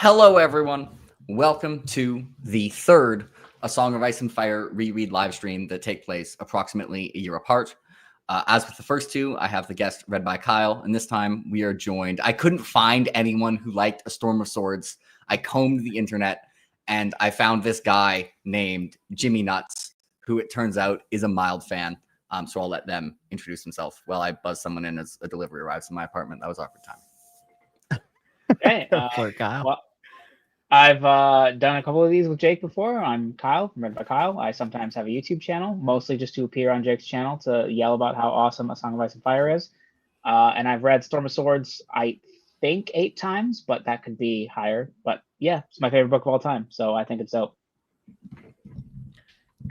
Hello, everyone. Welcome to the third A Song of Ice and Fire reread live stream that take place approximately a year apart. As with the first two, I have the guest read by Kyle, and this time we are joined. I couldn't find anyone who liked A Storm of Swords. I combed the internet, and I found this guy named Jimmy Nuts, who it turns out is a mild fan. So I'll let them introduce themselves while I buzz someone in as a delivery arrives in my apartment. That was awkward time. Hey, For Kyle. well, I've done a couple of these with Jake before. I'm Kyle from Read by Kyle. I sometimes have a YouTube channel, mostly just to appear on Jake's channel to yell about how awesome A Song of Ice and Fire is. And I've read Storm of Swords, I think 8 times, but that could be higher. But yeah, it's my favorite book of all time, so I think it's dope.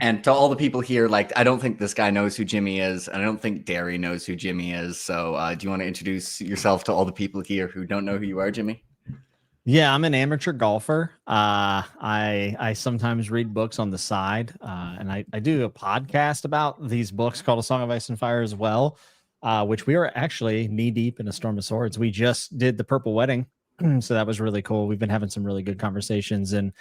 And to all the people here, like, I don't think this guy knows who Jimmy is, and I don't think Derry knows who Jimmy is. So do you want to introduce yourself to all the people here who don't know who you are, Jimmy? Yeah, I'm an amateur golfer. I sometimes read books on the side, and I do a podcast about these books called A Song of Ice and Fire as well, which we are actually knee-deep in A Storm of Swords. We just did the Purple Wedding, so that was really cool. We've been having some really good conversations, and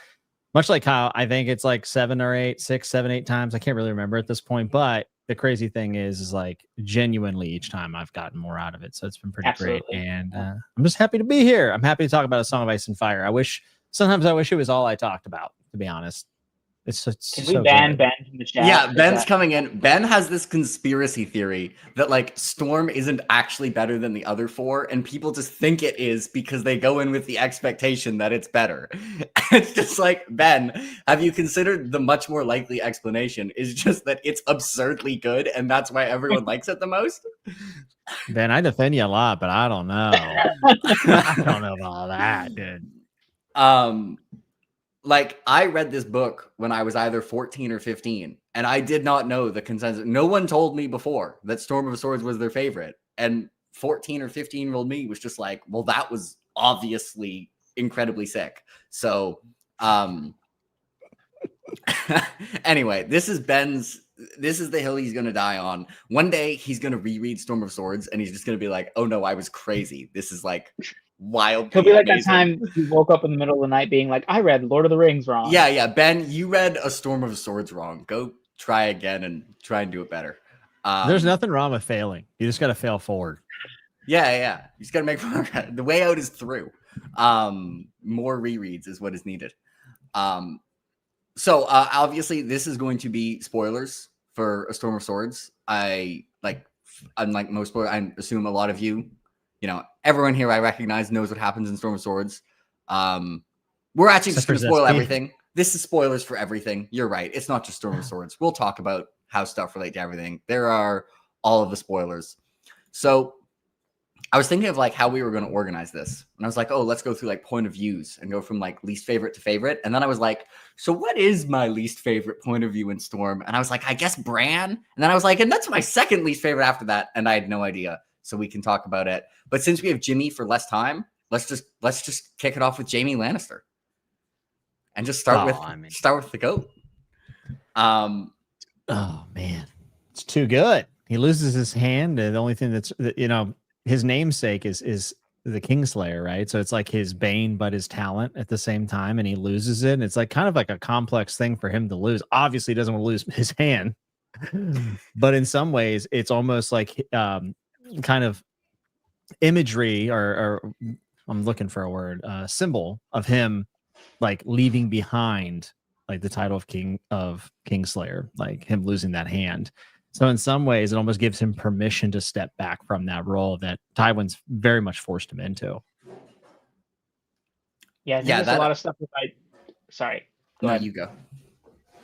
much like Kyle, I think it's like 7 or 8, 6, 7, 8 times. I can't really remember at this point, but the crazy thing is like genuinely each time I've gotten more out of it. So it's been pretty great. And I'm just happy to be here. I'm happy to talk about A Song of Ice and Fire. Sometimes I wish it was all I talked about, to be honest. Can we ban Ben from the chat? Yeah, Ben's coming in. Ben has this conspiracy theory that like Storm isn't actually better than the other 4, and people just think it is because they go in with the expectation that it's better. It's just like, Ben, have you considered the much more likely explanation is just that it's absurdly good, and that's why everyone likes it the most? Ben, I defend you a lot, but I don't know. I don't know about all that, dude. Like, I read this book when I was either 14 or 15, and I did not know the consensus. No one told me before that Storm of Swords was their favorite. And 14 or 15-year-old me was just like, well, that was obviously incredibly sick. So, anyway, this is the hill he's going to die on. One day, he's going to reread Storm of Swords, and he's just going to be like, oh no, I was crazy. This is like wild. Could be like that time you woke up in the middle of the night being like, I read Lord of the Rings wrong. Yeah. Ben, you read A Storm of Swords wrong. Go try again and try and do it better. There's nothing wrong with failing. You just got to fail forward. Yeah. You just got to make progress. The way out is through. More rereads is what is needed. So obviously this is going to be spoilers for A Storm of Swords. Unlike most spoilers, I assume a lot of you, everyone here I recognize knows what happens in Storm of Swords. We're actually just going to spoil everything. This is spoilers for everything. You're right. It's not just Storm of Swords. We'll talk about how stuff relate to everything. There are all of the spoilers. So I was thinking of like how we were going to organize this. And I was like, oh, let's go through like point of views and go from like least favorite to favorite. And then I was like, so what is my least favorite point of view in Storm? And I was like, I guess Bran. And then I was like, and that's my second least favorite after that. And I had no idea. So we can talk about it. But since we have Jimmy for less time, let's just kick it off with Jaime Lannister, and just start with the GOAT. Oh man, it's too good. He loses his hand, and the only thing that's his namesake is the Kingslayer, right? So it's like his bane, but his talent at the same time, and he loses it. And it's like kind of like a complex thing for him to lose. Obviously, he doesn't want to lose his hand, but in some ways, it's almost like kind of imagery or I'm looking for a word, symbol of him like leaving behind like the title of Kingslayer, like him losing that hand. So in some ways it almost gives him permission to step back from that role that Tywin's very much forced him into. Yeah, there's a lot of stuff with sorry. Go ahead. You go.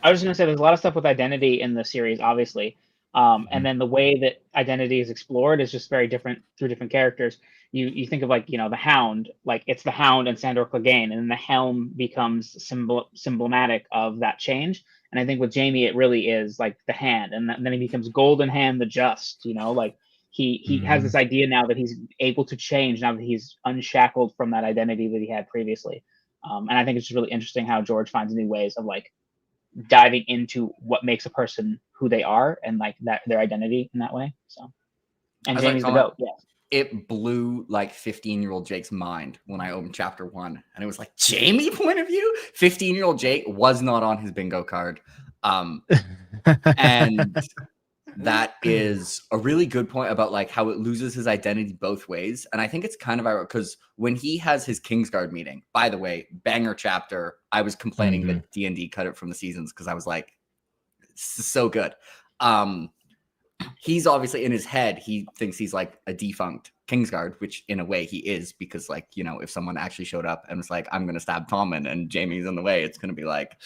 I was just gonna say there's a lot of stuff with identity in the series, obviously. And then the way that identity is explored is just very different through different characters. You think of like, the Hound, like it's the Hound and Sandor Clegane, and then the Helm becomes symbolic of that change. And I think with Jaime, it really is like the Hand, and then he becomes Golden Hand, the Just. Like he has this idea now that he's able to change now that he's unshackled from that identity that he had previously. And I think it's just really interesting how George finds new ways of like diving into what makes a person who they are and like that their identity in that way. So, and Jaime's the GOAT. Yes. it blew like 15-year-old Jake's mind when I opened chapter 1, and it was like, Jaime point of view. 15-year-old Jake was not on his bingo card, and that is a really good point about like how it loses his identity both ways. And I think it's kind of ironic because when he has his Kingsguard meeting, by the way, banger chapter. I was complaining that D&D cut it from the seasons because I was like, so good. He's obviously in his head, he thinks he's like a defunct Kingsguard, which in a way he is, because like, you know, if someone actually showed up and was like, I'm going to stab Tommen and Jaime's in the way, it's going to be like,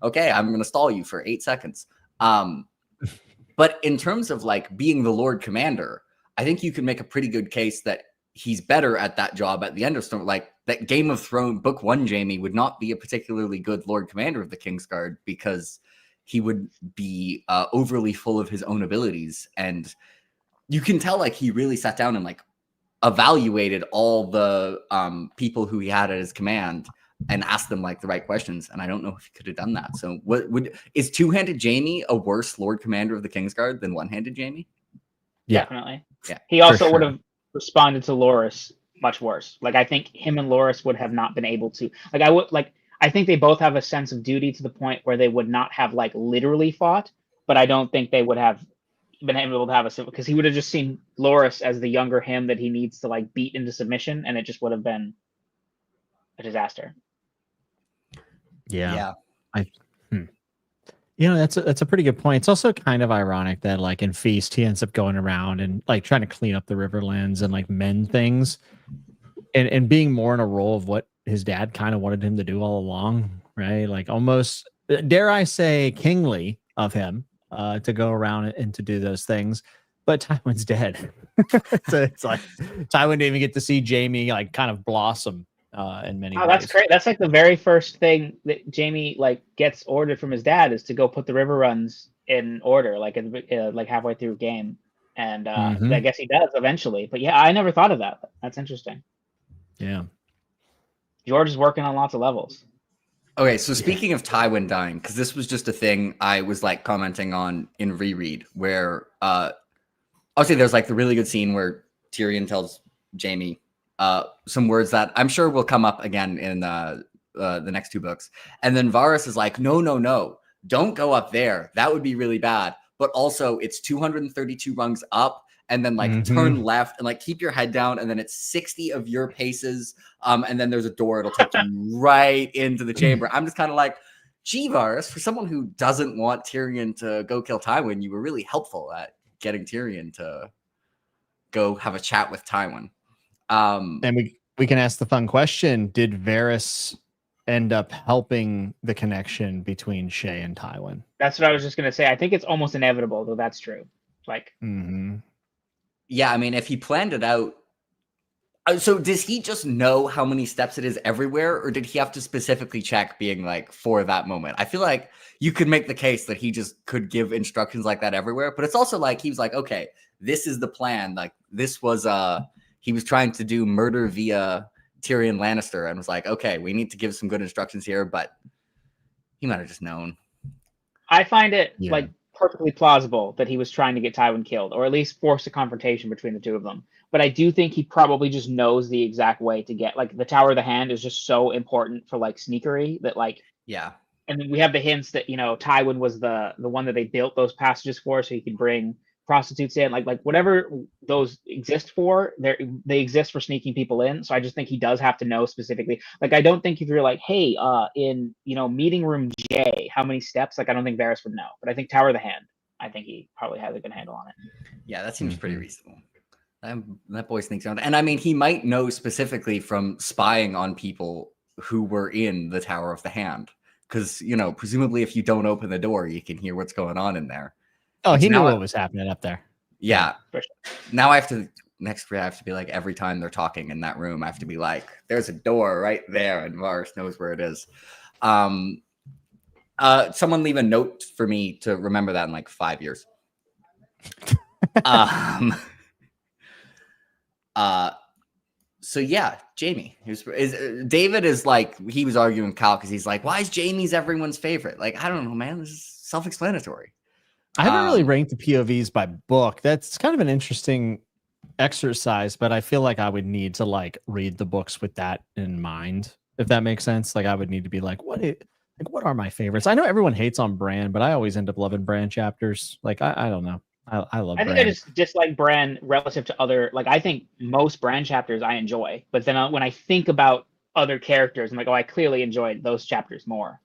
okay, I'm going to stall you for 8 seconds. But in terms of like being the Lord Commander, I think you can make a pretty good case that he's better at that job at the end of Storm. Like that Game of Thrones book 1 Jaime would not be a particularly good Lord Commander of the Kingsguard because he would be overly full of his own abilities. And you can tell like he really sat down and like evaluated all the people who he had at his command and asked them like the right questions. And I don't know if he could have done that. So is two-handed Jaime a worse Lord Commander of the Kingsguard than one-handed Jaime? Yeah. Definitely. Yeah. He also would have responded to Loras much worse. Like I think him and Loras would have not been able to, I think they both have a sense of duty to the point where they would not have like literally fought, but I don't think they would have been able to have a civil, because he would have just seen Loras as the younger him that he needs to like beat into submission, and it just would have been a disaster. Yeah. You know, that's a pretty good point. It's also kind of ironic that like in Feast he ends up going around and like trying to clean up the Riverlands and like mend things, and being more in a role of what his dad kind of wanted him to do all along, right? Like almost, dare I say, kingly of him to go around and to do those things. But Tywin's dead. So it's like Tywin didn't even get to see Jaime like kind of blossom in many ways. That's great. That's like the very first thing that Jaime like gets ordered from his dad is to go put the river runs in order, like like halfway through game. And I guess he does eventually. But yeah, I never thought of that. That's interesting. Yeah. George is working on lots of levels. Okay, so speaking of Tywin dying, because this was just a thing I was like commenting on in Reread, where obviously there's like the really good scene where Tyrion tells Jaime some words that I'm sure will come up again in the next 2 books. And then Varys is like, no, don't go up there. That would be really bad. But also it's 232 rungs up, and then like turn left and like keep your head down, and then it's 60 of your paces. And then there's a door, it'll take you right into the chamber. I'm just kind of like, gee, Varys, for someone who doesn't want Tyrion to go kill Tywin, you were really helpful at getting Tyrion to go have a chat with Tywin. And we can ask the fun question: did Varys end up helping the connection between Shay and Tywin? That's what I was just gonna say. I think it's almost inevitable, though. That's true. Like, yeah, I mean, if he planned it out. So does he just know how many steps it is everywhere, or did he have to specifically check being like for that moment? I feel like you could make the case that he just could give instructions like that everywhere, but it's also like he was like, okay, this is the plan. Like this was he was trying to do murder via Tyrion Lannister and was like, okay, we need to give some good instructions here, but he might have just known. I find it like perfectly plausible that he was trying to get Tywin killed, or at least force a confrontation between the two of them. But I do think he probably just knows the exact way to get, like, the Tower of the Hand is just so important for like sneakery that like, yeah. And then we have the hints that, you know, Tywin was the one that they built those passages for, so he could bring prostitutes in, like whatever those exist for, they exist for sneaking people in. So I just think he does have to know specifically. Like, I don't think if you're like, hey, in, you know, meeting room J, how many steps? Like, I don't think Varys would know. But I think Tower of the Hand, I think he probably has a good handle on it. Yeah, that seems pretty reasonable. That boy sneaks around. And I mean, he might know specifically from spying on people who were in the Tower of the Hand. Because, you know, presumably if you don't open the door, you can hear what's going on in there. Oh, he knew what was happening up there. Yeah. Now I have to be like, every time they're talking in that room, I have to be like, there's a door right there, and Varys knows where it is. Someone leave a note for me to remember that in like 5 years. So yeah, Jaime. David is like, he was arguing with Kyle because he's like, why is Jaime's everyone's favorite? Like, I don't know, man. This is self-explanatory. I haven't really ranked the POVs by book. That's kind of an interesting exercise, but I feel like I would need to like read the books with that in mind, if that makes sense. Like I would need to be like, what are my favorites? I know everyone hates on Bran, but I always end up loving Bran chapters. Like I don't know. I love I think I Bran. just dislike Bran relative to other. Like I think most Bran chapters I enjoy, but then when I think about other characters, I'm like, oh, I clearly enjoyed those chapters more.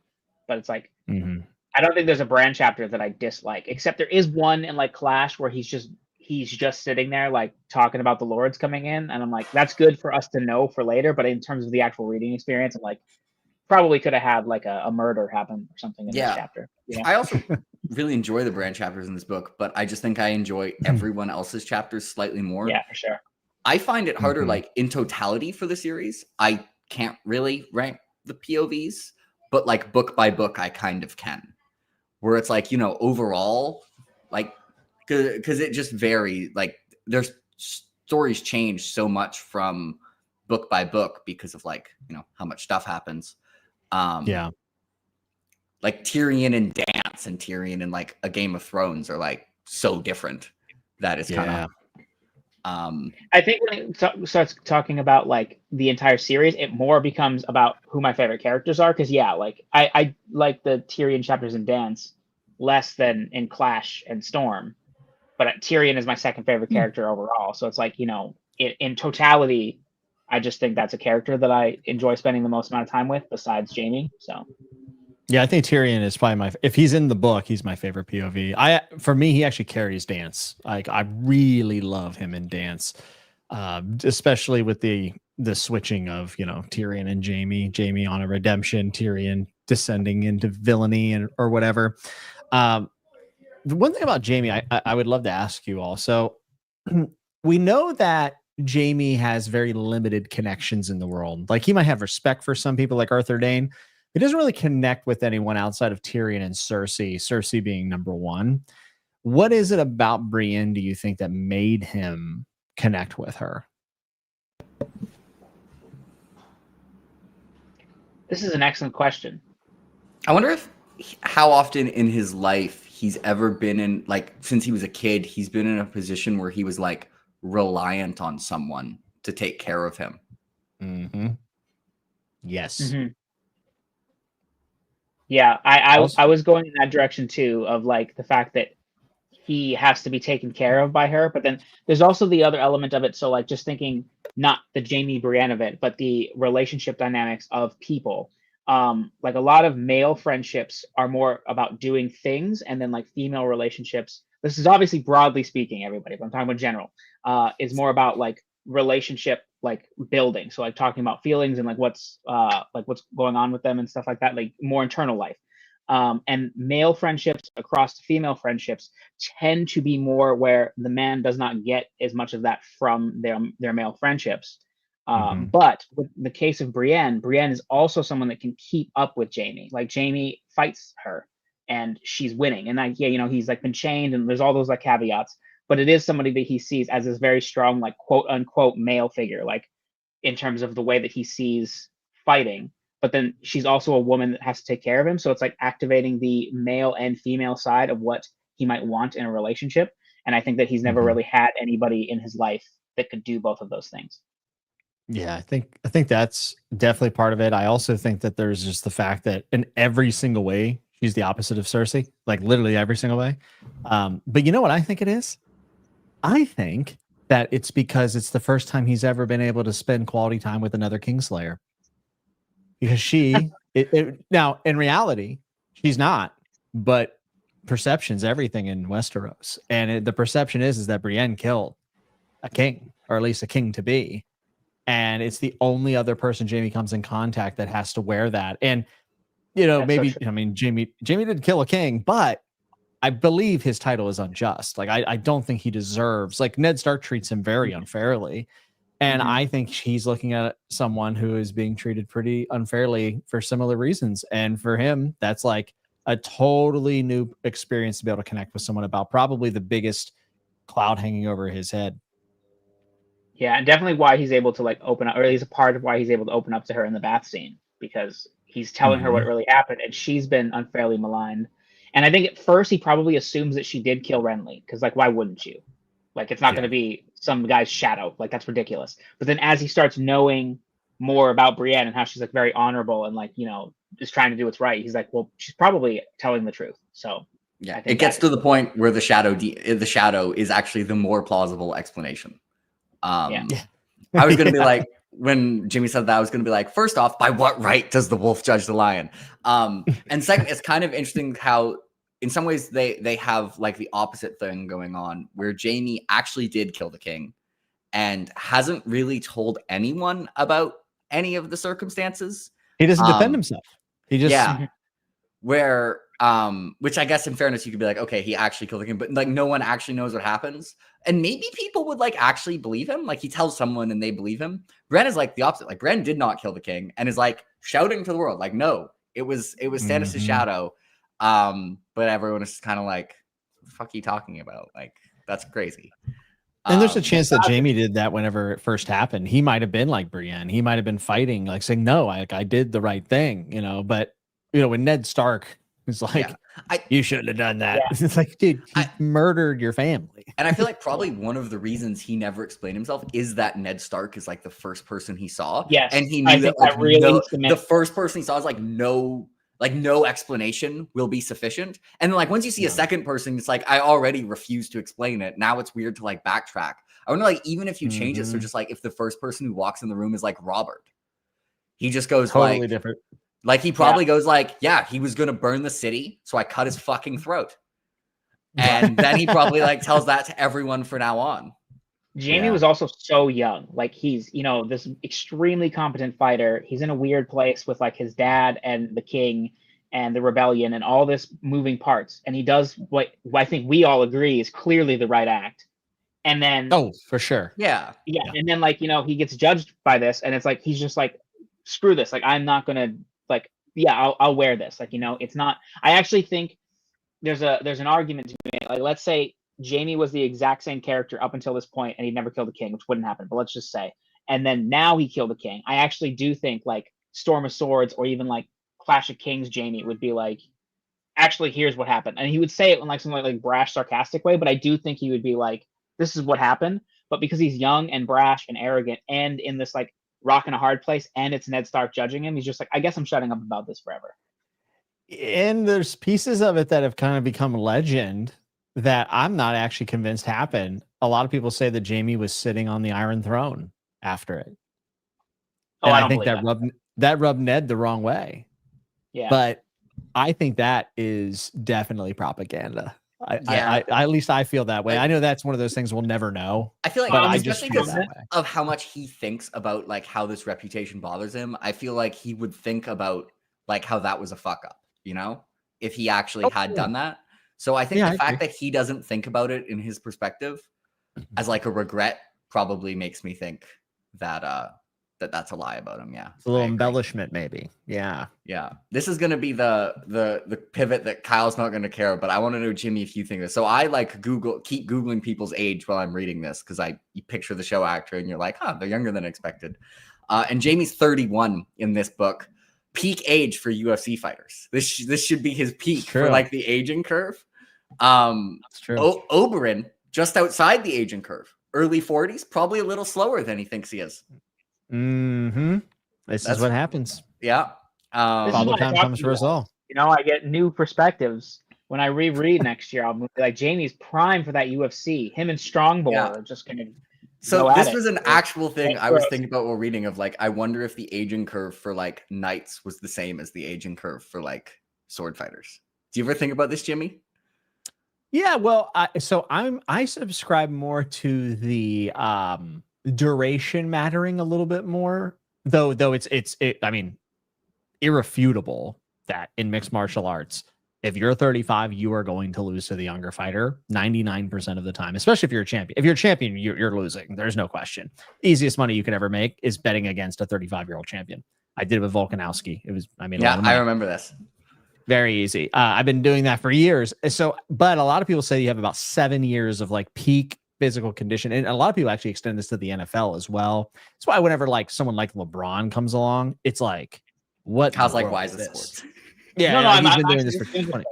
But it's like Mm-hmm. I don't think there's a Bran chapter that I dislike, except there is one in like Clash where he's just sitting there like talking about the lords coming in, and I'm like, that's good for us to know for later. But in terms of the actual reading experience, I'm like, probably could have had like a murder happen or something in this Yeah. chapter. You know? I also really enjoy the Bran chapters in this book, but I just think I enjoy everyone else's chapters slightly more. Yeah, for sure. I find it harder, Mhm. like in totality for the series. I can't really rank the POVs, but like book by book, I kind of can. Where it's like, overall, like, because it just varies. Like, there's stories change so much from book by book because of like, how much stuff happens. Yeah. Like Tyrion and Dance and Tyrion and like a Game of Thrones are like so different. That is kind of. I think when it starts talking about like the entire series, it more becomes about who my favorite characters are. Because like I like the Tyrion chapters in Dance less than in Clash and Storm, but Tyrion is my second favorite character overall. So it's like in totality, I just think that's a character that I enjoy spending the most amount of time with, besides Jaime. So. Yeah, I think Tyrion is probably if he's in the book, he's my favorite POV. For me, he actually carries Dance. Like I really love him in Dance, especially with the switching of Tyrion and Jaime on a redemption, Tyrion descending into villainy or whatever. The one thing about Jaime, I would love to ask you also. We know that Jaime has very limited connections in the world. Like he might have respect for some people, like Arthur Dayne. He doesn't really connect with anyone outside of Tyrion and Cersei, Cersei being number one. What is it about Brienne, do you think, that made him connect with her? This is an excellent question. I wonder how often in his life he's ever been in, like, since he was a kid, he's been in a position where he was like reliant on someone to take care of him. Mm-hmm. Yes. Mm-hmm. Yeah, I was going in that direction too, of like the fact that he has to be taken care of by her, but then there's also the other element of it. So like just thinking not the Jaime Brienne of it, but the relationship dynamics of people. Like a lot of male friendships are more about doing things, and then like female relationships. This is obviously broadly speaking, everybody, but I'm talking about general. Is more about like relationship like building, so like talking about feelings and like what's going on with them and stuff like that, like more internal life. And male friendships across female friendships tend to be more where the man does not get as much of that from their male friendships. But with the case of Brienne is also someone that can keep up with Jaime. Like Jaime fights her and she's winning, and like he's like been chained, and there's all those like caveats, but it is somebody that he sees as this very strong, like quote unquote male figure, like in terms of the way that he sees fighting. But then she's also a woman that has to take care of him. So it's like activating the male and female side of what he might want in a relationship. And I think that he's never really had anybody in his life that could do both of those things. Yeah, I think that's definitely part of it. I also think that there's just the fact that in every single way, she's the opposite of Cersei, like literally every single way. But you know what I think it is? I think that it's because it's the first time he's ever been able to spend quality time with another Kingslayer. Because now in reality, she's not, but perception's everything in Westeros. And the perception is that Brienne killed a king, or at least a king to be. And it's the only other person Jaime comes in contact that has to wear that. And, That's maybe, so Jaime did kill a king, but I believe his title is unjust. Like, I don't think he deserves, like Ned Stark treats him very unfairly. And I think he's looking at someone who is being treated pretty unfairly for similar reasons. And for him, that's like a totally new experience to be able to connect with someone about probably the biggest cloud hanging over his head. Yeah, and definitely why he's able to like open up, or at least a part of why he's able to open up to her in the bath scene, because he's telling her what really happened, and she's been unfairly maligned. And I think at first he probably assumes that she did kill Renly, because like why wouldn't you? Like it's not going to be some guy's shadow. Like that's ridiculous. But then as he starts knowing more about Brienne and how she's like very honorable and like, you know, is trying to do what's right, he's like, well, she's probably telling the truth. So yeah, it gets to the point where the shadow is actually the more plausible explanation. I was going to be like, when Jimmy said that, I was going to be like, first off, by what right does the wolf judge the lion? And second, it's kind of interesting how in some ways they have like the opposite thing going on where Jaime actually did kill the king and hasn't really told anyone about any of the circumstances. He doesn't defend himself. He just where which I guess in fairness you could be like, okay, he actually killed the king, but like no one actually knows what happens. And maybe people would like actually believe him. Like he tells someone and they believe him. Brienne is like the opposite. Like Brienne did not kill the king and is like shouting to the world, like, no, it was Stannis' shadow. But everyone is kind of like, what the fuck are you talking about? Like, that's crazy. And there's a chance that Jaime did that whenever it first happened. He might have been like Brienne. He might have been fighting, like saying, no, I did the right thing, you know. But, you know, when Ned Stark is like, you shouldn't have done that. Yeah. It's like, dude, he murdered your family. And I feel like probably one of the reasons he never explained himself is that Ned Stark is like the first person he saw. Yes. And he knew that like, the first person he saw is like, no explanation will be sufficient. And then like once you see a second person, it's like, I already refuse to explain it. Now it's weird to like backtrack. I wonder, like, even if you change it, so just like if the first person who walks in the room is like Robert, he just goes totally like different. Like he probably goes like, yeah, he was gonna burn the city, so I cut his fucking throat. And then he probably like tells that to everyone from now on. Jaime was also so young. Like he's, you know, this extremely competent fighter. He's in a weird place with like his dad and the king and the rebellion and all this moving parts. And he does what I think we all agree is clearly the right act. And then for sure. Yeah. And then like, you know, he gets judged by this and it's like he's just like, screw this. Like I'm not gonna like, I'll wear this. Like, you know, it's not. I actually think there's an argument to be made. Like, let's say Jaime was the exact same character up until this point, and he'd never killed a king, which wouldn't happen. But let's just say, and then now he killed a king. I actually do think like Storm of Swords or even like Clash of Kings, Jaime would be like, actually, here's what happened, and he would say it in like some like brash, sarcastic way. But I do think he would be like, this is what happened. But because he's young and brash and arrogant, and in this like rock in a hard place, and it's Ned Stark judging him, he's just like, I guess I'm shutting up about this forever. And there's pieces of it that have kind of become legend that I'm not actually convinced happened. A lot of people say that Jaime was sitting on the Iron Throne after it. And I think that rubbed Ned the wrong way. Yeah. But I think that is definitely propaganda. I at least I feel that way. I know that's one of those things we'll never know. I feel like, but I especially just because of how much he thinks about like how this reputation bothers him, I feel like he would think about like how that was a fuck up, you know, if he actually had done that. So I think the fact that he doesn't think about it in his perspective as like a regret probably makes me think that that's a lie about him. Yeah, it's a little embellishment, maybe. Yeah. This is gonna be the pivot that Kyle's not gonna care, but I want to know, Jimmy, if you think this. So I like keep googling people's age while I'm reading this because you picture the show actor and you're like, they're younger than expected. And Jaime's 31 in this book. Peak age for UFC fighters. This should be his peak for like the aging curve. That's true. Oberyn just outside the aging curve, early 40s, probably a little slower than he thinks he is. This is what happens. Yeah. Father time comes for us all. You know, I get new perspectives when I reread next year. I'll be like, Jaime's prime for that UFC. Him and Strongbow are just gonna. So this was an actual thing I was thinking about while reading of like, I wonder if the aging curve for like knights was the same as the aging curve for like sword fighters. Do you ever think about this, Jimmy? Yeah, well, I subscribe more to the duration mattering a little bit more, though it's I mean, irrefutable that in mixed martial arts, if you're 35, you are going to lose to the younger fighter 99% of the time, especially if you're a champion. If you're a champion, you're losing. There's no question. Easiest money you can ever make is betting against a 35-year-old champion. I did it with Volkanovski. I remember this. Very easy. I've been doing that for years. So, but a lot of people say you have about 7 years of like peak physical condition. And a lot of people actually extend this to the NFL as well. That's why whenever like someone like LeBron comes along, it's like, what? How's like, why is this sports? Yeah, he's been doing this for 20.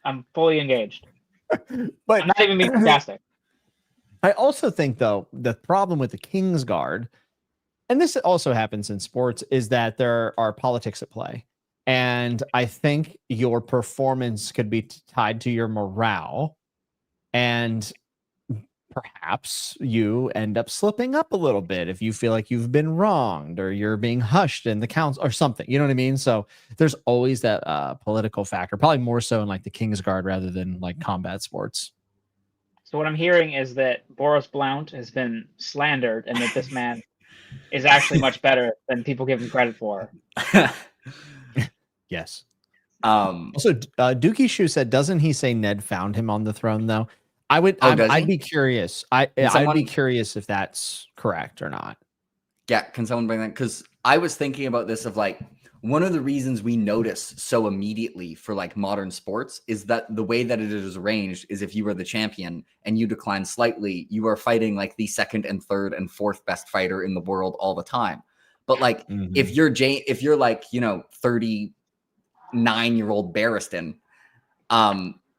I'm fully engaged. But I'm not even being sarcastic. I also think, though, the problem with the Kingsguard, and this also happens in sports, is that there are politics at play. And I think your performance could be tied to your morale. And perhaps you end up slipping up a little bit if you feel like you've been wronged or you're being hushed in the council or something. You know what I mean? So there's always that political factor, probably more so in like the Kingsguard rather than like combat sports. So what I'm hearing is that Boros Blount has been slandered and that this man is actually much better than people give him credit for. Yes. Also, Dookie Shoe said, doesn't he say Ned found him on the throne though? I'd be curious. I'd be curious if that's correct or not. Yeah, can someone bring that? Because I was thinking about this of like one of the reasons we notice so immediately for like modern sports is that the way that it is arranged is if you are the champion and you decline slightly, you are fighting like the second and third and fourth best fighter in the world all the time. But like if you're like, you know, 39-year-old Barristan,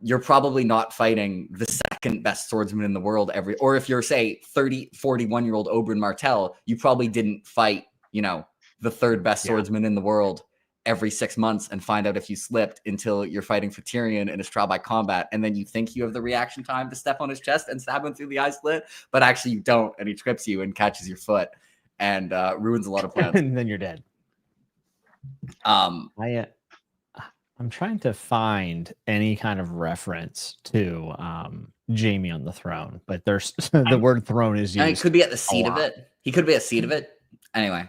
you're probably not fighting the second best swordsman in the world or if you're say 41-year-old Oberyn Martell, you probably didn't fight, you know, the third best swordsman in the world every 6 months and find out if you slipped until you're fighting for Tyrion in his trial by combat. And then you think you have the reaction time to step on his chest and stab him through the eye slit, but actually you don't. And he trips you and catches your foot and ruins a lot of plans. And then you're dead. I'm trying to find any kind of reference to Jaime on the throne, but there's the word throne is used. And it could be at the seat of it. He could be at the seat of it. Anyway,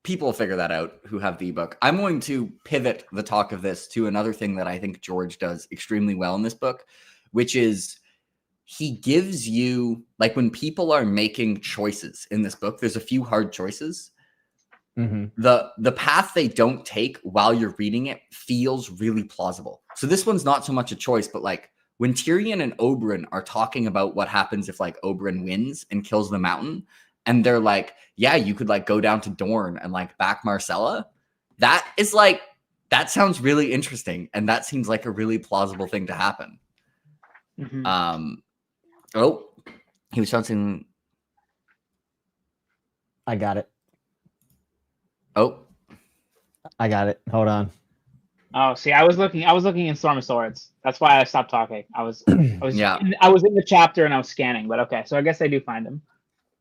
people will figure that out who have the ebook. I'm going to pivot the talk of this to another thing that I think George does extremely well in this book, which is he gives you, like when people are making choices in this book, there's a few hard choices. The path they don't take while you're reading it feels really plausible. So this one's not so much a choice, but like when Tyrion and Oberyn are talking about what happens if like Oberyn wins and kills the mountain, and they're like, yeah, you could like go down to Dorne and like back Marcella. That is like, that sounds really interesting. And that seems like a really plausible thing to happen. Oh, he was shouting. I got it. Oh, I got it. Hold on. Oh, see, I was looking in Storm of Swords. That's why I stopped talking. I was in the chapter and I was scanning, but okay. So I guess I do find him.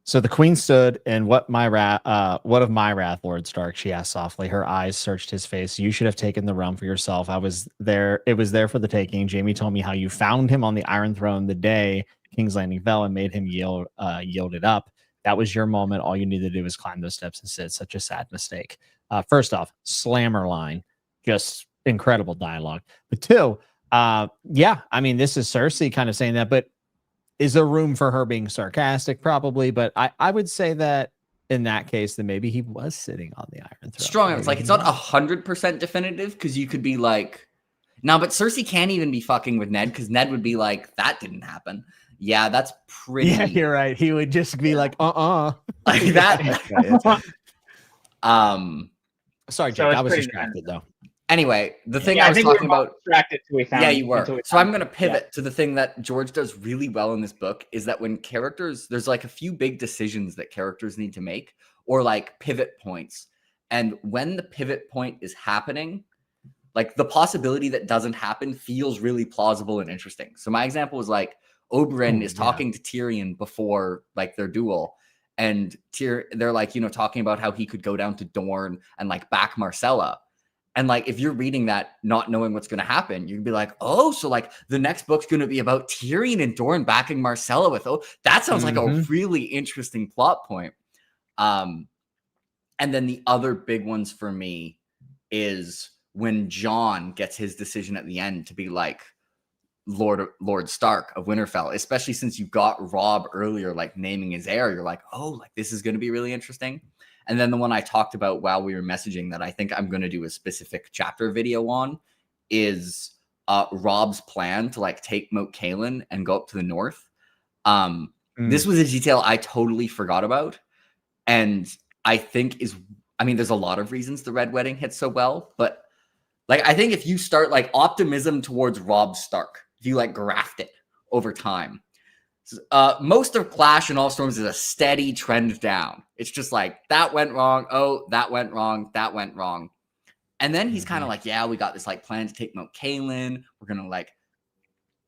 So the queen stood, and what of my wrath, Lord Stark? She asked softly. Her eyes searched his face. You should have taken the realm for yourself. I was there. It was there for the taking. Jaime told me how you found him on the Iron Throne the day King's Landing fell and made him yield it up. That was your moment. All you needed to do was climb those steps and sit. Such a sad mistake. First off, slammer line, just incredible dialogue. But two, yeah, I mean, this is Cersei kind of saying that, but is there room for her being sarcastic? Probably, but I would say that in that case, then maybe he was sitting on the Iron Throne. Strong. It's like, it's not 100% definitive because you could be like, no, but Cersei can't even be fucking with Ned because Ned would be like, that didn't happen. Yeah, that's pretty. Yeah, you're right. He would just be like, like that. Sorry, Jake, I was distracted though. Anyway, the thing I was talking about. Yeah, you were. So I'm going to pivot to the thing that George does really well in this book is that when characters, there's like a few big decisions that characters need to make or like pivot points. And when the pivot point is happening, like the possibility that doesn't happen feels really plausible and interesting. So my example was like Oberyn is talking to Tyrion before like their duel. And they're like, you know, talking about how he could go down to Dorne and like back Marcella. And like, if you're reading that, not knowing what's going to happen, you'd be like, oh, so like the next book's going to be about Tyrion and Dorne backing Marcella with, oh, that sounds like a really interesting plot point. And then the other big ones for me is when Jon gets his decision at the end to be like Lord Stark of Winterfell, especially since you got Robb earlier, like naming his heir, you're like, oh, like this is going to be really interesting. And then the one I talked about while we were messaging that I think I'm going to do a specific chapter video on is Robb's plan to like take Moat Cailin and go up to the north. This was a detail I totally forgot about. And I think there's a lot of reasons the Red Wedding hits so well, but like, I think if you start like optimism towards Robb Stark, if you like graft it over time, Most of Clash and All Storms is a steady trend down. It's just like, that went wrong. Oh, that went wrong. That went wrong. And then he's kind of like, yeah, we got this like plan to take Mount Caelan. We're going to like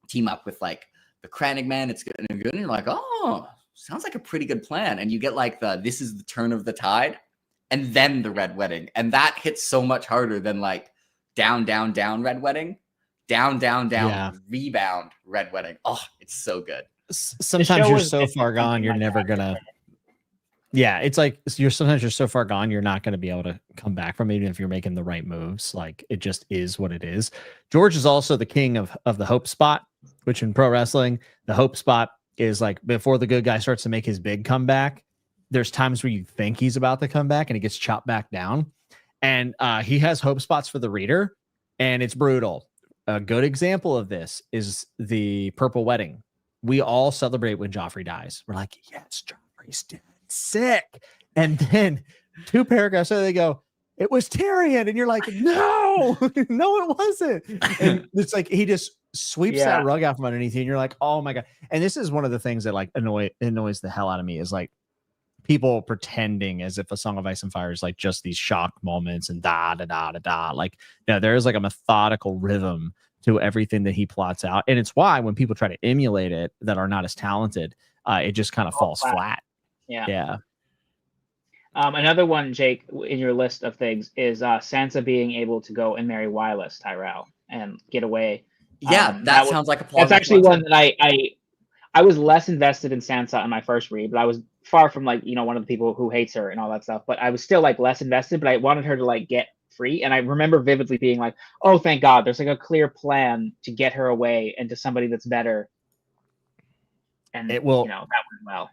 team up with like the Crannogmen. It's good and good. And you're like, oh, sounds like a pretty good plan. And you get like this is the turn of the tide. And then the Red Wedding. And that hits so much harder than like down, down, down Red Wedding. Down, down, down, rebound Red Wedding. Oh, it's so good. Sometimes you're so far gone, you're never gonna. Yeah, it's like sometimes you're so far gone, you're not going to be able to come back from it, even if you're making the right moves. Like it just is what it is. George is also the king of the hope spot, which in pro wrestling, the hope spot is like before the good guy starts to make his big comeback. There's times where you think he's about to come back and he gets chopped back down, and he has hope spots for the reader, and it's brutal. A good example of this is the Purple Wedding. We all celebrate when Joffrey dies. We're like, yes, Joffrey's dead. Sick. And then 2 paragraphs later, they go, it was Tyrion. And you're like, no, no, it wasn't. And it's like he just sweeps that rug out from underneath you. And you're like, oh my God. And this is one of the things that like annoys the hell out of me is like people pretending as if A Song of Ice and Fire is like just these shock moments and da da da da da. Like, you know, there's like a methodical rhythm to everything that he plots out. And it's why when people try to emulate it that are not as talented, it just kind of falls flat. Yeah. Another one, Jake, in your list of things is Sansa being able to go and marry Wireless Tyrell and get away. Yeah, that sounds like a plausible. That's actually one that I was less invested in Sansa on my first read, but I was far from like, you know, one of the people who hates her and all that stuff. But I was still like less invested, but I wanted her to like get free. And I remember vividly being like, oh, thank God, there's like a clear plan to get her away and to somebody that's better. And it will, you know, that went well.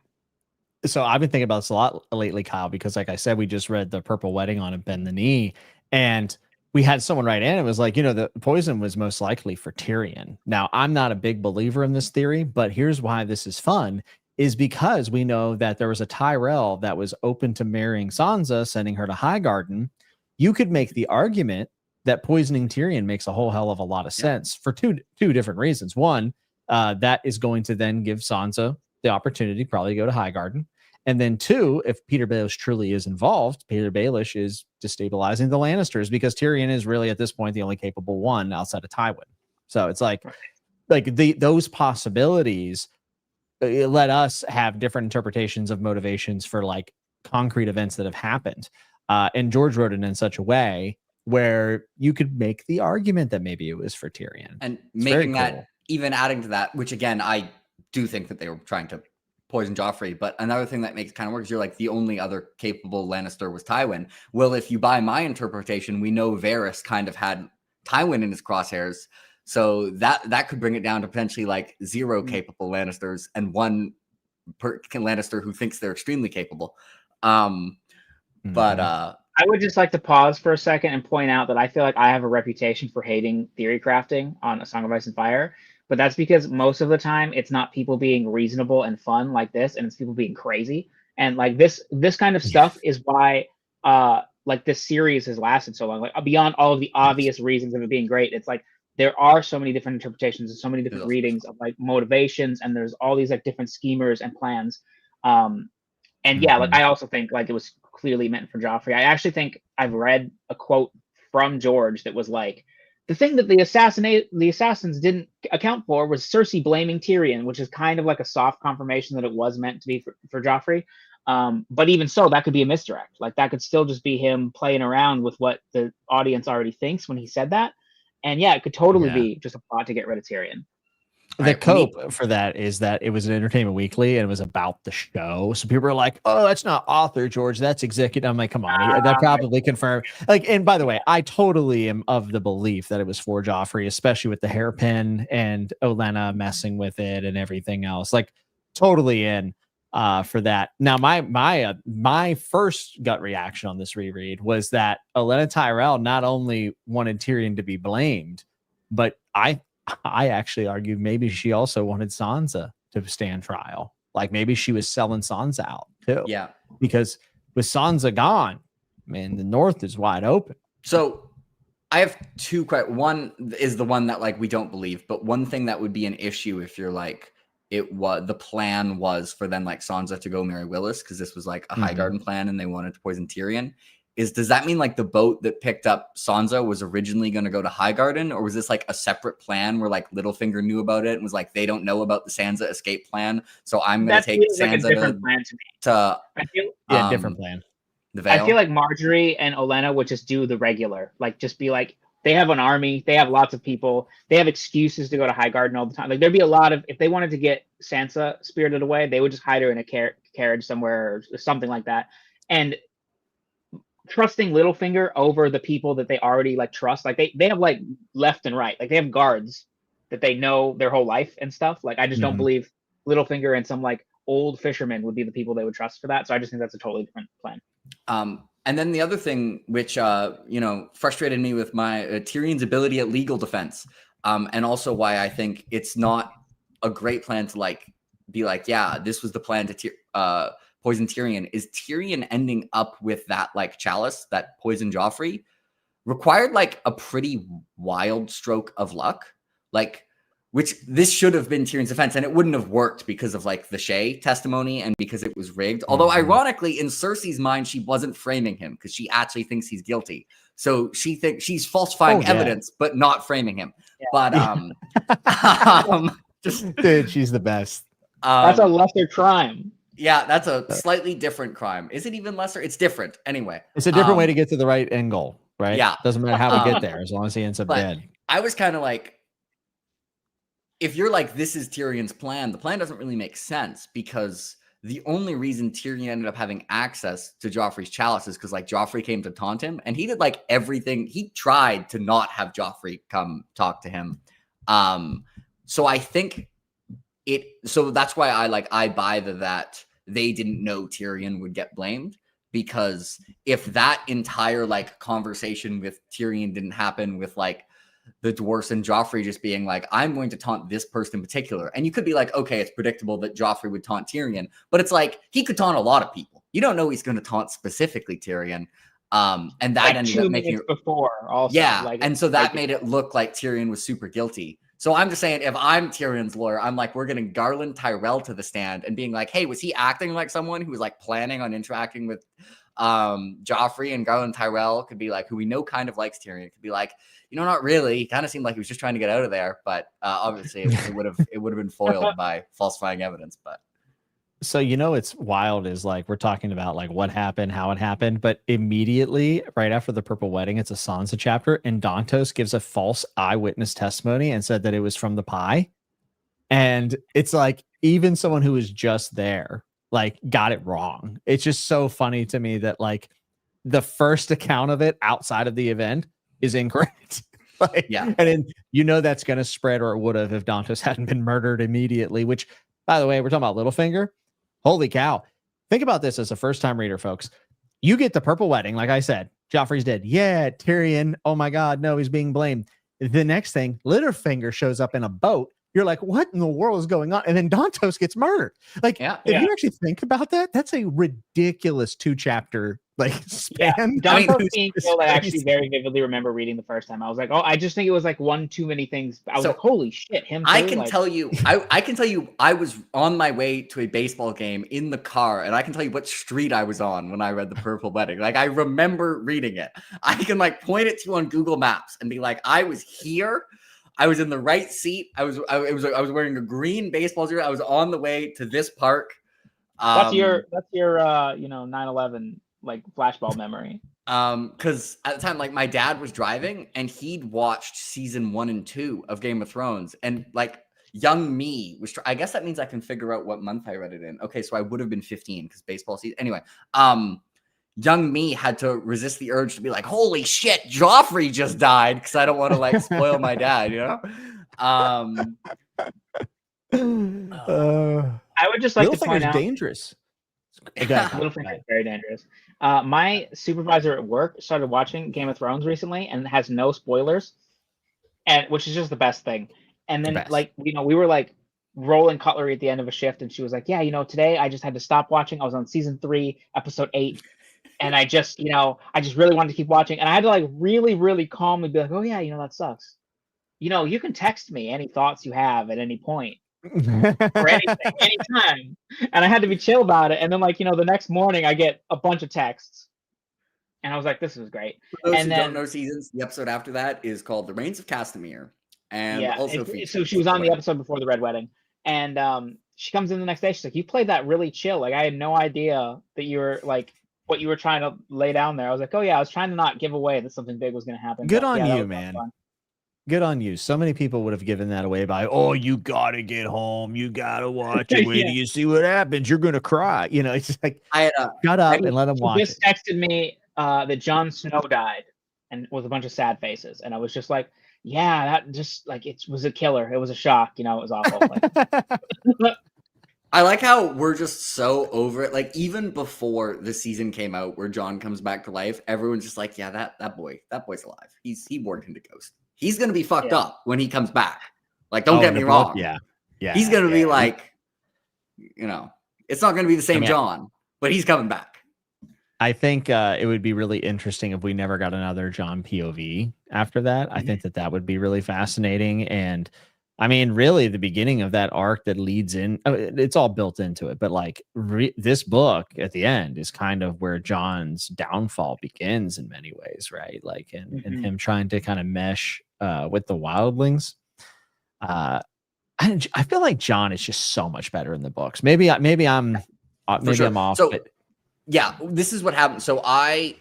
So I've been thinking about this a lot lately, Kyle, because like I said, we just read The Purple Wedding on Bend the Knee, and we had someone write in. It was like, you know, the poison was most likely for Tyrion. Now, I'm not a big believer in this theory, but here's why this is fun, is because we know that there was a Tyrell that was open to marrying Sansa, sending her to Highgarden. You could make the argument that poisoning Tyrion makes a whole hell of a lot of sense for two different reasons. One, that is going to then give Sansa the opportunity to probably go to Highgarden. And then 2, if Peter Baelish truly is involved, Peter Baelish is destabilizing the Lannisters because Tyrion is really at this point the only capable one outside of Tywin. So it's like those possibilities let us have different interpretations of motivations for like concrete events that have happened. And George wrote it in such a way where you could make the argument that maybe it was for Tyrion. And making that, even adding to that, which again, I do think that they were trying to poison Joffrey, but another thing that makes it kind of work is you're like the only other capable Lannister was Tywin. Well, if you buy my interpretation, we know Varys kind of had Tywin in his crosshairs, so that could bring it down to potentially like 0 capable Lannisters and 1 Lannister who thinks they're extremely capable. But I would just like to pause for a second and point out that I feel like I have a reputation for hating theory crafting on A Song of Ice and Fire. But that's because most of the time it's not people being reasonable and fun like this, and it's people being crazy. And like this kind of stuff is why like this series has lasted so long. Like beyond all of the obvious reasons of it being great, it's like there are so many different interpretations and so many different readings of like motivations, and there's all these like different schemers and plans. And yeah, like I also think like it was clearly meant for Joffrey. I actually think I've read a quote from George that was like, the thing that the assassins didn't account for was Cersei blaming Tyrion, which is kind of like a soft confirmation that it was meant to be for Joffrey. But even so, that could be a misdirect. Like that could still just be him playing around with what the audience already thinks when he said that. And yeah, it could totally be just a plot to get rid of Tyrion. The cope for that is that it was an Entertainment Weekly and it was about the show. So people are like, oh, that's not author, George. That's executive. I'm like, come on. That probably confirmed. Like, and by the way, I totally am of the belief that it was for Joffrey, especially with the hairpin and Olenna messing with it and everything else. Like, totally in for that. Now, my first gut reaction on this reread was that Olenna Tyrell not only wanted Tyrion to be blamed, but I actually argued maybe she also wanted Sansa to stand trial. Like maybe she was selling Sansa out too. Yeah. Because with Sansa gone, man, the North is wide open. So I have 2 questions. One is the one that like we don't believe, but one thing that would be an issue if you're like, the plan was for then like Sansa to go marry Willis because this was like a High Garden plan and they wanted to poison Tyrion. Does that mean like the boat that picked up Sansa was originally going to go to High Garden, or was this like a separate plan where like Littlefinger knew about it and was like, they don't know about the Sansa escape plan, so I'm going to take Sansa like a different plan to me. I feel, different plan. The Vale. I feel like Marjorie and Olenna would just do the regular, like just be like, they have an army, they have lots of people, they have excuses to go to High Garden all the time. Like there'd be a lot of, if they wanted to get Sansa spirited away, they would just hide her in a carriage somewhere or something like that. And trusting Littlefinger over the people that they already like trust, like they have like left and right, like they have guards that they know their whole life and stuff. Like I just don't believe Littlefinger and some like old fishermen would be the people they would trust for that. So I just think that's a totally different plan. And then the other thing which frustrated me with my Tyrion's ability at legal defense, and also why I think it's not a great plan to like be like, yeah, this was the plan to poison Tyrion, is Tyrion ending up with that like chalice that poisoned Joffrey required like a pretty wild stroke of luck, like, which this should have been Tyrion's defense, and it wouldn't have worked because of like the Shay testimony and because it was rigged. Although ironically, in Cersei's mind, she wasn't framing him because she actually thinks he's guilty. So she thinks she's falsifying evidence, but not framing him. Yeah. But dude, she's the best. That's a lesser crime. Yeah, that's a slightly different crime. Is it even lesser? It's different. Anyway. It's a different way to get to the right end goal, right? Yeah. Doesn't matter how we get there as long as he ends up dead. I was kind of like, if you're like, this is Tyrion's plan, the plan doesn't really make sense because the only reason Tyrion ended up having access to Joffrey's chalice is because like Joffrey came to taunt him, and he did like everything. He tried to not have Joffrey come talk to him. So I think so that's why I buy that they didn't know Tyrion would get blamed, because if that entire like conversation with Tyrion didn't happen with like the dwarfs and Joffrey just being like, I'm going to taunt this person in particular. And you could be like, okay, it's predictable that Joffrey would taunt Tyrion, but it's like, he could taunt a lot of people. You don't know he's going to taunt specifically Tyrion. And that like ended up making it before also. Yeah. Like, and so that made it look like Tyrion was super guilty. So I'm just saying, if I'm Tyrion's lawyer, I'm like, we're getting Garland Tyrell to the stand and being like, hey, was he acting like someone who was like planning on interacting with Joffrey? And Garland Tyrell could be like, who we know kind of likes Tyrion, could be like, not really. He kind of seemed like he was just trying to get out of there, but obviously it would have been foiled by falsifying evidence. But so it's wild is like we're talking about like what happened, how it happened, but immediately right after the Purple Wedding, it's a Sansa chapter, and Dantos gives a false eyewitness testimony and said that it was from the pie, and it's like even someone who was just there like got it wrong. It's just so funny to me that like the first account of it outside of the event is incorrect. And then that's going to spread, or it would have if Dantos hadn't been murdered immediately, which, by the way, we're talking about Littlefinger. Holy cow. Think about this as a first-time reader, folks. You get the Purple Wedding, like I said. Joffrey's dead. Yeah, Tyrion. Oh my God, no, he's being blamed. The next thing, Littlefinger shows up in a boat. You're like, what in the world is going on? And then Dantos gets murdered. Like, if you actually think about that, that's a ridiculous 2-chapter like span. Dantos being killed, I actually very vividly remember reading the first time. I was like, oh, I just think it was like one too many things. I was like, holy shit, him too? I can tell you, I was on my way to a baseball game in the car, and I can tell you what street I was on when I read the Purple Wedding. Like, I remember reading it. I can like point it to you on Google Maps and be like, I was here. I was in the right seat. I was wearing a green baseball jersey. I was on the way to this park. That's your 9/11 like flashball memory. Because at the time, like my dad was driving and he'd watched season 1 and 2 of Game of Thrones, and like young me was. I guess that means I can figure out what month I read it in. Okay, so I would have been 15 because baseball season. Anyway, young me had to resist the urge to be like, holy shit, Joffrey just died, because I don't want to like spoil my dad, I would just like to point out dangerous. Littlefinger is very dangerous. My supervisor at work started watching Game of Thrones recently and has no spoilers, and which is just the best thing. And then like we were like rolling cutlery at the end of a shift, and she was like, yeah, today I just had to stop watching. I was on season 3, episode 8. And I just, I just really wanted to keep watching. And I had to like really, really calmly be like, oh yeah, that sucks. You can text me any thoughts you have at any point. for anything, anytime. And I had to be chill about it. And then, like, the next morning I get a bunch of texts. And I was like, this was great. For those And who then, don't know seasons, the episode after that is called The Reigns of Castamere. And yeah, also so she was on the episode before the Red Wedding. And she comes in the next day. She's like, you played that really chill. Like, I had no idea that you were, like, what you were trying to lay down there. I was like, oh, yeah, I was trying to not give away that something big was going to happen. Good but, on yeah, you, man. Good on you. So many people would have given that away by, oh, you got to get home. You got to watch it. Wait till you see what happens. You're going to cry. It's just like, shut up and let them watch it. Just texted me that Jon Snow died and with a bunch of sad faces. And I was just like, yeah, that just, like, it was a killer. It was a shock. It was awful. Like, I like how we're just so over it. Like, even before the season came out where Jon comes back to life, everyone's just like, yeah, that boy's alive. He born into Ghost. He's going to be fucked up when he comes back. Like, don't get me wrong. Yeah. He's going to be like, it's not going to be the same Jon, but he's coming back. I think it would be really interesting if we never got another Jon POV after that. I think that would be really fascinating. And I mean, really the beginning of that arc that leads in, it's all built into it, but like this book at the end is kind of where Jon's downfall begins in many ways, right? Like, and him trying to kind of mesh with the wildlings. I feel like Jon is just so much better in the books. Maybe I'm off. So, yeah, this is what happened. So I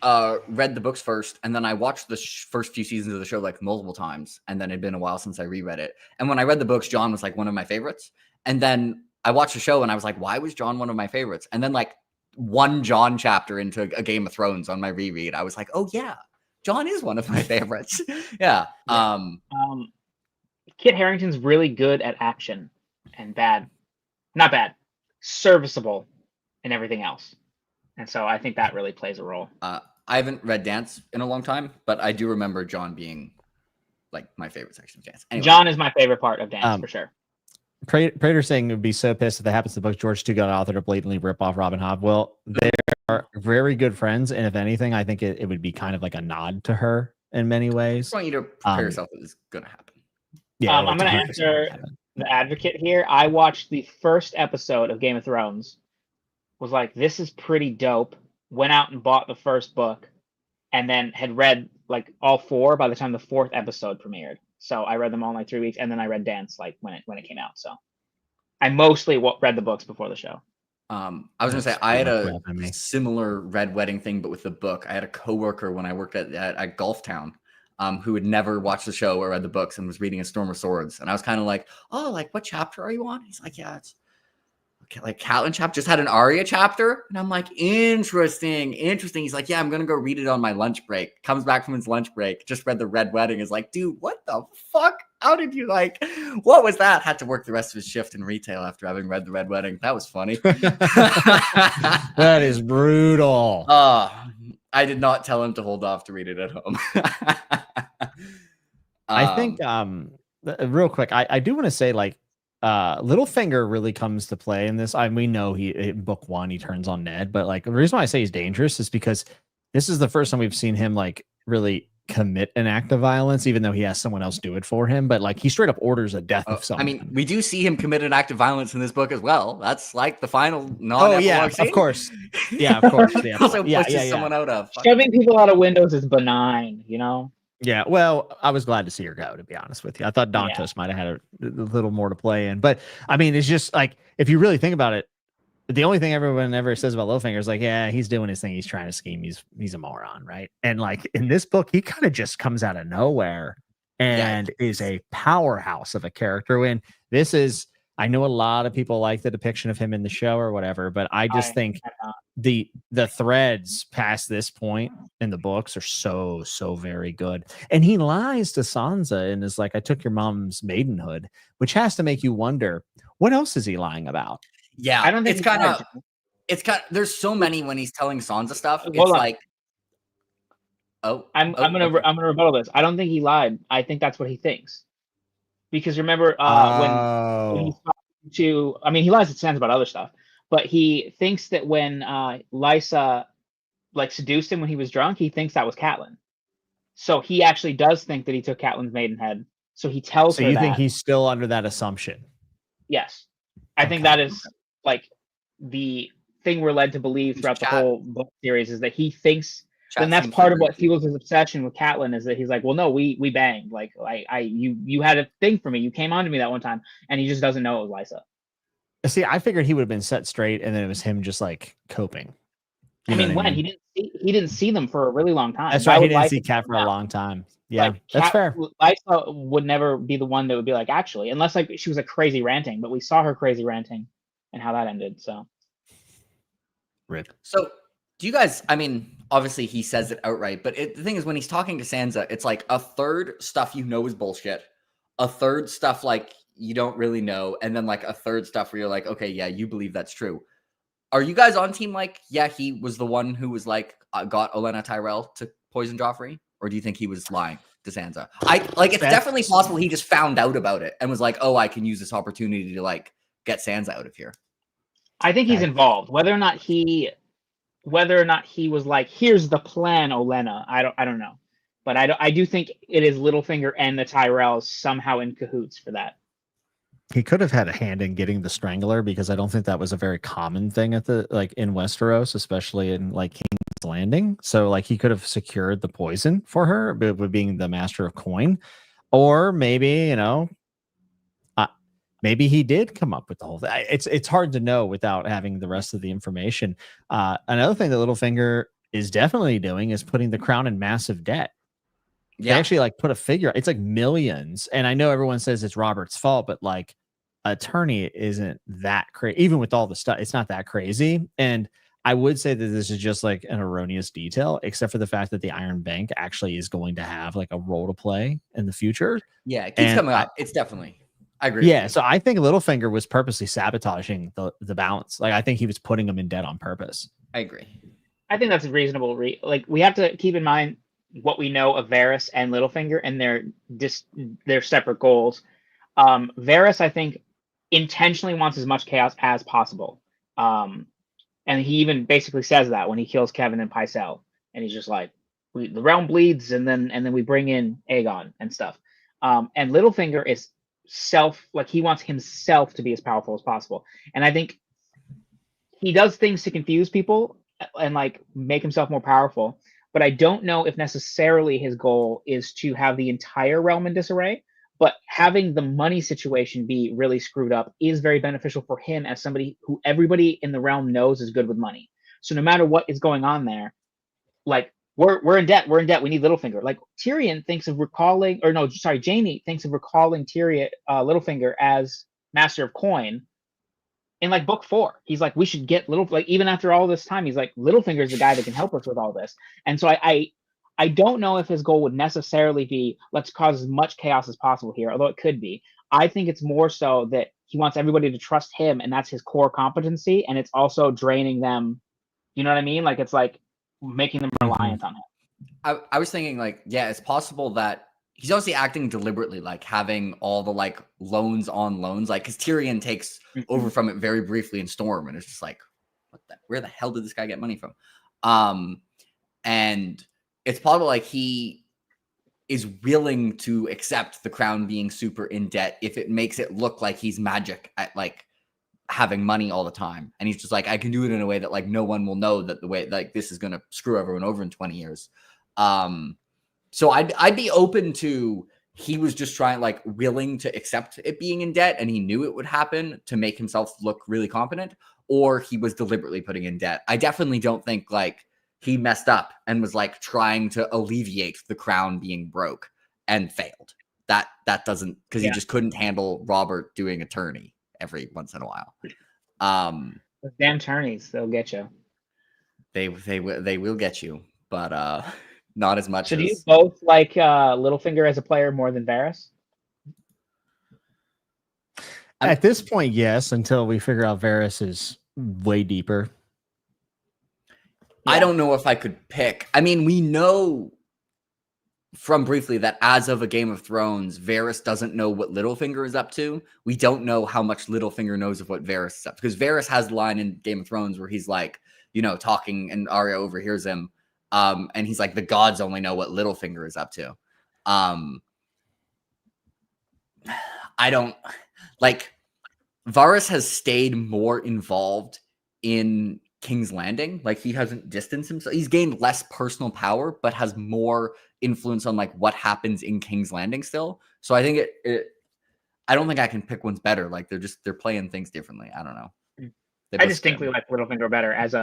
read the books first, and then I watched the first few seasons of the show like multiple times, and then it'd been a while since I reread it. And when I read the books, Jon was like one of my favorites. And then I watched the show, and I was like, why was Jon one of my favorites? And then like one Jon chapter into a Game of Thrones on my reread, I was like, oh yeah, Jon is one of my favorites. Yeah. Kit Harington's really good at action and not bad, serviceable and everything else. And so I think that really plays a role. I haven't read Dance in a long time, but I do remember Jon being like my favorite section of Dance. Anyway. Jon is my favorite part of Dance for sure. Prater saying would be so pissed if that happens to the book. George too got author to blatantly rip off Robin Hobb. Well, they are very good friends, and if anything, I think it would be kind of like a nod to her in many ways. I want you to prepare yourself that it's going to happen. Yeah, I'm going to answer the advocate here. I watched the first episode of Game of Thrones. Was like, this is pretty dope. Went out and bought the first book, and then had read like all four by the time the fourth episode premiered. So I read them all in like 3 weeks, and then I read Dance like when it came out. So I mostly read the books before the show. I was gonna say I had a similar Red Wedding thing, but with the book. I had a coworker when I worked at Golf Town, who had never watched the show or read the books and was reading A Storm of Swords, and I was kind of like, oh, like what chapter are you on? He's like, yeah, it's like Catelyn chapter, just had an Arya chapter. And I'm like, interesting. He's like, yeah, I'm going to go read it on my lunch break. Comes back from his lunch break, just read the Red Wedding. Is like, dude, what the fuck? How did you what was that? Had to work the rest of his shift in retail after having read the Red Wedding. That was funny. That is brutal. I did not tell him to hold off to read it at home. I think, real quick, I do want to say like, Littlefinger really comes to play in this. We know in book one he turns on Ned, but like the reason why I say he's dangerous is because this is the first time we've seen him like really commit an act of violence, even though he has someone else do it for him. But like he straight up orders a death of someone. I mean, we do see him commit an act of violence in this book as well. That's like the final scene. Of course. Yeah, of course. Yeah, also pushes someone out of. Shoving people out of windows is benign, Yeah, well, I was glad to see her go, to be honest with you. I thought Dantos might have had a little more to play in. But, I mean, it's just like, if you really think about it, the only thing everyone ever says about Littlefinger is like, yeah, he's doing his thing. He's trying to scheme. He's a moron, right? And, like, in this book, he kind of just comes out of nowhere and is a powerhouse of a character. And this is, I know a lot of people like the depiction of him in the show or whatever, but I just think the threads past this point in the books are so very good. And he lies to Sansa and is like, I took your mom's maidenhood, which has to make you wonder, what else is he lying about? Yeah, I don't think it's kind of there's so many when he's telling Sansa stuff. It's like, I'm gonna rebuttal this. I don't think he lied. I think that's what he thinks. Because remember when he's talking to, I mean, he lies to Sansa about other stuff, but he thinks that when Lysa like seduced him when he was drunk, he thinks that was Catelyn. So he actually does think that he took Catelyn's maidenhead. So he tells her that. So you think he's still under that assumption? Yes. I think that is like the thing we're led to believe throughout the whole book series is that he thinks. Then that's part of what fuels his obsession with Catelyn is that he's like, well, no, we banged. Like you had a thing for me. You came on to me that one time, and he just doesn't know it was Lysa. See, I figured he would have been set straight, and then it was him just like coping. I mean, he didn't see them for a really long time. That's right. He didn't see Cat for a long time. Yeah, like, that's fair. Lysa would never be the one that would be like, actually, unless like she was like crazy ranting, but we saw her crazy ranting and how that ended. So, rip. So, do you guys? I mean, obviously he says it outright, but the thing is, when he's talking to Sansa, it's like a third stuff you know is bullshit, a third stuff like you don't really know, and then like a third stuff where you're like, okay, yeah, you believe that's true. Are you guys on team like, yeah, he was the one who was like got Olenna Tyrell to poison Joffrey, or do you think he was lying to Sansa? It's definitely possible he just found out about it and was like, oh, I can use this opportunity to like get Sansa out of here. I think he's involved. Whether or not he was like, here's the plan, Olenna, I don't know, but I do think it is Littlefinger and the Tyrells somehow in cahoots for that. He could have had a hand in getting the Strangler because I don't think that was a very common thing at the like in Westeros, especially in like King's Landing. So like he could have secured the poison for her, but being the master of coin, or maybe maybe he did come up with the whole thing. It's hard to know without having the rest of the information. Another thing that Littlefinger is definitely doing is putting the crown in massive debt. Yeah. They actually like put a figure. It's like millions. And I know everyone says it's Robert's fault, but like attorney isn't that crazy. Even with all the stuff, it's not that crazy. And I would say that this is just like an erroneous detail, except for the fact that the Iron Bank actually is going to have like a role to play in the future. Yeah, it keeps coming up. It's definitely, I agree. Yeah, so I think Littlefinger was purposely sabotaging the balance. Like I think he was putting them in debt on purpose. I agree. I think that's a reasonable. Like we have to keep in mind what we know of Varys and Littlefinger and their separate goals. Varys, I think, intentionally wants as much chaos as possible. And he even basically says that when he kills Kevin and Pycelle. And he's just like, the realm bleeds, and then we bring in Aegon and stuff. And Littlefinger is he wants himself to be as powerful as possible. And I think he does things to confuse people and like make himself more powerful. But I don't know if necessarily his goal is to have the entire realm in disarray, but having the money situation be really screwed up is very beneficial for him as somebody who everybody in the realm knows is good with money. So no matter what is going on there, like we're in debt. We're in debt. We need Littlefinger. Like Tyrion thinks of recalling, or no, sorry, Jaime thinks of recalling Littlefinger as Master of Coin. In like book 4, he's like, we should get even after all this time, he's like, Littlefinger's the guy that can help us with all this. And so I don't know if his goal would necessarily be, let's cause as much chaos as possible here, although it could be. I think it's more so that he wants everybody to trust him, and that's his core competency, and it's also draining them. You know what I mean? Like it's like making them reliant on him. I was thinking like, yeah, it's possible that he's obviously acting deliberately, like having all the like loans on loans, like because Tyrion takes over from it very briefly in Storm, and it's just like, where the hell did this guy get money from? And it's possible like he is willing to accept the crown being super in debt if it makes it look like he's magic at like having money all the time, and he's just like, I can do it in a way that like no one will know that the way like this is gonna screw everyone over in 20 years. So I'd be open to he was just trying like willing to accept it being in debt, and he knew it would happen to make himself look really competent, or he was deliberately putting in debt. I definitely don't think like he messed up and was like trying to alleviate the crown being broke and failed. That doesn't, because he just couldn't handle Robert doing attorney every once in a while. Those damn attorneys, they'll get you. They will get you, but not as much. So do you both like Littlefinger as a player more than Varys? At this point, yes, until we figure out Varys is way deeper. Yeah. I don't know if I could pick. I mean, we know from briefly that as of a Game of Thrones, Varys doesn't know what Littlefinger is up to. We don't know how much Littlefinger knows of what Varys is up to, because Varys has the line in Game of Thrones where he's like, talking, and Arya overhears him. And he's like, the gods only know what Littlefinger is up to. I don't like Varys has stayed more involved in King's Landing. Like, he hasn't distanced himself. He's gained less personal power, but has more influence on like what happens in King's Landing still. So I think I don't think I can pick one's better. Like, they're playing things differently. I don't know. I distinctly like Littlefinger better as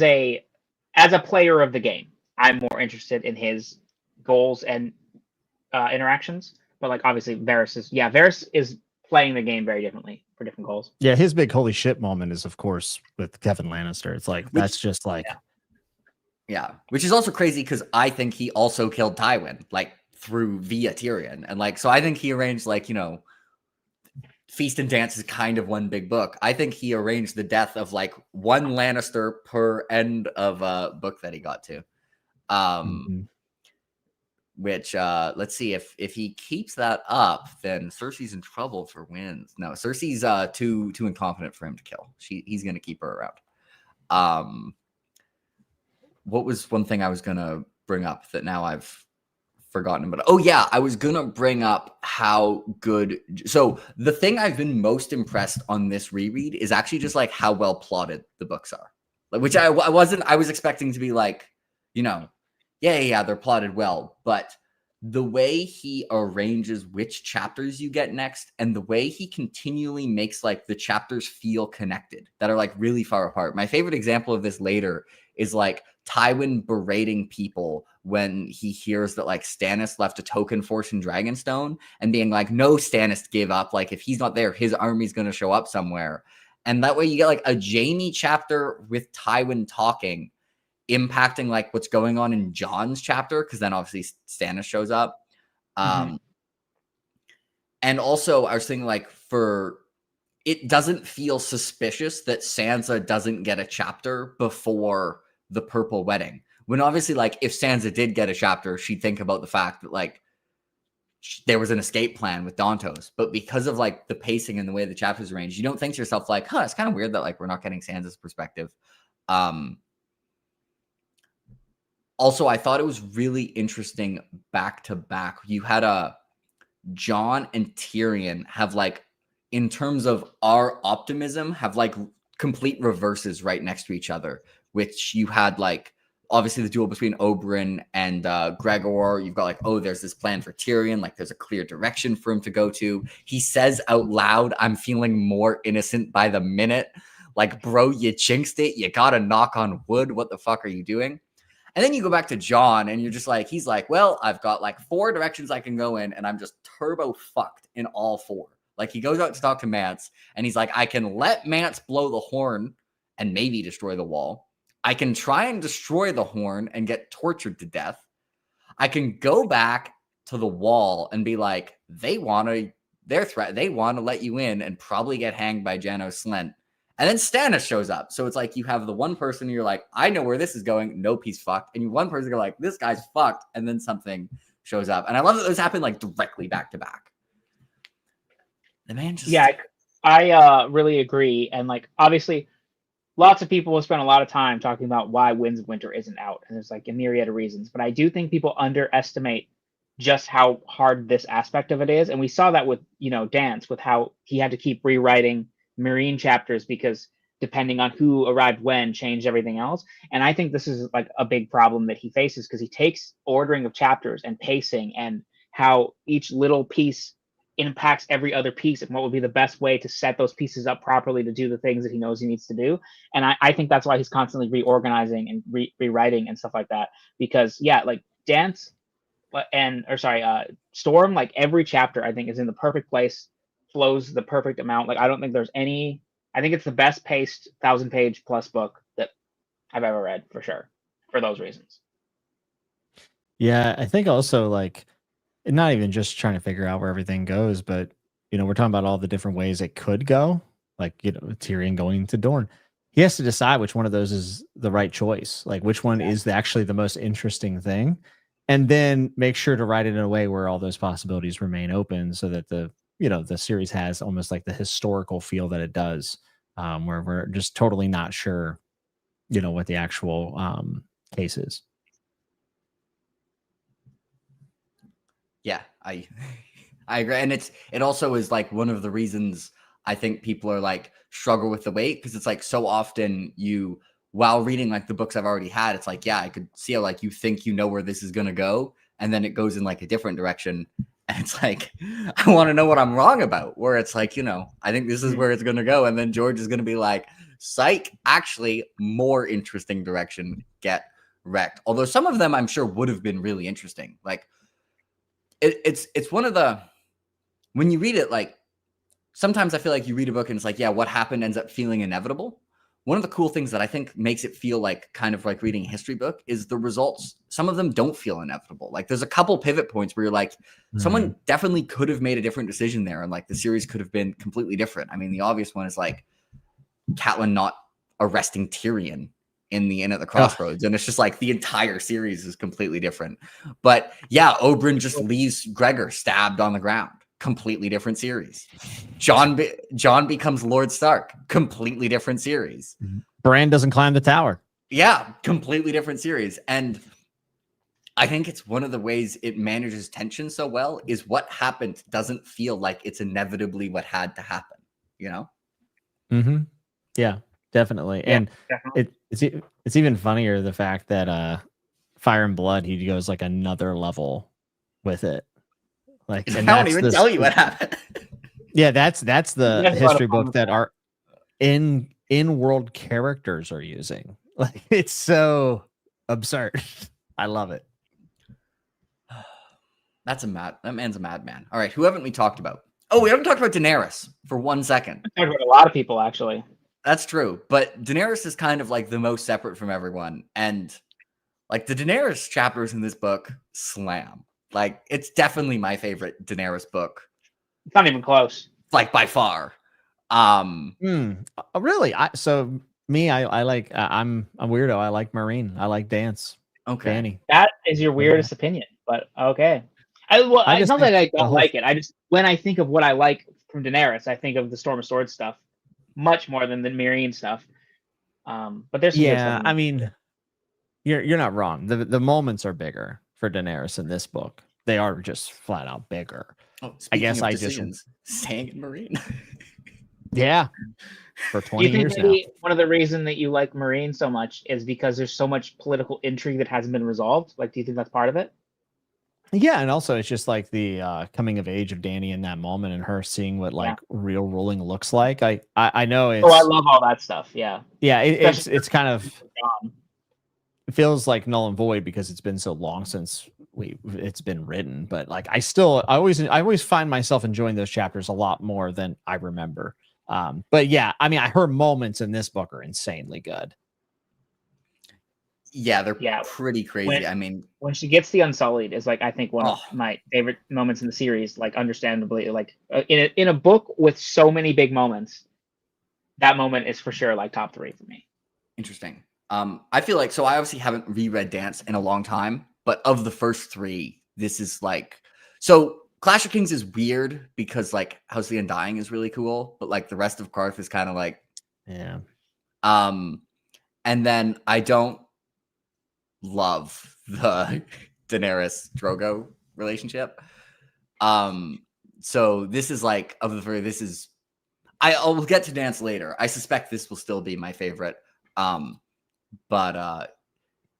a player of the game. I'm more interested in his goals and interactions, but like obviously Varys is playing the game very differently for different goals. Yeah, his big holy shit moment is, of course, with Kevin Lannister. It's like that's just like, yeah, which is also crazy because I think he also killed Tywin, like via Tyrion, and like so I think he arranged like Feast and Dance is kind of one big book. I think he arranged the death of like one Lannister per end of a book that he got to. Which let's see if he keeps that up, then Cersei's in trouble for wins. No, Cersei's too incompetent for him to kill. He's gonna keep her around. What was one thing I was gonna bring up that now I've forgotten about? Oh yeah, I was gonna bring up how good. So the thing I've been most impressed on this reread is actually just like how well plotted the books are. Like, which I wasn't. I was expecting to be like, yeah, they're plotted well, but the way he arranges which chapters you get next and the way he continually makes like the chapters feel connected that are like really far apart. My favorite example of this later is like Tywin berating people when he hears that like Stannis left a token force in Dragonstone and being like, no, Stannis gave up. Like, if he's not there, his army's going to show up somewhere. And that way you get like a Jaime chapter with Tywin talking, impacting like what's going on in Jon's chapter, because then obviously Stannis shows up. And also I was thinking like it doesn't feel suspicious that Sansa doesn't get a chapter before the Purple Wedding. When obviously like if Sansa did get a chapter, she'd think about the fact that like there was an escape plan with Dantos. But because of like the pacing and the way the chapters arranged, you don't think to yourself like, it's kind of weird that like we're not getting Sansa's perspective. Also, I thought it was really interesting back to back. You had Jon and Tyrion have like, in terms of our optimism, have like complete reverses right next to each other, which you had like, obviously the duel between Oberyn and Gregor. You've got like, there's this plan for Tyrion. Like, there's a clear direction for him to go to. He says out loud, I'm feeling more innocent by the minute. Like, bro, you jinxed it. You got to knock on wood. What the fuck are you doing? And then you go back to Jon and you're just like, he's like, well, I've got like 4 directions I can go in and I'm just turbo fucked in all 4. Like, he goes out to talk to Mance and he's like, I can let Mance blow the horn and maybe destroy the wall. I can try and destroy the horn and get tortured to death. I can go back to the wall and be like, they want to let you in and probably get hanged by Janos Slynt. And then Stannis shows up. So it's like you have the one person you're like, I know where this is going. Nope, he's fucked. And you one person you're like, this guy's fucked. And then something shows up. And I love that those happen like directly back to back. The man just... Yeah, I really agree. And like, obviously, lots of people will spend a lot of time talking about why Winds of Winter isn't out. And there's like a myriad of reasons. But I do think people underestimate just how hard this aspect of it is. And we saw that with, Dance, with how he had to keep rewriting Meereen chapters because depending on who arrived when changed everything else. And I think this is like a big problem that he faces because he takes ordering of chapters and pacing and how each little piece impacts every other piece and what would be the best way to set those pieces up properly to do the things that he knows he needs to do. And I think that's why he's constantly reorganizing and rewriting and stuff like that. Because like Dance Storm, like every chapter I think is in the perfect place, flows the perfect amount. Like, I don't think there's any. I think it's the best paced 1,000-page plus book that I've ever read for sure. For those reasons. Yeah, I think also like not even just trying to figure out where everything goes, but we're talking about all the different ways it could go. Like Tyrion going to Dorne, he has to decide which one of those is the right choice. Like which one is actually the most interesting thing, and then make sure to write it in a way where all those possibilities remain open, so that the series has almost like the historical feel that it does, where we're just totally not sure, what the actual case is. Yeah, I agree. And it also is like one of the reasons I think people are like struggle with the weight because it's like so often you, while reading like the books I've already had, it's like, yeah, I could see how like you think you know where this is gonna go, and then it goes in like a different direction. And it's like, I want to know what I'm wrong about, where it's like, you know, I think this is where it's gonna go, and then George is gonna be like, psych, actually more interesting direction, get wrecked. Although some of them I'm sure would have been really interesting. Like it's one of the, when you read it, like sometimes I feel like you read a book and it's like, yeah, what happened ends up feeling inevitable. One of the cool things that I think makes it feel like kind of like reading a history book is the results. Some of them don't feel inevitable. Like there's a couple pivot points where you're like, someone definitely could have made a different decision there, and like the series could have been completely different. I mean, the obvious one is like Catelyn not arresting Tyrion in the Inn at the Crossroads, and it's just like the entire series is completely different. But yeah, Oberyn just leaves Gregor stabbed on the ground. Completely different series. John becomes Lord Stark. Completely different series. Bran doesn't climb the tower. Yeah, completely different series. And I think it's one of the ways it manages tension so well is what happened doesn't feel like it's inevitably what had to happen, you know? Mm-hmm. Yeah, definitely. Yeah, and definitely. it's even funnier the fact that Fire and Blood, he goes like another level with it. Like, I don't even tell you what happened. Yeah, that's the That's history a lot of book that our in-world characters are using. Like, it's so absurd. I love it. That man's a madman. All right, who haven't we talked about? Oh, we haven't talked about Daenerys for 1 second. I talked about a lot of people, actually. That's true, but Daenerys is kind of like the most separate from everyone, and like the Daenerys chapters in this book slam. Like it's definitely my favorite Daenerys book, It's not even close. like by far. Really? I like. I'm a weirdo. I like Meereen. I like Dance. Okay, Danny. That is your weirdest opinion, but okay. It's not that I don't like it. I just, when I think of what I like from Daenerys, I think of the Storm of Swords stuff much more than the Meereen stuff. But there's some good stuff. I mean, you're not wrong. The moments are bigger for Daenerys in this book. They are just flat out bigger. Oh, I guess I just staying in Meereen. Yeah, for 20 Do you years think now. maybe one of the reasons that you like Meereen so much is because there's so much political intrigue that hasn't been resolved? Like, do you think that's part of it? Yeah, and also it's just like the coming of age of Dany in that moment and her seeing what like real ruling looks like. I know it's. Oh, I love all that stuff. Yeah. Yeah, it's kind of. It feels like null and void because it's been so long since it's been written. But like I always find myself enjoying those chapters a lot more than I remember. But yeah, I mean, her moments in this book are insanely good. Yeah, they're pretty crazy. When she gets the Unsullied is like, I think one of my favorite moments in the series. Like, understandably, like in a book with so many big moments, that moment is for sure like top 3 for me. Interesting. I feel like, so I obviously haven't reread Dance in a long time, but of the first 3, this is like, so Clash of Kings is weird because like House of the Undying is really cool, but like the rest of Karth is kind of like, yeah. And then I don't love the Daenerys Drogo relationship. So this is like, of the 3, this is, I'll get to Dance later. I suspect this will still be my favorite. But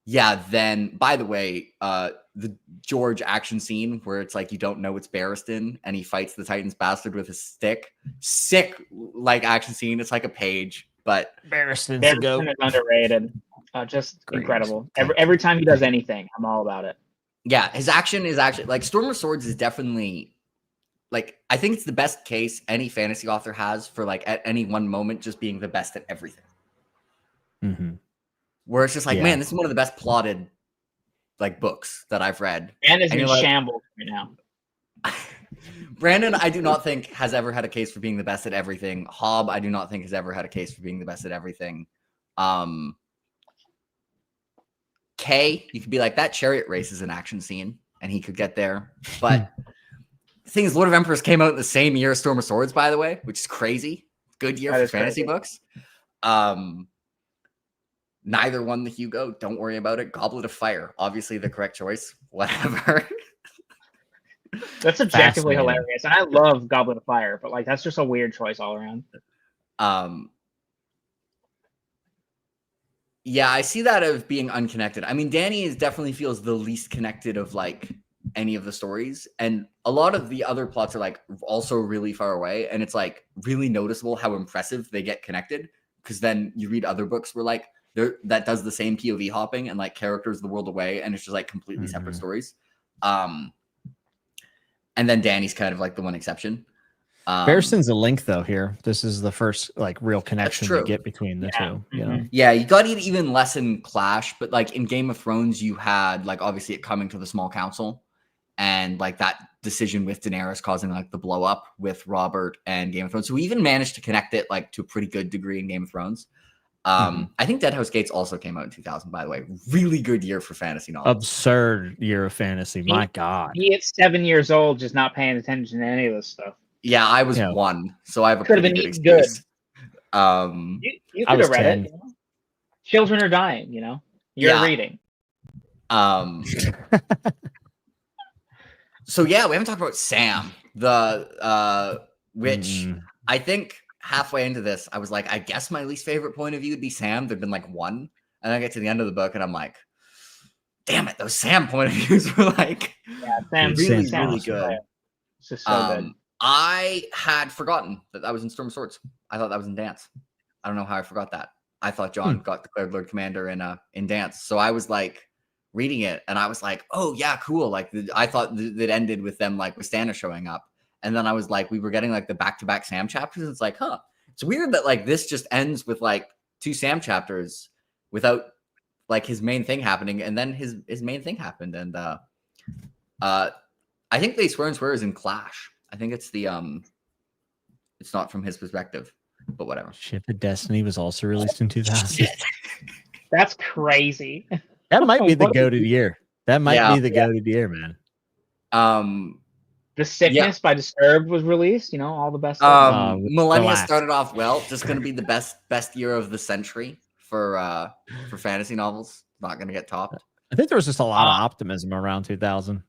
yeah, then by the way, the George action scene where it's like you don't know it's Barristan and he fights the Titan's bastard with his stick. Sick like action scene. It's like a page, but Barristan is underrated. Just great. Incredible. Every time he does anything, I'm all about it. Yeah, his action is actually like Storm of Swords is definitely like, I think it's the best case any fantasy author has for like at any one moment just being the best at everything. Mm-hmm. Where it's just like, man, this is one of the best plotted like books that I've read. And is in shambles right now. Brandon, I do not think has ever had a case for being the best at everything. Hobb, I do not think has ever had a case for being the best at everything. Kay, you could be like, that chariot race is an action scene, and he could get there. But the thing is, Lord of Emperors came out in the same year as Storm of Swords, by the way, which is crazy. Good year for fantasy books. Neither won the Hugo. Don't worry about it. Goblet of Fire, obviously the correct choice. Whatever. That's objectively Fascinating. hilarious, and I love Goblet of Fire, but like that's just a weird choice all around. Yeah, I see that as being unconnected. I mean, Dany definitely feels the least connected of like any of the stories, and a lot of the other plots are like also really far away, and it's like really noticeable how impressive they get connected, because then you read other books where like that does the same POV hopping and like characters the world away, and it's just like completely separate stories. And then Dany's kind of like the one exception. Barristan's a link though here. This is the first like real connection true. you get between the two. You know? Yeah, you got it even less in Clash, but like in Game of Thrones, you had like obviously it coming to the small council, and like that decision with Daenerys causing like the blow up with Robert and Game of Thrones. So we even managed to connect it like to a pretty good degree in Game of Thrones. I think Dead House Gates also came out in 2000, by the way. Really good year for fantasy novels. Absurd year of fantasy. My God. He at 7 years old, just not paying attention to any of this stuff. Yeah, I was 1, so I have a Could have pretty been good good. excuse. You could have read 10. it. You know? Children are dying. You know, you're reading. So yeah, we haven't talked about Sam, the which I think halfway into this, I was like, I guess my least favorite point of view would be Sam. There'd been like 1, and I get to the end of the book, and I'm like, damn it, those Sam point of views were like Sam's really good. It's just so good. I had forgotten that was in Storm of Swords. I thought that was in Dance. I don't know how I forgot that. I thought Jon got declared Lord Commander in Dance. So I was like reading it, and I was like, oh yeah, cool. Like I thought that ended with them like with Stannis showing up, and then I was like, we were getting like the back-to-back Sam chapters. It's like, huh, it's weird that like this just ends with like 2 Sam chapters without like his main thing happening, and then his main thing happened, and I think they swear and swears in Clash. I think it's the it's not from his perspective, but whatever. Ship of Destiny was also released in 2000. That's crazy. That might be the goated year. That might be the goated year, man. The Sickness by Disturbed was released. You know, all the best. Millennia started off well. Just going to be the best year of the century for fantasy novels. Not going to get topped. I think there was just a lot of optimism around 2000.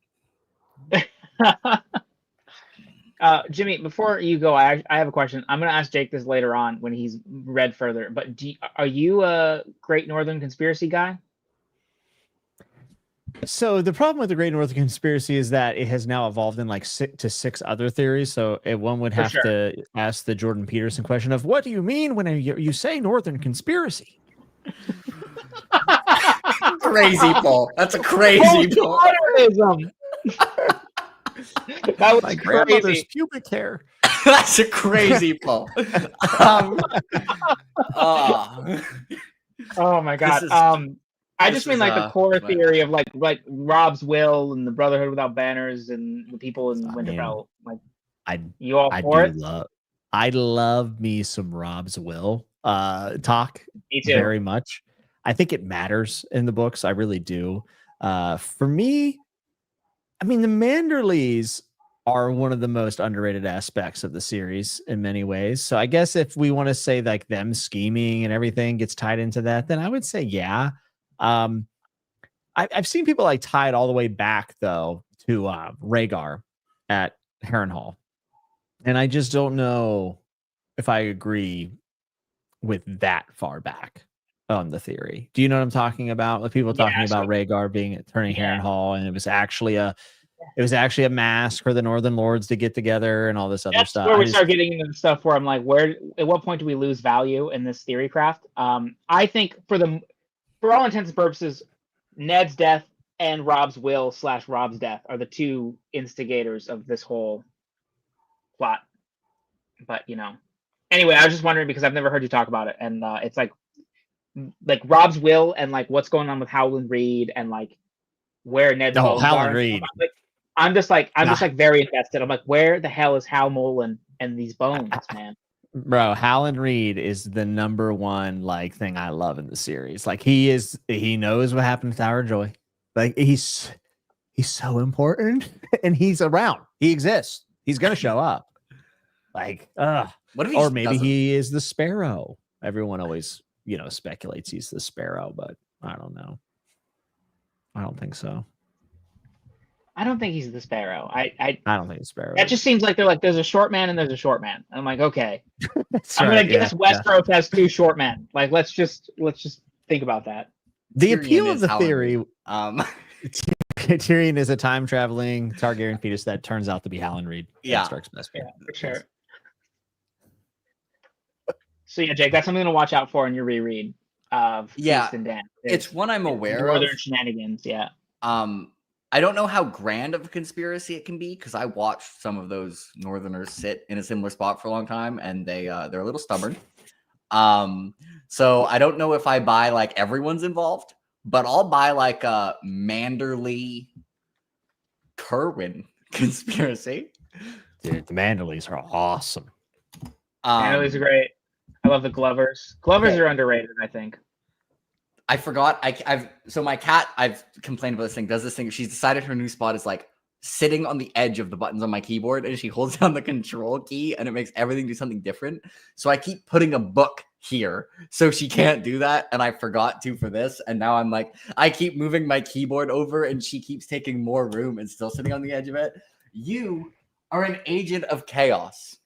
Jimmy, before you go, I have a question. I'm going to ask Jake this later on when he's read further. But are you a Great Northern Conspiracy guy? So the problem with the Great Northern Conspiracy is that it has now evolved in like 6 other theories. So one would have to ask the Jordan Peterson question of, what do you mean when you say Northern Conspiracy? Crazy, Paul. That's a crazy Paul. That was my grandmother's pubic hair. That's a crazy Paul. Oh my God. I just mean like the core theory of like Rob's will and the Brotherhood Without Banners and the people in Winterfell. Like, you all for it? I love me some Rob's will talk. Me too. Very much. I think it matters in the books. I really do. For me, I mean, the Manderleys are one of the most underrated aspects of the series in many ways. So I guess if we want to say like them scheming and everything gets tied into that, then I would say, yeah. I've seen people like tie it all the way back though to Rhaegar at Harrenhal. And I just don't know if I agree with that far back on the theory. Do you know what I'm talking about? Like people talking about Rhaegar turning Harrenhal, and it was actually a mask for the Northern Lords to get together and all this other stuff. Where we start getting into the stuff where I'm like, at what point do we lose value in this theory craft? I think for all intents and purposes, Ned's death and Rob's will / Rob's death are the 2 instigators of this whole plot. But anyway, I was just wondering because I've never heard you talk about it, and it's like Rob's will and like what's going on with Howland Reed and like where Ned's bones Howland are. Reed. I'm just very invested. I'm like, where the hell is Hal Mullen and these bones, man? Bro, Howland Reed is the #1 like thing I love in the series. Like he knows what happened to Tower of Joy. Like he's so important and he's around. He exists. He's gonna show up. Like, what if or maybe he is the Sparrow. Everyone always, speculates he's the Sparrow, but I don't know. I don't think so. I don't think he's the Sparrow. I don't think it's Sparrow. That just seems like they're like, there's a short man and there's a short man. I'm like, okay. I'm right, gonna guess Westeros has 2 short men. Like, let's just think about that. The Tyrion appeal of is the Howland theory. Reed. Tyrion is a time traveling Targaryen fetus that turns out to be Howland Reed. Yeah. Stark's best friend. Yeah, for sure. So yeah, Jake, that's something to watch out for in your reread of Feast and Dan. It's one I'm aware Northern of. shenanigans, yeah. I don't know how grand of a conspiracy it can be because I watched some of those Northerners sit in a similar spot for a long time, and they're a little stubborn. So I don't know if I buy like everyone's involved, but I'll buy like a Manderley Kerwin conspiracy. Dude, the Manderleys are awesome. Manderleys are great. I love the Glovers. Glovers are underrated, I think. I forgot. So my cat, I've complained about this thing, does this thing. She's decided her new spot is like sitting on the edge of the buttons on my keyboard, and she holds down the control key and it makes everything do something different. So I keep putting a book here so she can't do that. And I forgot to for this. And now I'm like, I keep moving my keyboard over and she keeps taking more room and still sitting on the edge of it. You are an agent of chaos.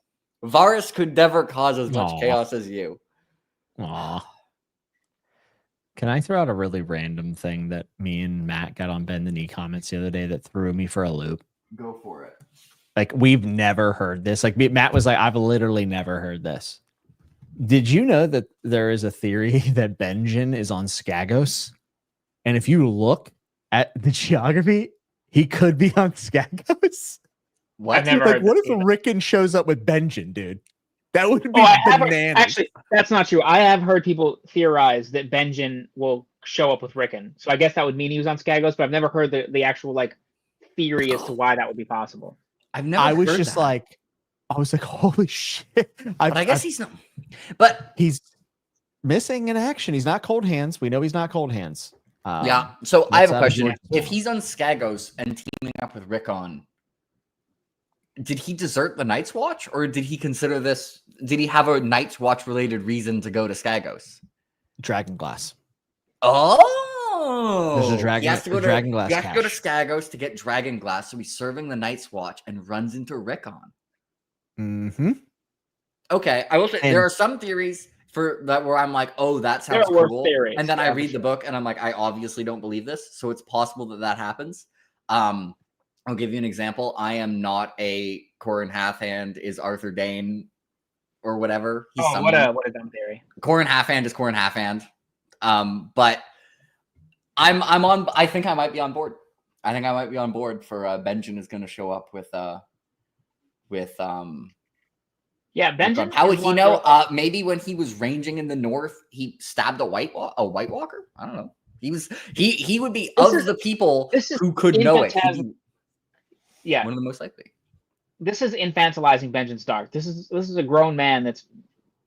Varys could never cause as much chaos as you. Aw. Can I throw out a really random thing that me and Matt got on Bend the Knee comments the other day that threw me for a loop? Go for it. Like, we've never heard this. Like, Matt was like, I've literally never heard this. Did you know that there is a theory that Benjen is on Skagos? And if you look at the geography, he could be on Skagos. What? I've never Like, heard what this if either. Rickon shows up with Benjen, dude? That would be bananas. Actually, that's not true. I have heard people theorize that Benjen will show up with Rickon. So I guess that would mean he was on Skagos, but I've never heard the actual like theory as to why that would be possible. I was just like, holy shit. But I guess he's not. But he's missing in action. He's not cold hands. We know he's not cold hands. Yeah. So I have a question. George- If he's on Skagos and teaming up with Rickon, did he desert the Night's Watch, or did he consider this? Did he have a Night's Watch related reason to go to Skagos? Dragon Glass. Oh, There's a dragon. He has to go to Dragon Glass. He has to go to Skagos to get Dragon Glass, so he's serving the Night's Watch and runs into Rickon. Mm-hmm. Okay, I will say there are some theories for that where I'm like, oh, that sounds cool, theories, and then I read the book and I'm like, I obviously don't believe this, so it's possible that happens. I'll give you an example. I am not a Corin Halfhand is Arthur Dane or whatever. He's what a dumb theory. Corin Halfhand is Corin Halfhand. But I'm on. I think I might be on board. I think I might be on board for Benjen is going to show up with Yeah, Benjen. How would he know? Maybe when he was ranging in the north, he stabbed a White Walker. I don't know. He would be the people who could know it. Yeah, one of the most likely. This is infantilizing Benjen Stark. This is a grown man that's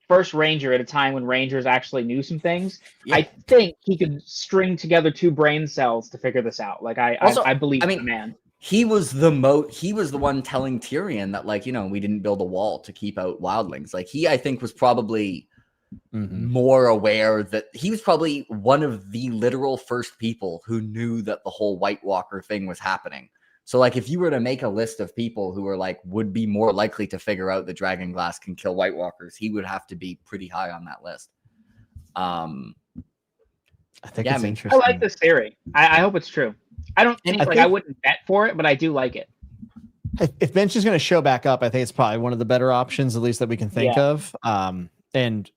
first ranger at a time when rangers actually knew some things. Yeah. I think he could string together 2 brain cells to figure this out. Like I believe the man. He was the one telling Tyrion that, like, we didn't build a wall to keep out wildlings. Like, he, I think, was probably more aware that he was probably one of the literal first people who knew that the whole White Walker thing was happening. So, like, if you were to make a list of people who are like would be more likely to figure out that Dragon Glass can kill White Walkers, he would have to be pretty high on that list. I think it's interesting. I like this theory. I hope it's true. I don't think I wouldn't bet for it, but I do like it. If Bench is going to show back up, I think it's probably one of the better options, at least that we can think of. And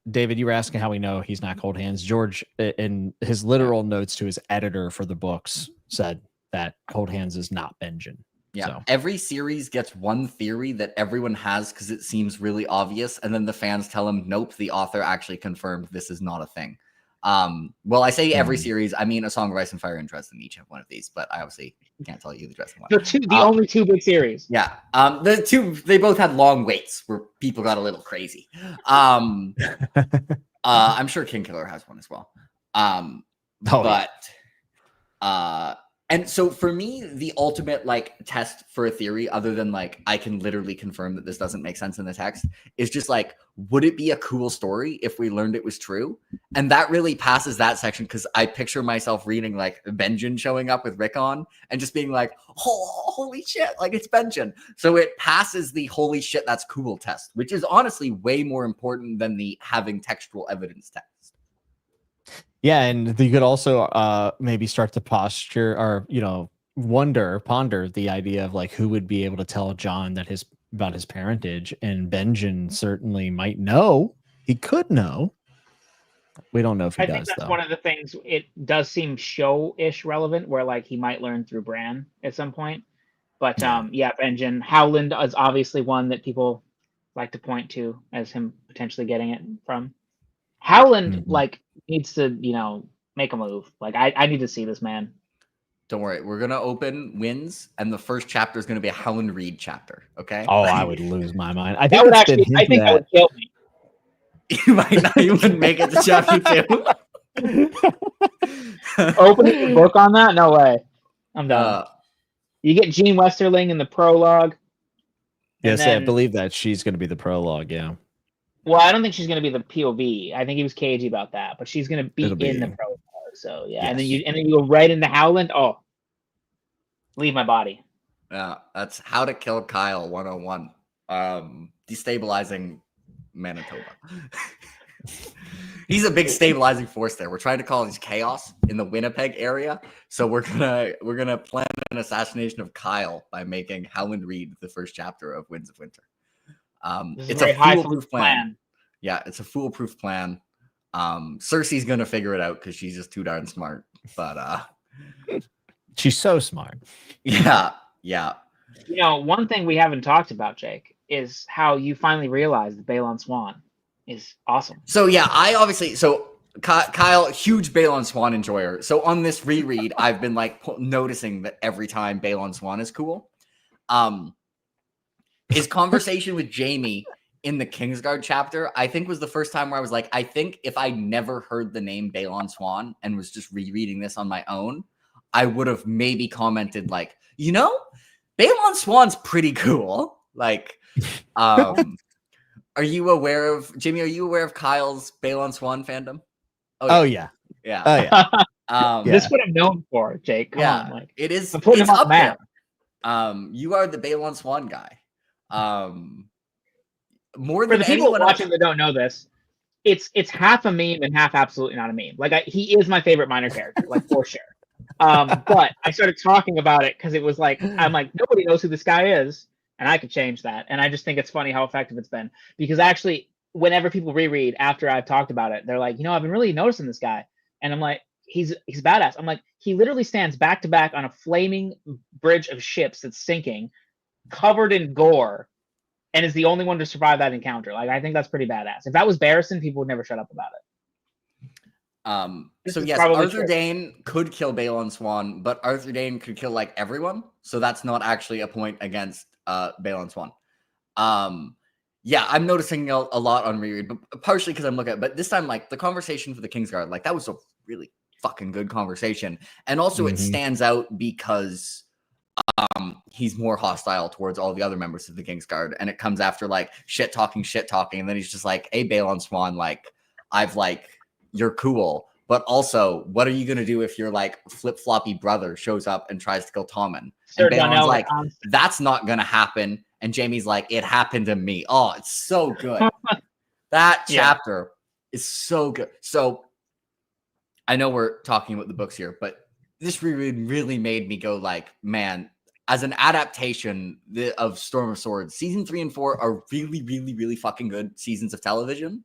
David, you were asking how we know he's not cold hands. George, in his literal notes to his editor for the books, said that cold hands is not Benjen. Yeah. So. Every series gets one theory that everyone has because it seems really obvious. And then the fans tell them, nope, the author actually confirmed this is not a thing. Well, I say every series. I mean, A Song of Ice and Fire and Dresden each have one of these, but I obviously can't tell you the Dresden one. The only 2 big series. Yeah. The 2, they both had long waits where people got a little crazy. I'm sure King Killer has one as well. And so for me, the ultimate like test for a theory, other than like I can literally confirm that this doesn't make sense in the text, is just like, would it be a cool story if we learned it was true? And that really passes that section because I picture myself reading like Benjen showing up with Rickon and just being like, oh, holy shit, like it's Benjen. So it passes the holy shit, that's cool test, which is honestly way more important than the having textual evidence test. Yeah, and you could also maybe start to posture or ponder the idea of like who would be able to tell Jon that about his parentage, and Benjen certainly might know. He could know. We don't know if he does. I think that's though. one of the things. It does seem show-ish relevant, where like he might learn through Bran at some point. But Benjen Howland is obviously one that people like to point to as him potentially getting it from. Howland like needs to, make a move. Like I need to see this man. Don't worry, we're gonna open Winds, and the first chapter is gonna be a Howland Reed chapter. Okay. Oh, I would lose my mind. I That think that would kill me. You might not even make it to chapter 2. Opening the book on that? No way. I'm done. You get Jean Westerling in the prologue. Yes, I believe that she's going to be the prologue. Yeah. Well, I don't think she's going to be the POV. I think he was cagey about that, but she's going to be in the prologue. So yeah, yes. and then you go right into Howland. Oh, leave my body. Yeah, that's How to Kill Kyle 101. Destabilizing Manitoba. He's a big stabilizing force there. We're trying to call these chaos in the Winnipeg area. So we're gonna plan an assassination of Kyle by making Howland Reed the first chapter of Winds of Winter. It's a foolproof plan. Yeah, it's a foolproof plan. Cersei's gonna figure it out because she's just too darn smart. But she's so smart. Yeah. One thing we haven't talked about, Jake, is how you finally realized that Balon Swann is awesome. So yeah, Kyle, huge Balon Swann enjoyer. So on this reread, I've been like noticing that every time Balon Swann is cool. His conversation with Jaime in the Kingsguard chapter, I think was the first time where I was like, I think if I never heard the name Balon Swann and was just rereading this on my own, I would have maybe commented like, Balon Swann's pretty cool. Like, are you aware of Jimmy? Are you aware of Kyle's Balon Swann fandom? Oh yeah. This is what I'm known for, Jake. Come on, like it is. I'm putting him up there. You are the Balon Swann guy. More for than the people anyone watching else. that don't know this, it's half a meme and half absolutely not a meme. Like he is my favorite minor character, like for sure. But I started talking about it because it was like I'm like nobody knows who this guy is, and I could change that. And I just think it's funny how effective it's been because actually, whenever people reread after I've talked about it, they're like, I've been really noticing this guy, and I'm like, he's badass. I'm like, he literally stands back to back on a flaming bridge of ships that's sinking, covered in gore, and is the only one to survive that encounter. Like, I think that's pretty badass. If that was Barristan, people would never shut up about it. So yes, Arthur Dayne could kill Balon Swann, but Arthur Dayne could kill like everyone. So that's not actually a point against Balon Swann. Yeah, I'm noticing a lot on reread, but partially because I'm looking at, but this time, like the conversation for the Kingsguard, like that was a really fucking good conversation. And also it stands out because he's more hostile towards all the other members of the Kingsguard. And it comes after like shit talking. And then he's just like, hey, Balon Swann, like you're cool. But also, what are you going to do if your like flip-floppy brother shows up and tries to kill Tommen? And Balon's like, that's not going to happen. And Jaime's like, it happened to me. Oh, it's so good. That chapter is so good. So I know we're talking about the books here, but this reread really made me go like, man, as an adaptation of Storm of Swords, season 3 and 4 are really, really, really fucking good seasons of television.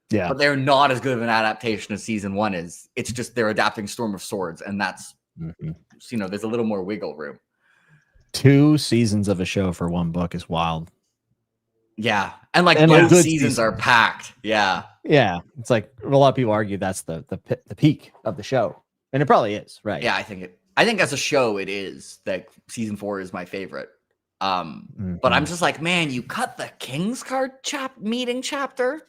Yeah. But they're not as good of an adaptation as season 1 is. It's just they're adapting Storm of Swords, and that's, there's a little more wiggle room. 2 seasons of a show for 1 book is wild. Yeah. And both seasons are packed. Yeah. Yeah. It's like a lot of people argue that's the peak of the show. And it probably is, right? Yeah, I think as a show it is. Like season 4 is my favorite. But I'm just like, man, you cut the Kingsguard meeting chapter.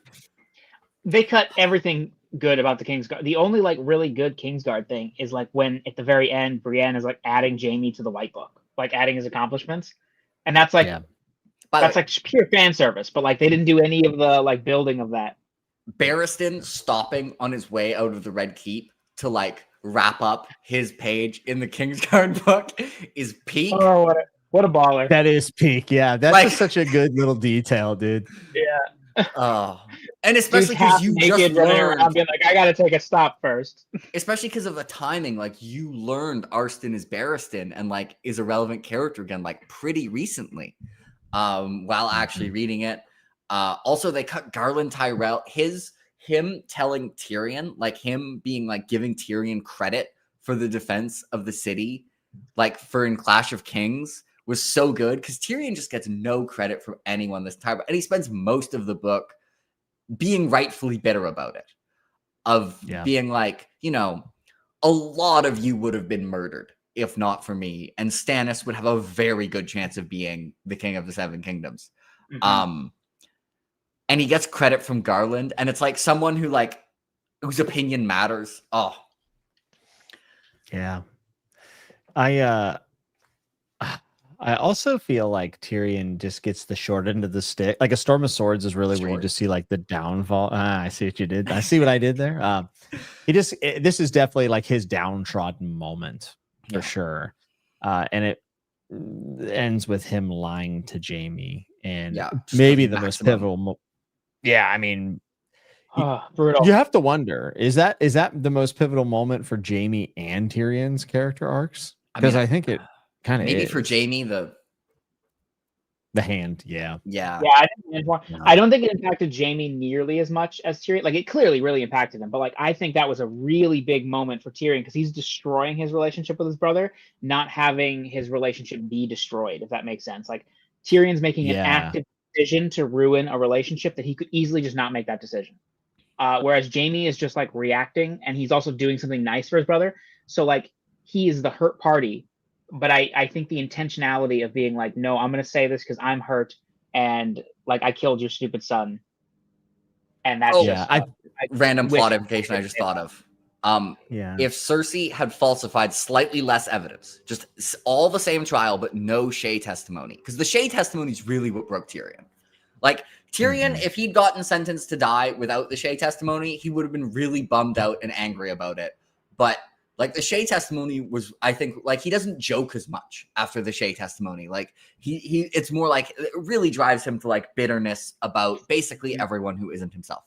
They cut everything good about the Kingsguard. The only like really good Kingsguard thing is like when at the very end, Brienne is like adding Jaime to the White Book, like adding his accomplishments, and that's like that's like pure fan service. But like they didn't do any of the like building of that. Barristan stopping on his way out of the Red Keep to like wrap up his page in the Kingsguard book is peak. Oh, what a baller! That is peak. Yeah, that's Like- just such a good little detail, dude. Yeah. Oh, and especially because you just learned, being like, I gotta take a stop first. especially because of the timing, like you learned Arstan is Barristan and like is a relevant character again, like pretty recently, while actually reading it. Also, they cut Garland Tyrell. Him telling Tyrion, like him being like giving Tyrion credit for the defense of the city, like for in Clash of Kings, was so good because Tyrion just gets no credit from anyone this time, and he spends most of the book being rightfully bitter about it, of being like, you know, a lot of you would have been murdered if not for me, and Stannis would have a very good chance of being the king of the Seven Kingdoms. And he gets credit from Garland, and it's like someone who like whose opinion matters. Oh, yeah. I also feel like Tyrion just gets the short end of the stick. Like A Storm of Swords is really where you just see like the downfall. I see what you did. I see what I did there. This is definitely like his downtrodden moment for sure. And it ends with him lying to Jaime, and maybe the most pivotal. I mean, brutal. You have to wonder, is that the most pivotal moment for Jaime and Tyrion's character arcs? Because I think it kind of maybe is. for Jaime the hand, I don't think it impacted Jaime nearly as much as Tyrion. Like it clearly really impacted him, but like I think that was a really big moment for Tyrion because he's destroying his relationship with his brother, not having his relationship be destroyed. If that makes sense, like Tyrion's making an active decision to ruin a relationship that he could easily just not make that decision. Whereas Jaime is just like reacting, and he's also doing something nice for his brother. So like he is the hurt party. But I think the intentionality of being like, no, I'm going to say this because I'm hurt and like I killed your stupid son. And that's random plot implication I just thought of. If Cersei had falsified slightly less evidence, just all the same trial, but no Shay testimony, because the Shay testimony is really what broke Tyrion. Like Tyrion, if he'd gotten sentenced to die without the Shay testimony, he would have been really bummed out and angry about it. But like the Shay testimony was, I think, like he doesn't joke as much after the Shay testimony. Like he it's more like it really drives him to like bitterness about basically everyone who isn't himself,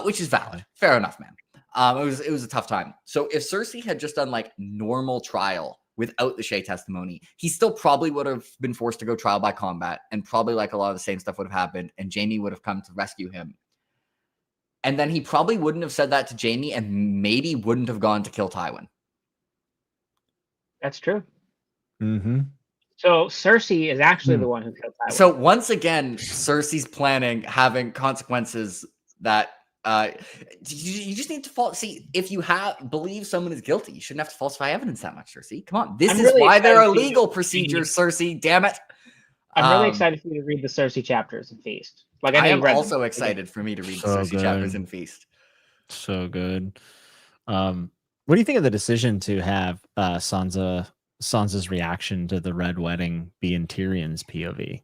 which is valid. Fair enough, man. It was a tough time. So if Cersei had just done like normal trial without the Shay testimony, he still probably would have been forced to go trial by combat, and probably like a lot of the same stuff would have happened, and Jaime would have come to rescue him. And then he probably wouldn't have said that to Jaime, and maybe wouldn't have gone to kill Tywin. That's true. So Cersei is actually the one who killed Tywin. So once again, Cersei's planning having consequences that you just need to see if you believe someone is guilty, you shouldn't have to falsify evidence that much, Cersei. Come on, this is really why there are legal procedures, Cersei. Damn it! I'm really excited for you to read the Cersei chapters in Feast. Like I am also excited for me to read the Cersei chapters in Feast. So good. What do you think of the decision to have Sansa's reaction to the Red Wedding be in Tyrion's POV?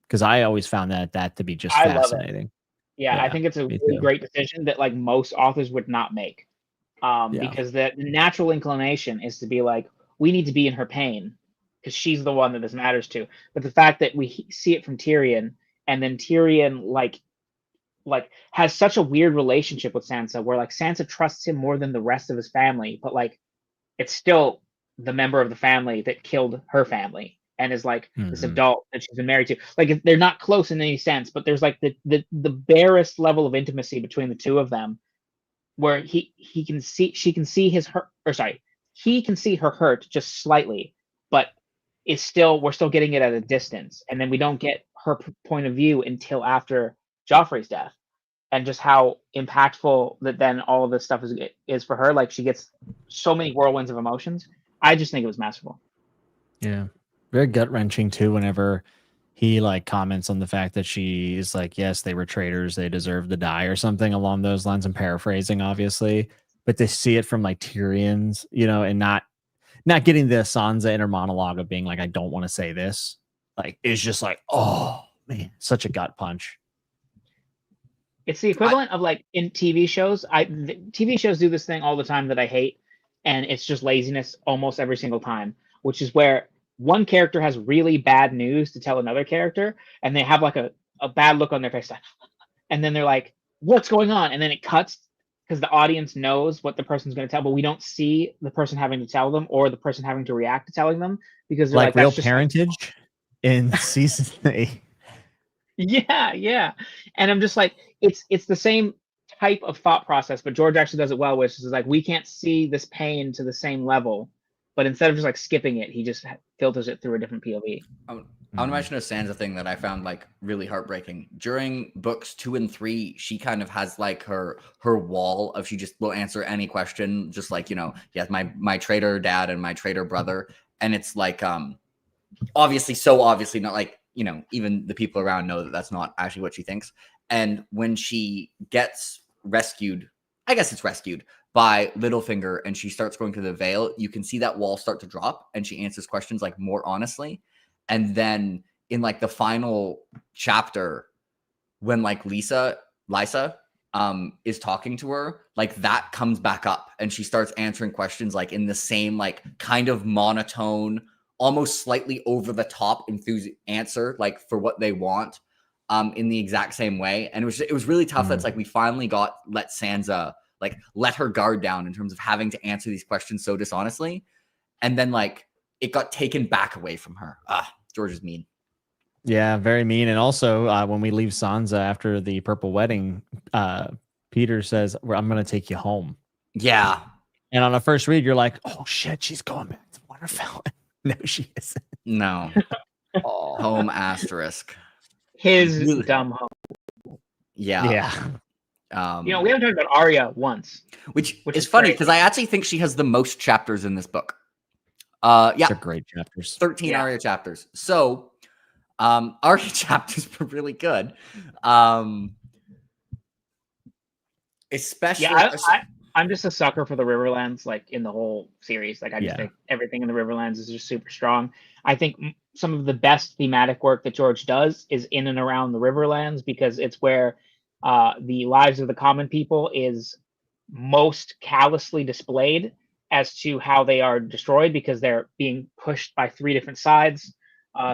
Because I always found that to be just fascinating. Yeah, I think it's a really great decision that like most authors would not make. Because the natural inclination is to be like, we need to be in her pain because she's the one that this matters to. But the fact that we see it from Tyrion, and then Tyrion like has such a weird relationship with Sansa, where like Sansa trusts him more than the rest of his family, but like it's still the member of the family that killed her family and is like this adult that she's been married to. Like they're not close in any sense, but there's like the barest level of intimacy between the two of them, where he can see he can see her hurt just slightly, but we're still getting it at a distance, and then we don't get her point of view until after Joffrey's death, and just how impactful that then all of this stuff is for her. Like she gets so many whirlwinds of emotions. I just think it was masterful. Yeah, very gut wrenching too. Whenever he like comments on the fact that she is like, yes, they were traitors, they deserve to die, or something along those lines. I'm paraphrasing, obviously, but to see it from like Tyrion's, and not getting the Sansa inner monologue of being like, I don't want to say this, like, is just like, oh man, such a gut punch. It's the equivalent of like in TV shows. TV shows do this thing all the time that I hate, and it's just laziness almost every single time, which is where one character has really bad news to tell another character, and they have like a bad look on their face, and then they're like, what's going on? And then it cuts because the audience knows what the person's going to tell, but we don't see the person having to tell them or the person having to react to telling them, because they're like real that's just parentage in season 8. Yeah. And I'm just like, it's the same type of thought process, but George actually does it well, which is like, we can't see this pain to the same level, but instead of just like skipping it, he just filters it through a different POV. I want to mention a Sansa thing that I found like really heartbreaking. During books 2 and 3, she kind of has like her wall of, she just will answer any question, just like, yes, my traitor dad and my traitor brother. And it's like, obviously not like, even the people around know that that's not actually what she thinks. And when she gets rescued, I guess it's rescued by Littlefinger, and she starts going to the Vale, you can see that wall start to drop, and she answers questions like more honestly. And then in like the final chapter, when like Lysa is talking to her, like that comes back up, and she starts answering questions like in the same like kind of monotone, almost slightly over the top answer, like for what they want, in the exact same way. And it was really tough. That's like, we finally let Sansa like let her guard down in terms of having to answer these questions so dishonestly. And then like it got taken back away from her. George is mean. Yeah, very mean. And also when we leave Sansa after the purple wedding, Peter says, I'm going to take you home. Yeah. And on a first read, you're like, oh shit, she's going back to Winterfell. No, she isn't. No. Home asterisk. His dumb home. Yeah. We haven't talked about Arya once. Which is funny, because I actually think she has the most chapters in this book. They're great chapters. 13 Arya chapters. So Arya chapters were really good. Especially I'm just a sucker for the Riverlands, like in the whole series. Like I just think everything in the Riverlands is just super strong. I think some of the best thematic work that George does is in and around the Riverlands, because it's where the lives of the common people is most callously displayed as to how they are destroyed, because they're being pushed by 3 different sides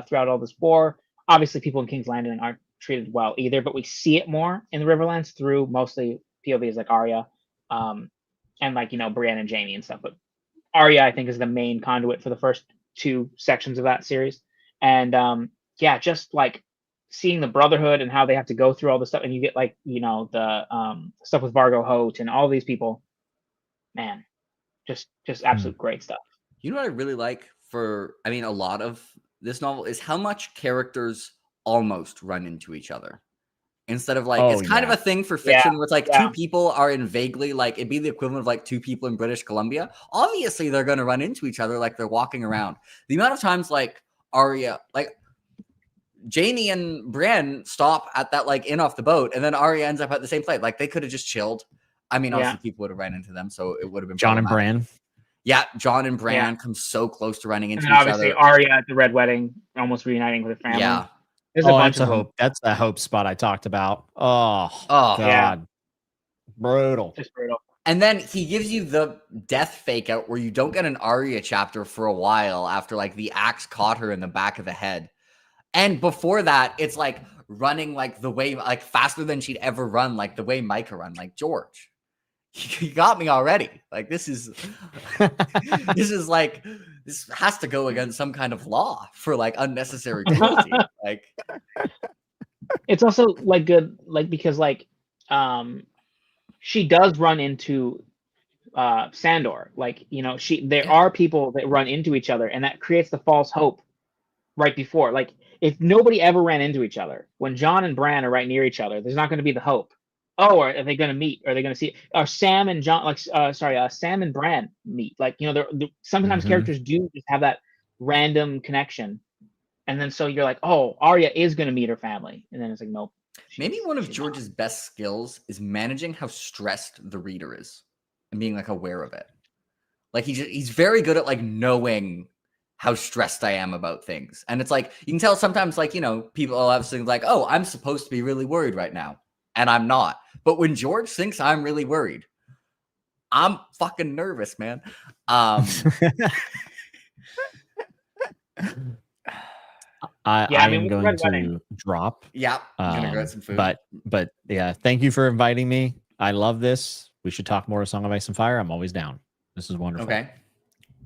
throughout all this war. Obviously, people in King's Landing aren't treated well either, but we see it more in the Riverlands through mostly POVs like Arya. And like, Brienne and Jaime and stuff. But Arya, I think, is the main conduit for the first 2 sections of that series. And just like seeing the Brotherhood and how they have to go through all this stuff, and you get like, the stuff with Vargo Hoat and all these people. Man, just absolute great stuff. You know what I really like a lot of this novel is how much characters almost run into each other. Instead of like, it's kind of a thing for fiction where it's like 2 people are in vaguely, like it'd be the equivalent of like 2 people in British Columbia. Obviously, they're going to run into each other like they're walking around. The amount of times like Arya, like Jaime and Brienne stop at that like inn off the boat, and then Arya ends up at the same place. Like they could have just chilled. I mean, obviously people would have ran into them, so it would have been Jon and Bran. Yeah, Jon and Bran come so close to running into each obviously other. Arya at the Red Wedding, almost reuniting with her family. Yeah. There's a bunch of hope. That's the hope spot I talked about. Oh God. Yeah. Brutal. Just brutal. And then he gives you the death fake out where you don't get an Arya chapter for a while after like the axe caught her in the back of the head. And before that, it's like running like the way, like faster than she'd ever run, like the way Micah run. Like, George, you got me already. Like this is like, this has to go against some kind of law for like unnecessary cruelty. Like, it's also like good, like because like she does run into Sandor. Like, there are people that run into each other, and that creates the false hope right before. Like, if nobody ever ran into each other, when Jon and Bran are right near each other, there's not going to be the hope. Oh, are they going to meet? Are they going to see? Are Sam and John, Sam and Bran meet? Like, sometimes characters do just have that random connection. And then so you're like, oh, Arya is going to meet her family. And then it's like, nope. Maybe one of she's George's best skills is managing how stressed the reader is and being like aware of it. Like he's very good at like knowing how stressed I am about things. And it's like, you can tell sometimes like, people will have things like, oh, I'm supposed to be really worried right now. And I'm not. But when George thinks I'm really worried, I'm fucking nervous, man. I am going to drop. Yeah, I'm gonna go get some food. But yeah, thank you for inviting me. I love this. We should talk more of Song of Ice and Fire. I'm always down. This is wonderful. Okay.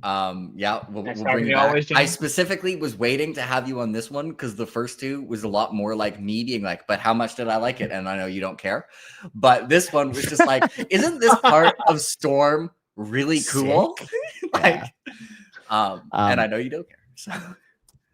Yeah, we'll bring you back. I specifically was waiting to have you on this one because the first two was a lot more like me being like, but how much did I like it? And I know you don't care. But this one was just like, isn't this part of Storm really cool? And I know you don't care. So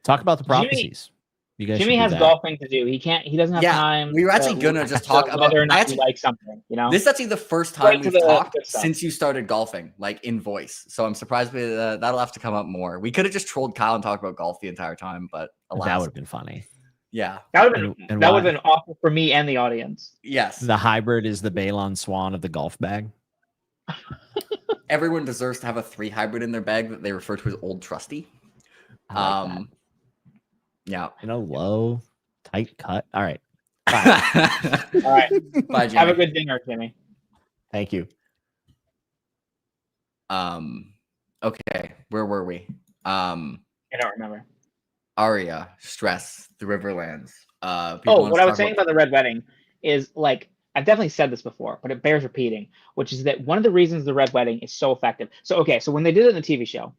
talk about the prophecies. You guys Jimmy has golfing to do. He doesn't have time. We were actually gonna just talk about whether or not you like something, This is actually the first time we've talked since you started golfing, like in voice. So I'm surprised that'll have to come up more. We could have just trolled Kyle and talked about golf the entire time, but alas. That would have been funny. Yeah. That would have been awful for me and the audience. Yes. The hybrid is the Balon Swann of the golf bag. Everyone deserves to have a 3 hybrid in their bag that they refer to as Old Trusty. Yeah. Low, tight cut. All right. Bye. All right. Bye, Jimmy. Have a good dinner, Jimmy. Thank you. Okay. Where were we? I don't remember. Arya, stress, the Riverlands. What I was saying about the Red Wedding is like, I've definitely said this before, but it bears repeating, which is that one of the reasons the Red Wedding is so effective. So when they did it in the TV show,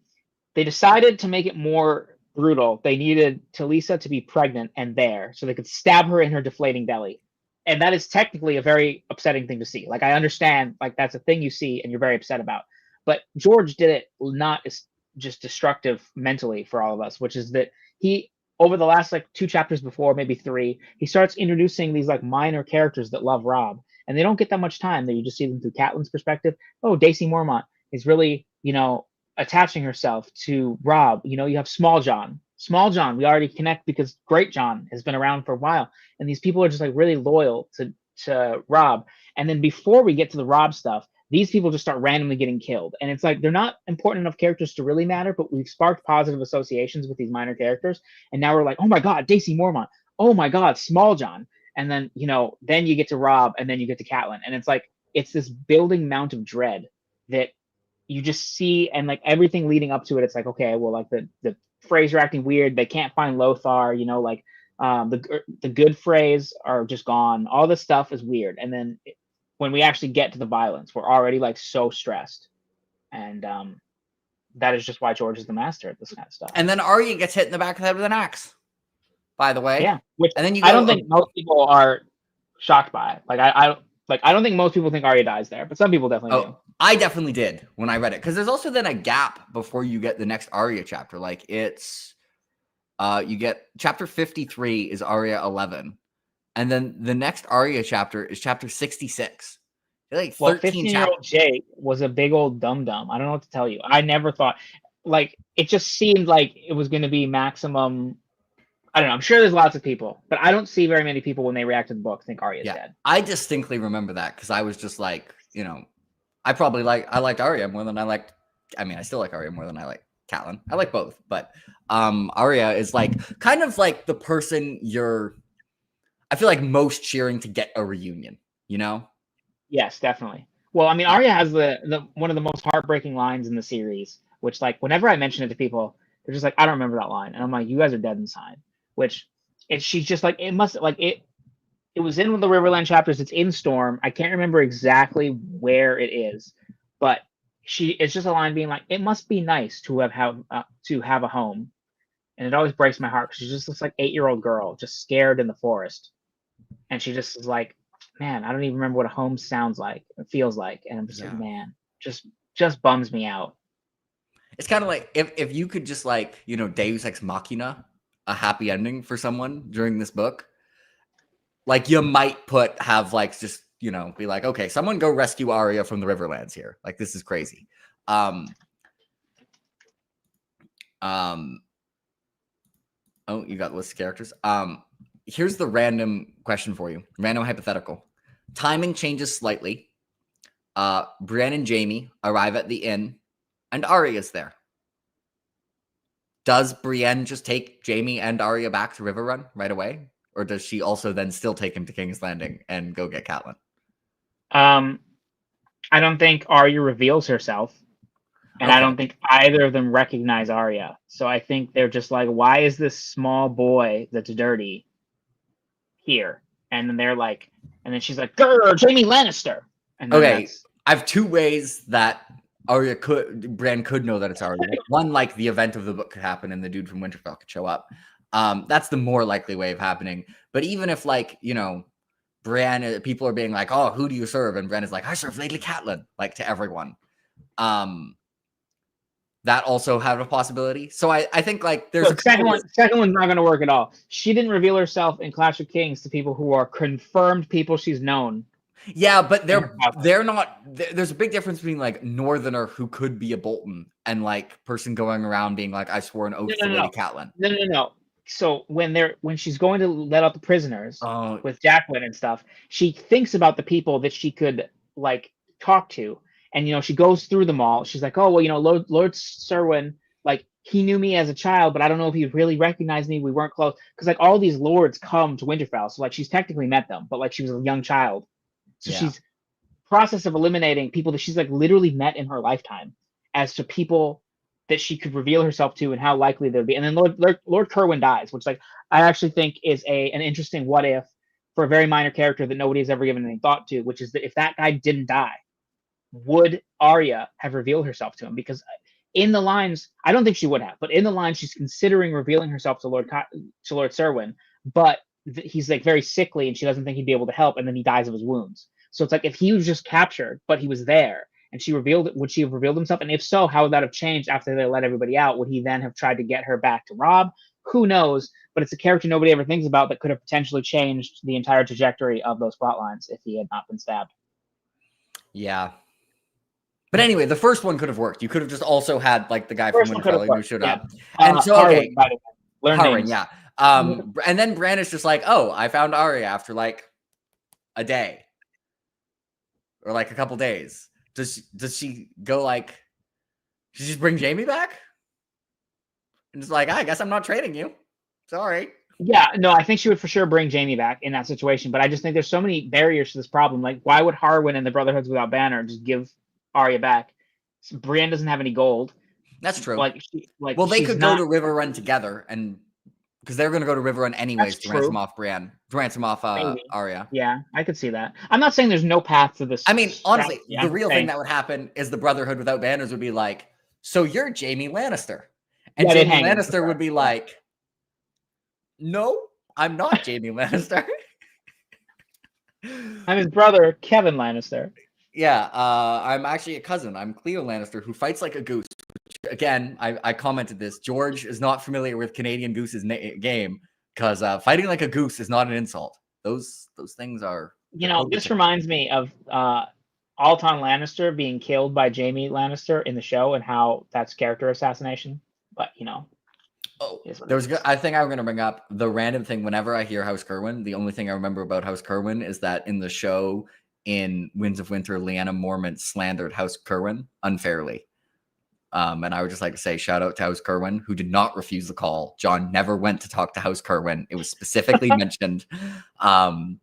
they decided to make it more brutal. They needed Talisa to be pregnant and there so they could stab her in her deflating belly. And that is technically a very upsetting thing to see. Like, I understand, like, that's a thing you see and you're very upset about. But George did it not as just destructive mentally for all of us, which is that he, over the last like 2 chapters before, maybe 3, he starts introducing these like minor characters that love Robb. And they don't get that much time. That you just see them through Catelyn's perspective. Oh, Daisy Mormont is really, attaching herself to Robb. You have Small John. Small John, we already connect because Great John has been around for a while. And these people are just like really loyal to Robb. And then before we get to the Robb stuff, these people just start randomly getting killed. And it's like, they're not important enough characters to really matter, but we've sparked positive associations with these minor characters. And now we're like, oh my God, Daisy Mormont. Oh my God, Small John. And then, then you get to Robb and then you get to Catelyn. And it's like, it's this building mount of dread that you just see, and like everything leading up to it, it's like, okay, well, like the Freys are acting weird. They can't find Lothar, the good Freys are just gone. All this stuff is weird. And then when we actually get to the violence, we're already like so stressed. And that is just why George is the master at this kind of stuff. And then Arya gets hit in the back of the head with an axe, by the way. Yeah. And then I don't think most people are shocked by it. I don't think most people think Arya dies there, but some people definitely do. I definitely did when I read it, because there's also then a gap before you get the next Arya chapter. Like it's, you get chapter 53 is Arya 11, and then the next Arya chapter is chapter 66. Like 13 15-year-old Jake was a big old dum-dum. I don't know what to tell you. I never thought, like, it just seemed like it was going to be maximum. I don't know. I'm sure there's lots of people, but I don't see very many people when they react to the book think Arya's dead. I distinctly remember that because I was just like, I liked Arya more than I still like Arya more than I like Catelyn. I like both, but Arya is like kind of like the person I feel like most cheering to get a reunion, Yes, definitely. Well, Arya has the one of the most heartbreaking lines in the series, which like whenever I mention it to people, they're just like, I don't remember that line. And I'm like, you guys are dead inside. She's just like, it must like it was in one of the Riverland chapters. It's in Storm. I can't remember exactly where it is, but it's just a line being like, it must be nice to have a home. And it always breaks my heart because she just looks like 8-year-old girl, just scared in the forest. And she just is like, man, I don't even remember what a home sounds like, it feels like. And I'm just like, man, just bums me out. It's kind of like if you could just like, Deus Ex Machina, a happy ending for someone during this book, like you might have like, just, be like, okay, someone go rescue Arya from the Riverlands here. Like, this is crazy. Oh, you got the list of characters. Here's the random question for you. Random hypothetical. Timing changes slightly. Brienne and Jaime arrive at the inn, and Arya's there. Does Brienne just take Jaime and Arya back to Riverrun right away? Or does she also then still take him to King's Landing and go get Catelyn? I don't think Arya reveals herself. And I Okay. don't think either of them recognize Arya. So I think they're just like, why is this small boy that's dirty here? And then they're like, and then she's like, grr, Jaime Lannister. And then Okay, I have two ways that Bran could know that it's Arya. One, like the event of the book could happen and the dude from Winterfell could show up. That's the more likely way of happening. But even if, like, you know, Bran, people are being like, oh, who do you serve? And Bran is like, I serve Lady Catelyn, like, to everyone. That also have a possibility. So I think, like, there's a second one's not going to work at all. She didn't reveal herself in Clash of Kings to people who are confirmed people she's known. Yeah, but they're not. There's a big difference between, like, Northerner who could be a Bolton and, like, person going around being like, I swore an oath to Lady Catelyn. No. So when she's going to let out the prisoners with Jacqueline and stuff, she thinks about the people that she could, like, talk to. And, you know, she goes through them all. She's like, oh, well, you know, Lord Serwyn, like, he knew me as a child, but I don't know if he really recognized me. We weren't close. Because, like, all these lords come to Winterfell. So, like, she's technically met them, but, like, she was a young child. So she's process of eliminating people that she's, like, literally met in her lifetime as to people that she could reveal herself to and how likely they'd be. And then Lord Kerwin dies, which, like, I actually think is an interesting what if for a very minor character that nobody has ever given any thought to, which is that if that guy didn't die, would Arya have revealed herself to him? Because in the lines, I don't think she would have, but in the lines, she's considering revealing herself to Lord Serwyn, but he's, like, very sickly and she doesn't think he'd be able to help, and then he dies of his wounds. So it's like, if he was just captured, but he was there, and she revealed it, would she have revealed himself? And if so, how would that have changed after they let everybody out? Would he then have tried to get her back to Robb? Who knows? But it's a character nobody ever thinks about that could have potentially changed the entire trajectory of those plot lines if he had not been stabbed. Yeah. But anyway, the first one could have worked. You could have just also had, like, the guy from Winterfell who showed up. And so, okay. Harwin, yeah. And then Bran is just like, oh, I found Arya after, like, a day. Or, like, a couple days. Does she go, like, does she just bring Jaime back? And just like, I guess I'm not trading you. Sorry. Yeah, no, I think she would for sure bring Jaime back in that situation. But I just think there's so many barriers to this problem. Like, why would Harwin and the Brotherhoods Without Banner just give Arya back? Brienne doesn't have any gold. That's true. Like, well, they could go to Riverrun together, and because they're going to go to Riverrun anyways to ransom off Brienne, to ransom off Arya. Yeah, I could see that. I'm not saying there's no path to this. I mean, honestly, the real thing that would happen is the Brotherhood Without Banners would be like, so you're Jaime Lannister. And Jaime Lannister would be like, no, I'm not Jaime Lannister. I'm his brother, Kevin Lannister. Yeah, I'm actually a cousin. I'm Cleo Lannister, who fights like a goose. Again, I commented this. George is not familiar with Canadian Goose's game because fighting like a goose is not an insult. Those things are. You know, this reminds me of Alton Lannister being killed by Jaime Lannister in the show and how that's character assassination. But, you know. I think I'm going to bring up the random thing. Whenever I hear House Kerwin, the only thing I remember about House Kerwin is that in the show in Winds of Winter, Lyanna Mormont slandered House Kerwin unfairly. And I would just like to say shout out to House Kerwin, who did not refuse the call. John never went to talk to House Kerwin. It was specifically mentioned. Sans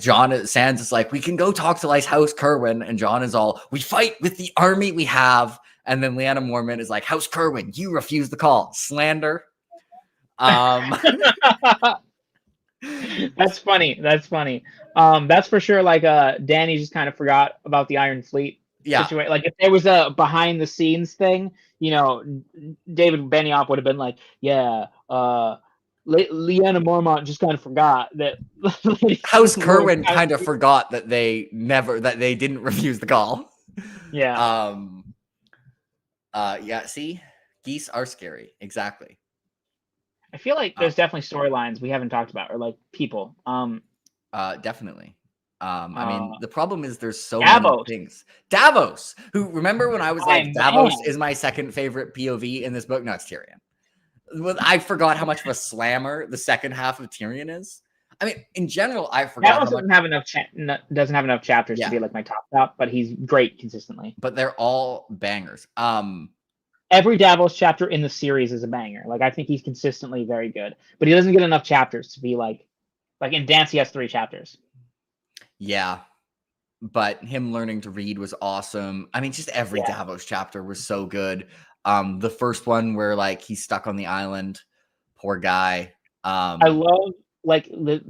is like, we can go talk to House Kerwin. And John is all, we fight with the army we have. And then Lyanna Mormont is like, House Kerwin, you refused the call. Slander. That's funny. That's for sure. Like, Danny just kind of forgot about the Iron Fleet situation. Like, if there was a behind the scenes thing, you know, David Benioff would have been like, yeah, Lyanna Mormont just kind of forgot that House Kerwin kind of forgot that they didn't refuse the call. Yeah. See, geese are scary. Exactly. I feel like there's definitely storylines we haven't talked about, or like people. Definitely. I mean, the problem is there's so Davos. many things. Davos, who remember when I was like, Davos is my second favorite POV in this book? No, it's Tyrion. I forgot how much of a slammer the second half of Tyrion is. I mean, in general, I forgot Davos doesn't have enough chapters to be like my top, but he's great consistently. But they're all bangers. Every Davos chapter in the series is a banger. Like I think he's consistently very good, but he doesn't get enough chapters to be like in Dance he has 3 chapters. Yeah, but him learning to read was awesome. I mean, just every Davos chapter was so good. The first one where like he's stuck on the island, poor guy. I love like the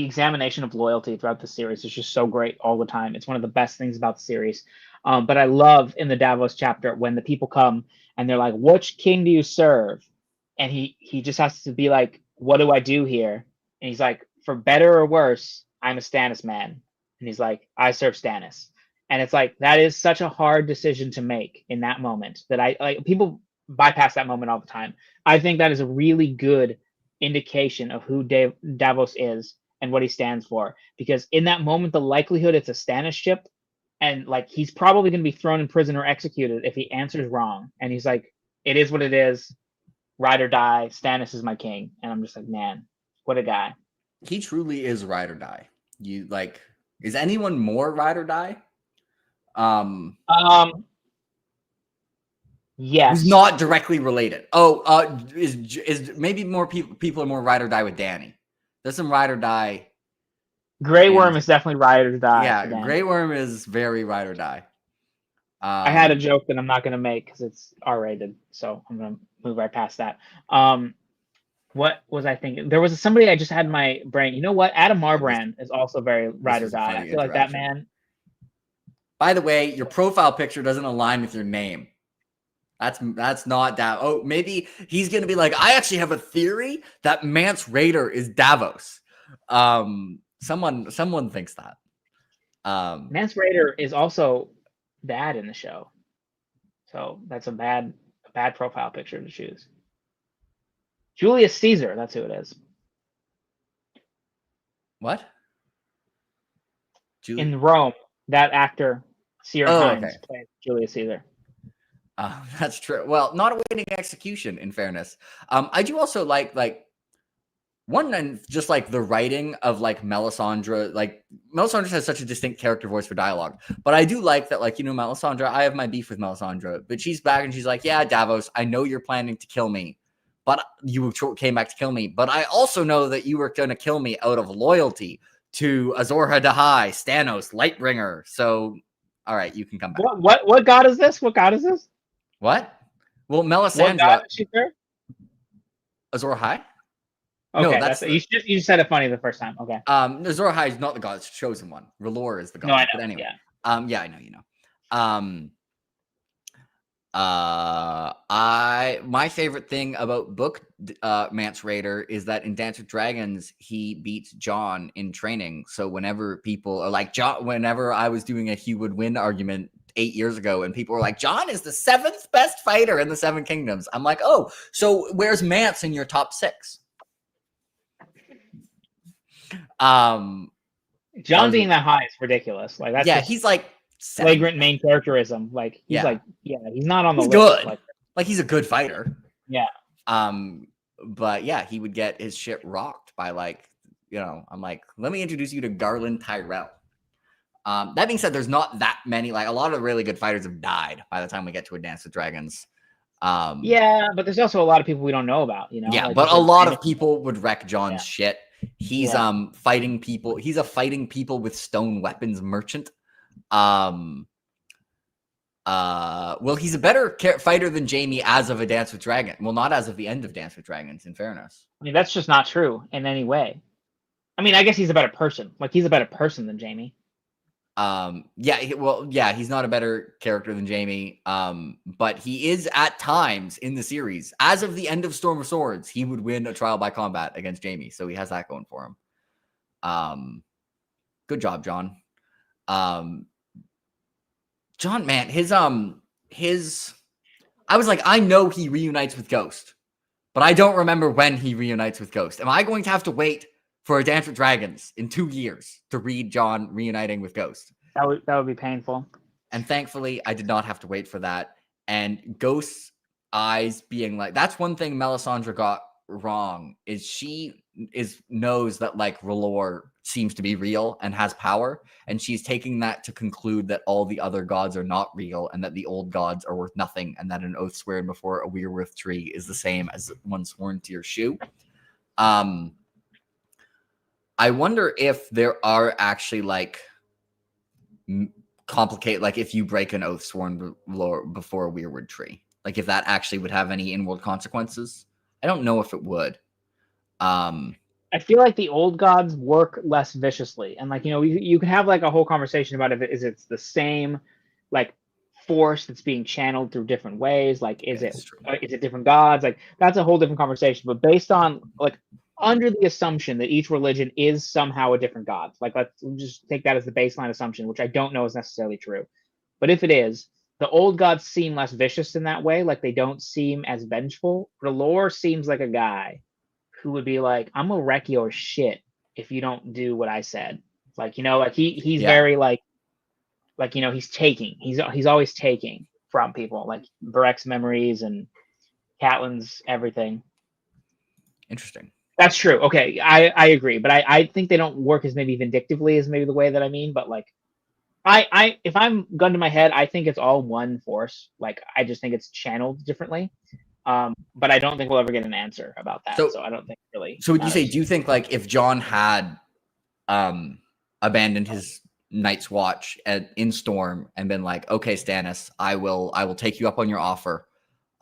examination of loyalty throughout the series is just so great all the time. It's one of the best things about the series. But I love in the Davos chapter when the people come and they're like, "Which king do you serve?" And he just has to be like, "What do I do here?" And he's like, "For better or worse, I'm a Stannis man." And he's like, "I serve Stannis." And it's like that is such a hard decision to make in that moment that I like. People bypass that moment all the time. I think that is a really good indication of who Davos is and what he stands for, because in that moment the likelihood it's a Stannis ship and like he's probably going to be thrown in prison or executed if he answers wrong, and he's like, it is what it is, ride or die, Stannis is my king. And I'm just like, man, what a guy. He truly is ride or die. You like, is anyone more ride or die? Yes. Who's not directly related. Is maybe more people are more ride or die with Dany. There's some ride or die. Grey Worm is definitely ride or die. Yeah, Grey Worm is very ride or die. I had a joke that I'm not going to make because it's R-rated, so I'm going to move right past that. What was I thinking? There was somebody I just had in my brain. You know what? Adam Marbrand is also very ride or die. I feel like that man. By the way, your profile picture doesn't align with your name. That's not Davos. Oh, maybe he's gonna be like, I actually have a theory that Mance Rayder is Davos. Someone thinks that. Mance Rayder is also dad in the show, so that's a bad profile picture to choose. Julius Caesar, that's who it is. What? In Rome, that actor, Ciarán Hinds, played Julius Caesar. That's true. Well, not awaiting execution, in fairness. I do also like one, and just like the writing of like Melisandre. Like Melisandre has such a distinct character voice for dialogue, but I do like that. Like, you know, Melisandre, I have my beef with Melisandre, but she's back and she's like, yeah, Davos, I know you're planning to kill me, but you came back to kill me. But I also know that you were going to kill me out of loyalty to Azor Ahai, Stannis, Lightbringer. So, all right, you can come back. What god is this? What god is this? What? Well, Melisandre. What god is she there? Azor Ahai? Okay, no, you said it funny the first time. Okay. Azor Ahai is not the god; it's the chosen one. R'hllor is the god. No, I know. But anyway, yeah. Yeah, I know. You know. My favorite thing about book Mance Rayder is that in Dance with Dragons he beats Jon in training. So whenever people are like Jon, whenever I was doing a he would win argument 8 years ago, and people were like, Jon is the 7th best fighter in the 7 Kingdoms. I'm like, oh, so where's Mance in your top 6? Jon being that high is ridiculous. Like that's he's like flagrant main characterism. Like he's he's not on the list. Good. Like he's a good fighter. Yeah. But yeah, he would get his shit rocked by like, you know, I'm like, let me introduce you to Garland Tyrell. That being said, there's not that many, like a lot of really good fighters have died by the time we get to A Dance with Dragons. Yeah, but there's also a lot of people we don't know about, you know? Yeah, like, but a lot of people would wreck Jon's shit. He's fighting people. He's a fighting people with stone weapons merchant. Well, he's a better fighter than Jaime as of A Dance with Dragons. Well, not as of the end of Dance with Dragons, in fairness. I mean, that's just not true in any way. I mean, I guess he's a better person. Like, he's a better person than Jaime. He's not a better character than Jaime. But he is at times in the series. As of the end of Storm of Swords, he would win a trial by combat against Jaime. So he has that going for him. Good job, Jon. Jon, man, I was like, I know he reunites with Ghost, but I don't remember when he reunites with Ghost. Am I going to have to wait for A Dance with Dragons in 2 years to read Jon reuniting with Ghost? That would be painful. And thankfully, I did not have to wait for that. And Ghost, eyes being like, that's one thing Melisandre got wrong, is she knows that like R'hllor seems to be real and has power, and she's taking that to conclude that all the other gods are not real and that the old gods are worth nothing, and that an oath sweared before a weirworth tree is the same as one sworn to your shoe. I wonder if there are actually like complicate, like if you break an oath sworn before a weirwood tree, like if that actually would have any in-world consequences. I don't know if it would. I feel like the old gods work less viciously, and like, you know, you can have like a whole conversation about if it's the same like force that's being channeled through different ways. Like, is it different gods? Like, that's a whole different conversation. But based on like under the assumption that each religion is somehow a different god, like let's just take that as the baseline assumption, which I don't know is necessarily true. But if it is, the old gods seem less vicious in that way. Like, they don't seem as vengeful. R'hllor seems like a guy who would be like, I'm gonna wreck your shit if you don't do what I said. Like, you know, like he's very like, you know, he's taking. He's always taking from people, like Barek's memories and Catelyn's everything. Interesting. That's true. Okay, I agree, but I think they don't work as maybe vindictively as maybe the way that I mean. But like, I if I'm gun to my head, I think it's all one force. Like, I just think it's channeled differently. But I don't think we'll ever get an answer about that. So I don't think really. So would you say? Do you think like if Jon had abandoned his Night's Watch in Storm and been like, okay, Stannis, I will take you up on your offer.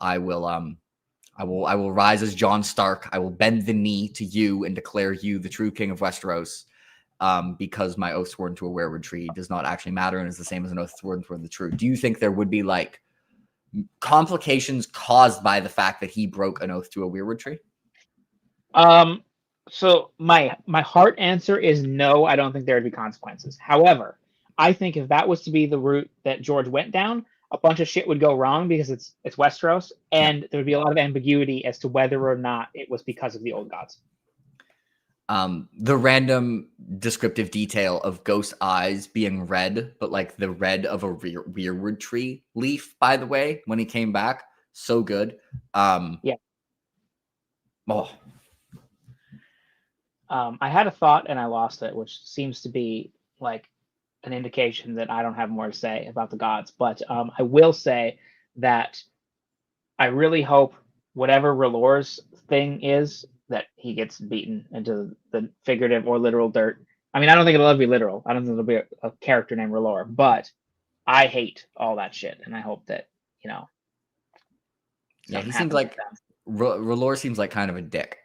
I will rise as Jon Stark. I will bend the knee to you and declare you the true king of Westeros, because my oath sworn to a weirwood tree does not actually matter and is the same as an oath sworn to the true. Do you think there would be like complications caused by the fact that he broke an oath to a weirwood tree? So my heart answer is no. I don't think there would be consequences. However, I think if that was to be the route that George went down, a bunch of shit would go wrong because it's Westeros, and there would be a lot of ambiguity as to whether or not it was because of the old gods. The random descriptive detail of Ghost's eyes being red, but like the red of a weirwood tree leaf, by the way, when he came back, so good. Yeah. Oh. I had a thought and I lost it, which seems to be like an indication that I don't have more to say about the gods. But I will say that I really hope whatever R'hllor's thing is, that he gets beaten into the figurative or literal dirt. I mean, I don't think it'll ever be literal. I don't think there'll be a character named R'hllor, but I hate all that shit, and I hope that, you know. Yeah, he seems like R'hllor seems like kind of a dick.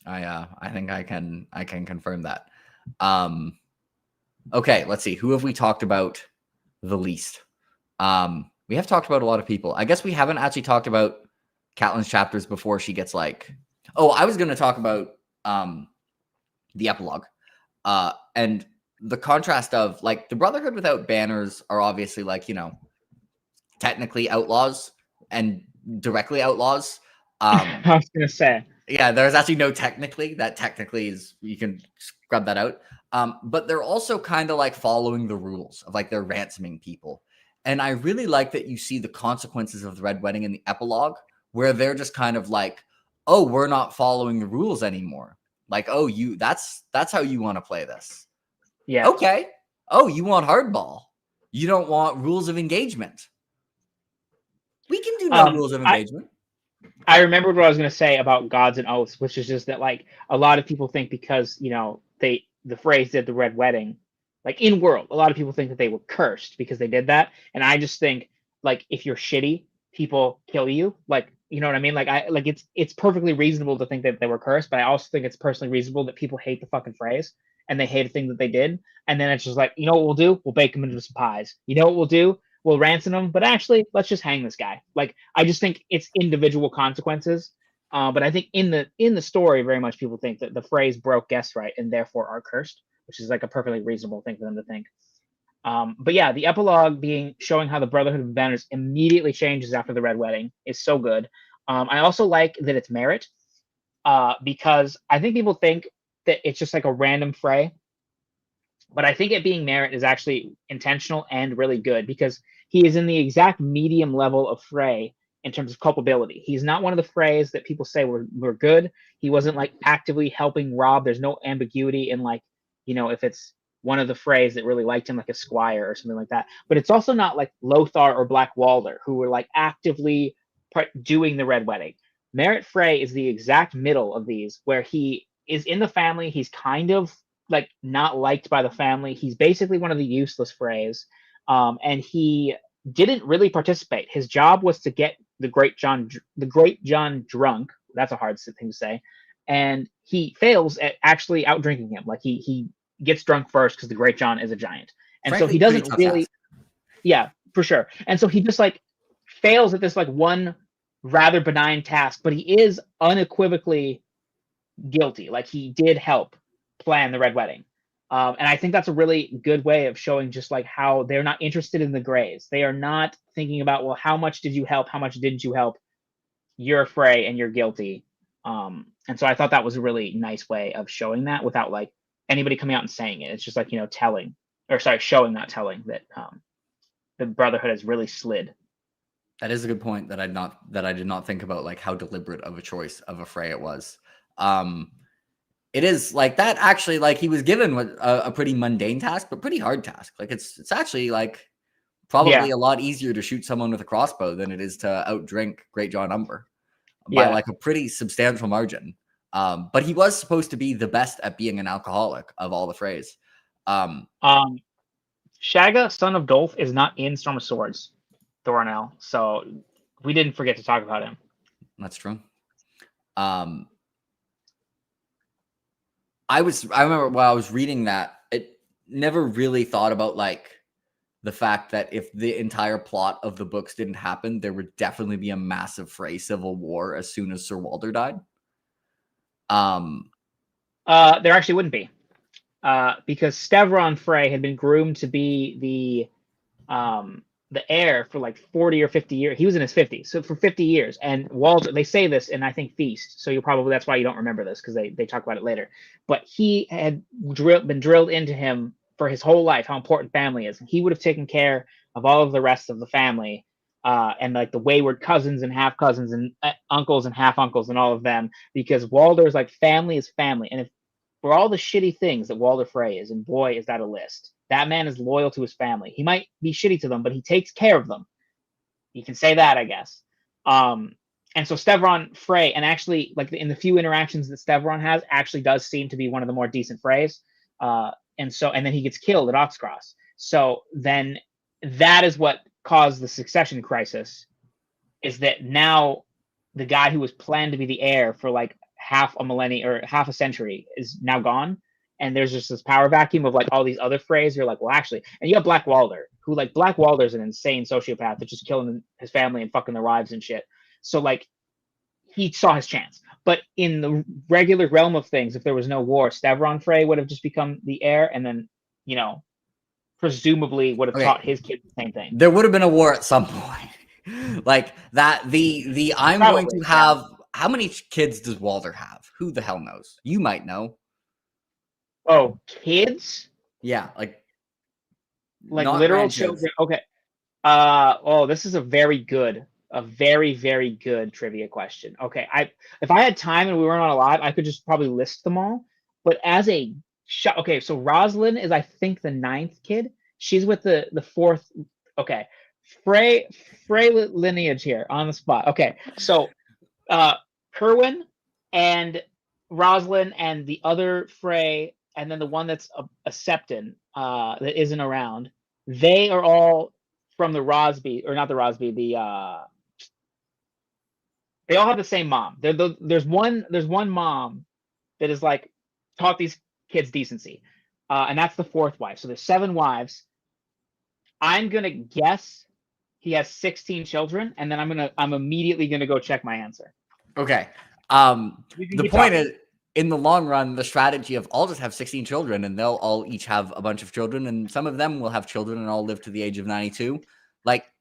I think I can confirm that. Okay, let's see. Who have we talked about the least? We have talked about a lot of people. I guess we haven't actually talked about Catelyn's chapters before she gets like. Oh, I was going to talk about the epilogue, and the contrast of like the Brotherhood without banners are obviously like, you know, technically outlaws and directly outlaws. I was going to say. Yeah, there's actually no technically. That technically is, you can scrub that out. But they're also kind of like following the rules of like they're ransoming people. And I really like that you see the consequences of the Red Wedding in the epilogue, where they're just kind of like, oh, we're not following the rules anymore. Like, oh, that's how you want to play this. Yeah. Okay. Oh, you want hardball. You don't want rules of engagement. We can do no rules of engagement. I remembered what I was going to say about gods and oaths, which is just that like a lot of people think because, you know, the Freys did the Red Wedding, like in world, a lot of people think that they were cursed because they did that. And I just think like if you're shitty, people kill you. Like, you know what I mean? Like it's perfectly reasonable to think that they were cursed, but I also think it's personally reasonable that people hate the fucking Freys and they hate a thing that they did. And then it's just like, you know what we'll do? We'll bake them into some pies. You know what we'll do? We'll ransom them, but actually, let's just hang this guy. Like, I just think it's individual consequences. But I think in the story, very much people think that the Freys broke guest right and therefore are cursed, which is like a perfectly reasonable thing for them to think. But yeah, the epilogue showing how the Brotherhood of Banners immediately changes after the Red Wedding is so good. I also like that it's Merit, because I think people think that it's just like a random Frey. But I think it being Merit is actually intentional and really good because he is in the exact medium level of Frey in terms of culpability. He's not one of the Freys that people say were good. He wasn't like actively helping Robb. There's no ambiguity in like, if it's one of the Freys that really liked him, like a squire or something like that. But it's also not like Lothar or Black Walder, who were like actively doing the Red Wedding. Merritt Frey is the exact middle of these, where he is in the family. He's kind of like not liked by the family. He's basically one of the useless Freys, and he didn't really participate. His job was to get the Great John drunk. That's a hard thing to say, and he fails at actually out drinking him. Like he gets drunk first because the Great John is a giant, and Frankly, so he doesn't really. Task. Yeah, for sure. And so he just like fails at this like one rather benign task, but he is unequivocally guilty. Like he did help plan the Red Wedding. And I think that's a really good way of showing just like how they're not interested in the grays. They are not thinking about, well, how much did you help? How much didn't you help? You're a Frey and you're guilty. And so I thought that was a really nice way of showing that without like anybody coming out and saying it. It's just like, showing, not telling that the Brotherhood has really slid. That is a good point that I did not think about, like how deliberate of a choice of a Frey it was. It is like that actually, like he was given a pretty mundane task, but pretty hard task. Like it's actually like probably a lot easier to shoot someone with a crossbow than it is to outdrink Great John Umber by like a pretty substantial margin. But he was supposed to be the best at being an alcoholic of all the Freys. Shagga, son of Dolph, is not in Storm of Swords, Thornell. So we didn't forget to talk about him. That's true. I remember while I was reading that, it never really thought about like the fact that if the entire plot of the books didn't happen, there would definitely be a massive Frey civil war as soon as Sir Walder died. There actually wouldn't be. Because Stevron Frey had been groomed to be the heir for like 40 or 50 years. He was in his 50s, so for 50 years. And Walder, they say this in I think Feast, so that's why you don't remember this, because they talk about it later. But he had been drilled into him for his whole life how important family is. And he would have taken care of all of the rest of the family, and like the wayward cousins and half cousins and uncles and half uncles and all of them, because Walder's like family is family. And if for all the shitty things that Walder Frey is, and boy, is that a list. That man is loyal to his family. He might be shitty to them, but he takes care of them. You can say that, I guess. And so Stevron Frey, and actually, like in the few interactions that Stevron has, actually does seem to be one of the more decent Freys. And then he gets killed at Oxcross. So then that is what caused the succession crisis, is that now the guy who was planned to be the heir for like half a millennium or half a century is now gone, and there's just this power vacuum of like all these other Freys. You're like, well, actually, and you have Black Walder, who like Black Walder's an insane sociopath that's just killing his family and fucking their wives and shit. So like he saw his chance. But in the regular realm of things, if there was no war, Stevron Frey would have just become the heir, and then presumably would have taught his kids the same thing. There would have been a war at some point. Like that, I'm probably going to have. How many kids does Walder have? Who the hell knows? You might know. Oh, kids? Yeah, like literal children. Okay. This is a very, very good trivia question. Okay, if I had time and we weren't on a live, I could just probably list them all. But as a okay, so Rosalind is I think the 9th kid. She's with the 4th. Okay, Frey lineage here on the spot. Okay, so Kerwin and Rosalind and the other Frey, and then the one that's a Septon that isn't around, they are all from the Rosby, or not the Rosby, they all have the same mom. There's one mom that is like taught these kids decency, and that's the 4th wife. So there's 7 wives. I'm gonna guess he has 16 children, and then I'm immediately gonna go check my answer. Okay. The point is, in the long run, the strategy of I'll just have 16 children and they'll all each have a bunch of children, and some of them will have children and all live to the age of 92. Like,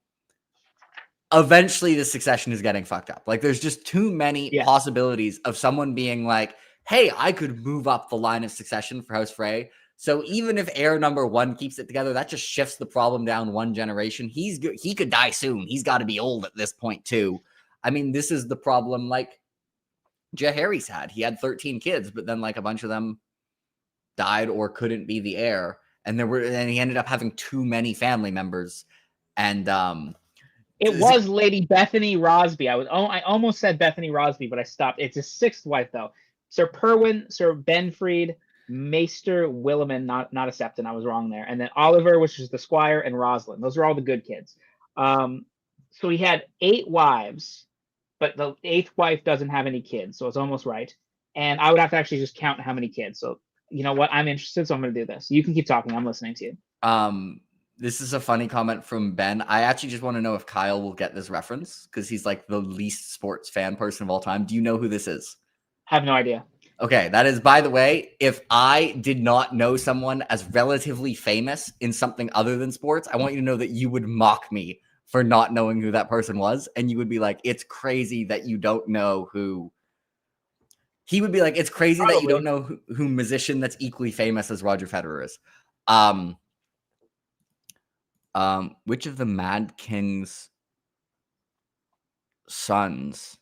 eventually the succession is getting fucked up. Like, there's just too many possibilities of someone being like, hey, I could move up the line of succession for House Frey. So even if heir number 1 keeps it together, that just shifts the problem down one generation. He could die soon. He's got to be old at this point too. I mean, this is the problem like Jaehaerys had. He had 13 kids, but then like a bunch of them died or couldn't be the heir. And he ended up having too many family members. And it was Lady Bethany Rosby. I almost said Bethany Rosby, but I stopped. It's his sixth wife, though. Sir Perwyn, Sir Benfried, Maester Williman, not a Septon, I was wrong there. And then Oliver, which is the squire, and Rosalind. Those are all the good kids. So he had 8 wives, but the 8th wife doesn't have any kids, so it's almost right. And I would have to actually just count how many kids. So you know what? I'm interested, so I'm going to do this. You can keep talking. I'm listening to you. This is a funny comment from Ben. I actually just want to know if Kyle will get this reference because he's like the least sports fan person of all time. Do you know who this is? I have no idea. Okay, that is, by the way, if I did not know someone as relatively famous in something other than sports, I want you to know that you would mock me for not knowing who that person was. And you would be like, it's crazy that you don't know who. He would be like, it's crazy that you don't know who musician that's equally famous as Roger Federer is. Which of the Mad King's sons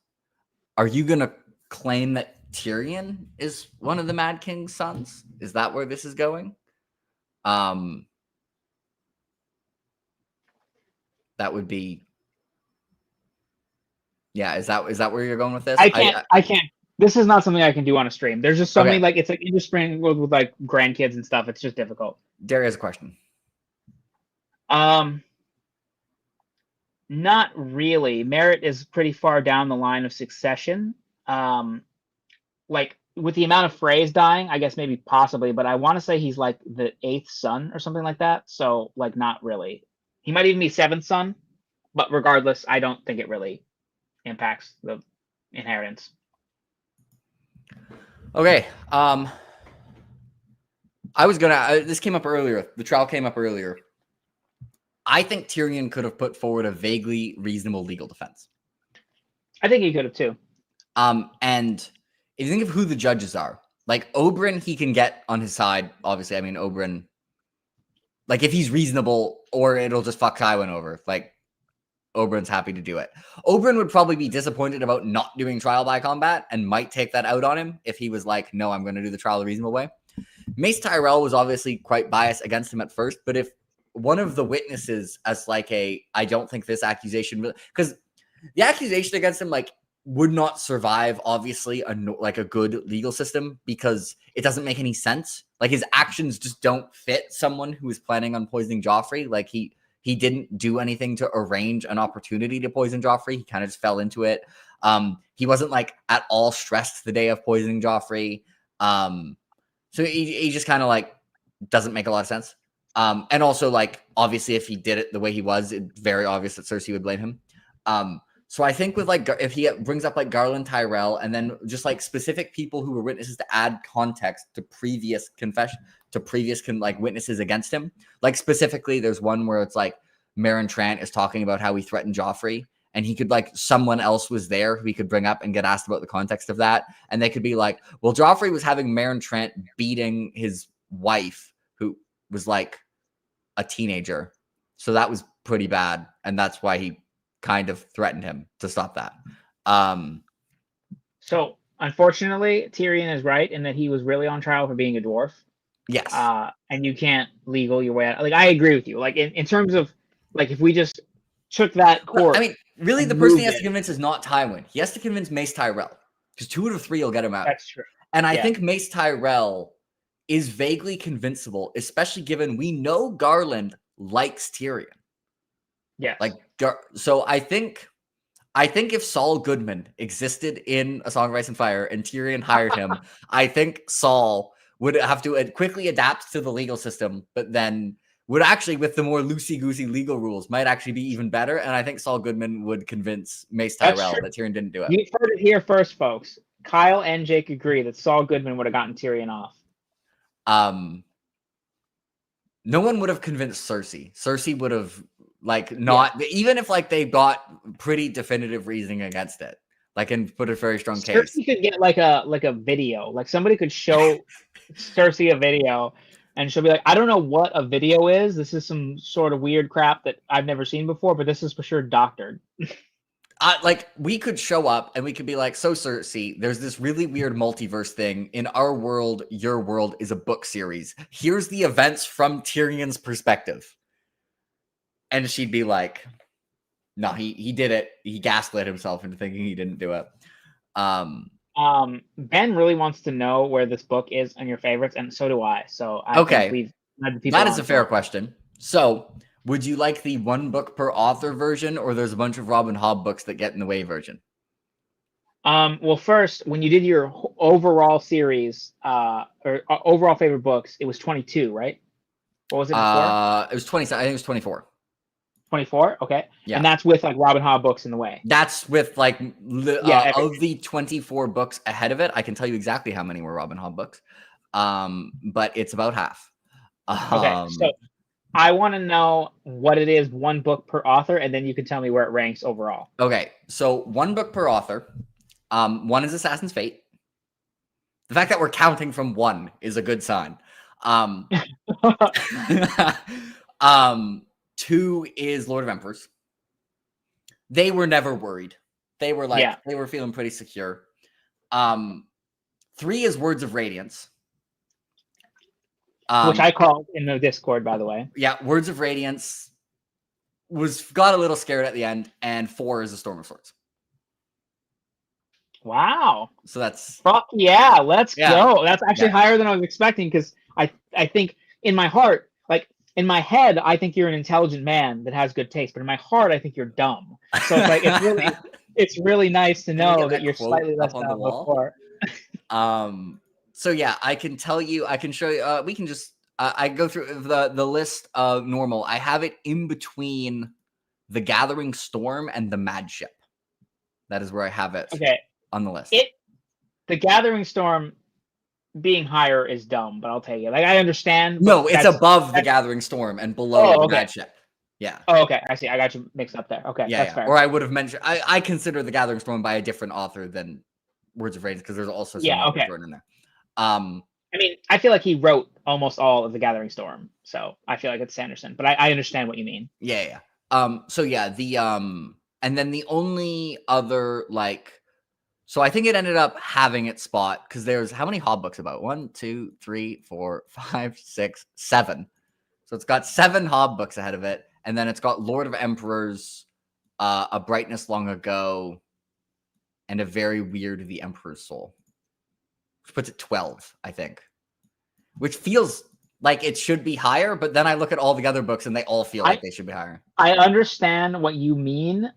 are you going to claim that Tyrion is one of the Mad King's sons? Is that where this is going? That would be, yeah. Is that where you're going with this? I can't. This is not something I can do on a stream. There's just so many, like, it's like intersprinkled with like grandkids and stuff. It's just difficult. Derry has a question. Not really. Merritt is pretty far down the line of succession. Like with the amount of Freys dying, I guess maybe possibly, but I want to say he's like the 8th son or something like that. So like not really. He might even be 7th son, but regardless, I don't think it really impacts the inheritance. Okay. This came up earlier. The trial came up earlier. I think Tyrion could have put forward a vaguely reasonable legal defense. I think he could have too. And if you think of who the judges are, like Oberyn, he can get on his side. Obviously, I mean, Oberyn, like if he's reasonable or it'll just fuck Tywin over, like Oberyn's happy to do it. Oberyn would probably be disappointed about not doing trial by combat and might take that out on him if he was like, no, I'm going to do the trial the reasonable way. Mace Tyrell was obviously quite biased against him at first, but if one of the witnesses as like I don't think this accusation, because the accusation against him like would not survive obviously a good legal system because it doesn't make any sense. Like his actions just don't fit someone who is planning on poisoning Joffrey. Like he didn't do anything to arrange an opportunity to poison Joffrey. He kind of just fell into it. He wasn't like at all stressed the day of poisoning Joffrey. So he just kind of like doesn't make a lot of sense. And also like, obviously if he did it the way he was, it's very obvious that Cersei would blame him. So I think with like, if he brings up like Garland Tyrell and then just like specific people who were witnesses to add context to previous witnesses against him. Like specifically there's one where it's like Meryn Trant is talking about how he threatened Joffrey and he could like, someone else was there who he could bring up and get asked about the context of that. And they could be like, well, Joffrey was having Meryn Trant beating his wife who was like a teenager. So that was pretty bad. And that's why he kind of threatened him to stop that. So unfortunately, Tyrion is right in that he was really on trial for being a dwarf. Yes. And you can't legal your way out. Like I agree with you. Like in terms of like if we just took that course. I mean, really the person he has to convince is not Tywin. He has to convince Mace Tyrell. Because 2 out of 3 will get him out. That's true. And I think Mace Tyrell is vaguely convincible, especially given we know Garland likes Tyrion. Yeah. Like, so I think if Saul Goodman existed in A Song of Ice and Fire and Tyrion hired him, I think Saul would have to quickly adapt to the legal system, but then would actually, with the more loosey-goosey legal rules, might actually be even better. And I think Saul Goodman would convince Mace Tyrell that Tyrion didn't do it. You've heard it here first, folks. Kyle and Jake agree that Saul Goodman would have gotten Tyrion off. No one would have convinced Cersei. Cersei would have even if like they got pretty definitive reasoning against it, like and put a very strong case. Cersei could get like a video, like somebody could show Cersei a video, and she'll be like, I don't know what a video is. This is some sort of weird crap that I've never seen before, but this is for sure doctored. Like, we could show up and we could be like, so Cersei, there's this really weird multiverse thing. In our world, your world is a book series. Here's the events from Tyrion's perspective. And she'd be like, no, he did it. He gaslit himself into thinking he didn't do it. Ben really wants to know where this book is on your favorites, and so do I. So I think we've had the people that is a fair question. So, would you like the one book per author version, or there's a bunch of Robin Hobb books that get in the way version? Well, first, when you did your overall series, or overall favorite books, it was 22, right? What was it before? It was 20. I think it was 24. 24. Okay. Yeah. And that's with like Robin Hobb books in the way. That's with like of the 24 books ahead of it. I can tell you exactly how many were Robin Hobb books. But it's about half. Okay. So I want to know what it is, one book per author, and then you can tell me where it ranks overall. Okay. So one book per author. One is Assassin's Fate. The fact that we're counting from one is a good sign. Two is Lord of Emperors. They were never worried. They were like, they were feeling pretty secure. Three is Words of Radiance. Which I called in the Discord, by the way. Yeah, Words of Radiance got a little scared at the end, and 4 is A Storm of Swords. Wow. So that's... Fuck yeah, let's go. That's actually higher than I was expecting, because I think in my heart, like in my head, I think you're an intelligent man that has good taste, but in my heart, I think you're dumb. So it's like it's really nice to know that you're slightly less dumb before. So yeah, I can tell you, I can show you, we can just, I go through the list of normal. I have it in between the Gathering Storm and the Mad Ship. That is where I have it on the list. The Gathering Storm being higher is dumb, but I'll take it. Like, I understand. No, it's above the Gathering Storm and below the Mad Ship. Yeah. Oh, okay. I see. I got you mixed up there. Okay. Yeah, that's fair. Or I would have mentioned, I consider the Gathering Storm by a different author than Words of Radiance, because there's also some in there. I mean, I feel like he wrote almost all of the Gathering Storm, so I feel like it's Sanderson, but I understand what you mean. Yeah. So yeah, the and then the only other, like, so I think it ended up having its spot because there's how many Hobb books about? 1, 2, 3, 4, 5, 6, 7. So it's got 7 Hobb books ahead of it, and then it's got Lord of Emperors, A Brightness Long Ago, and a very weird The Emperor's Soul. Which puts it 12, I think. Which feels like it should be higher, but then I look at all the other books and they all feel like they should be higher. I understand what you mean,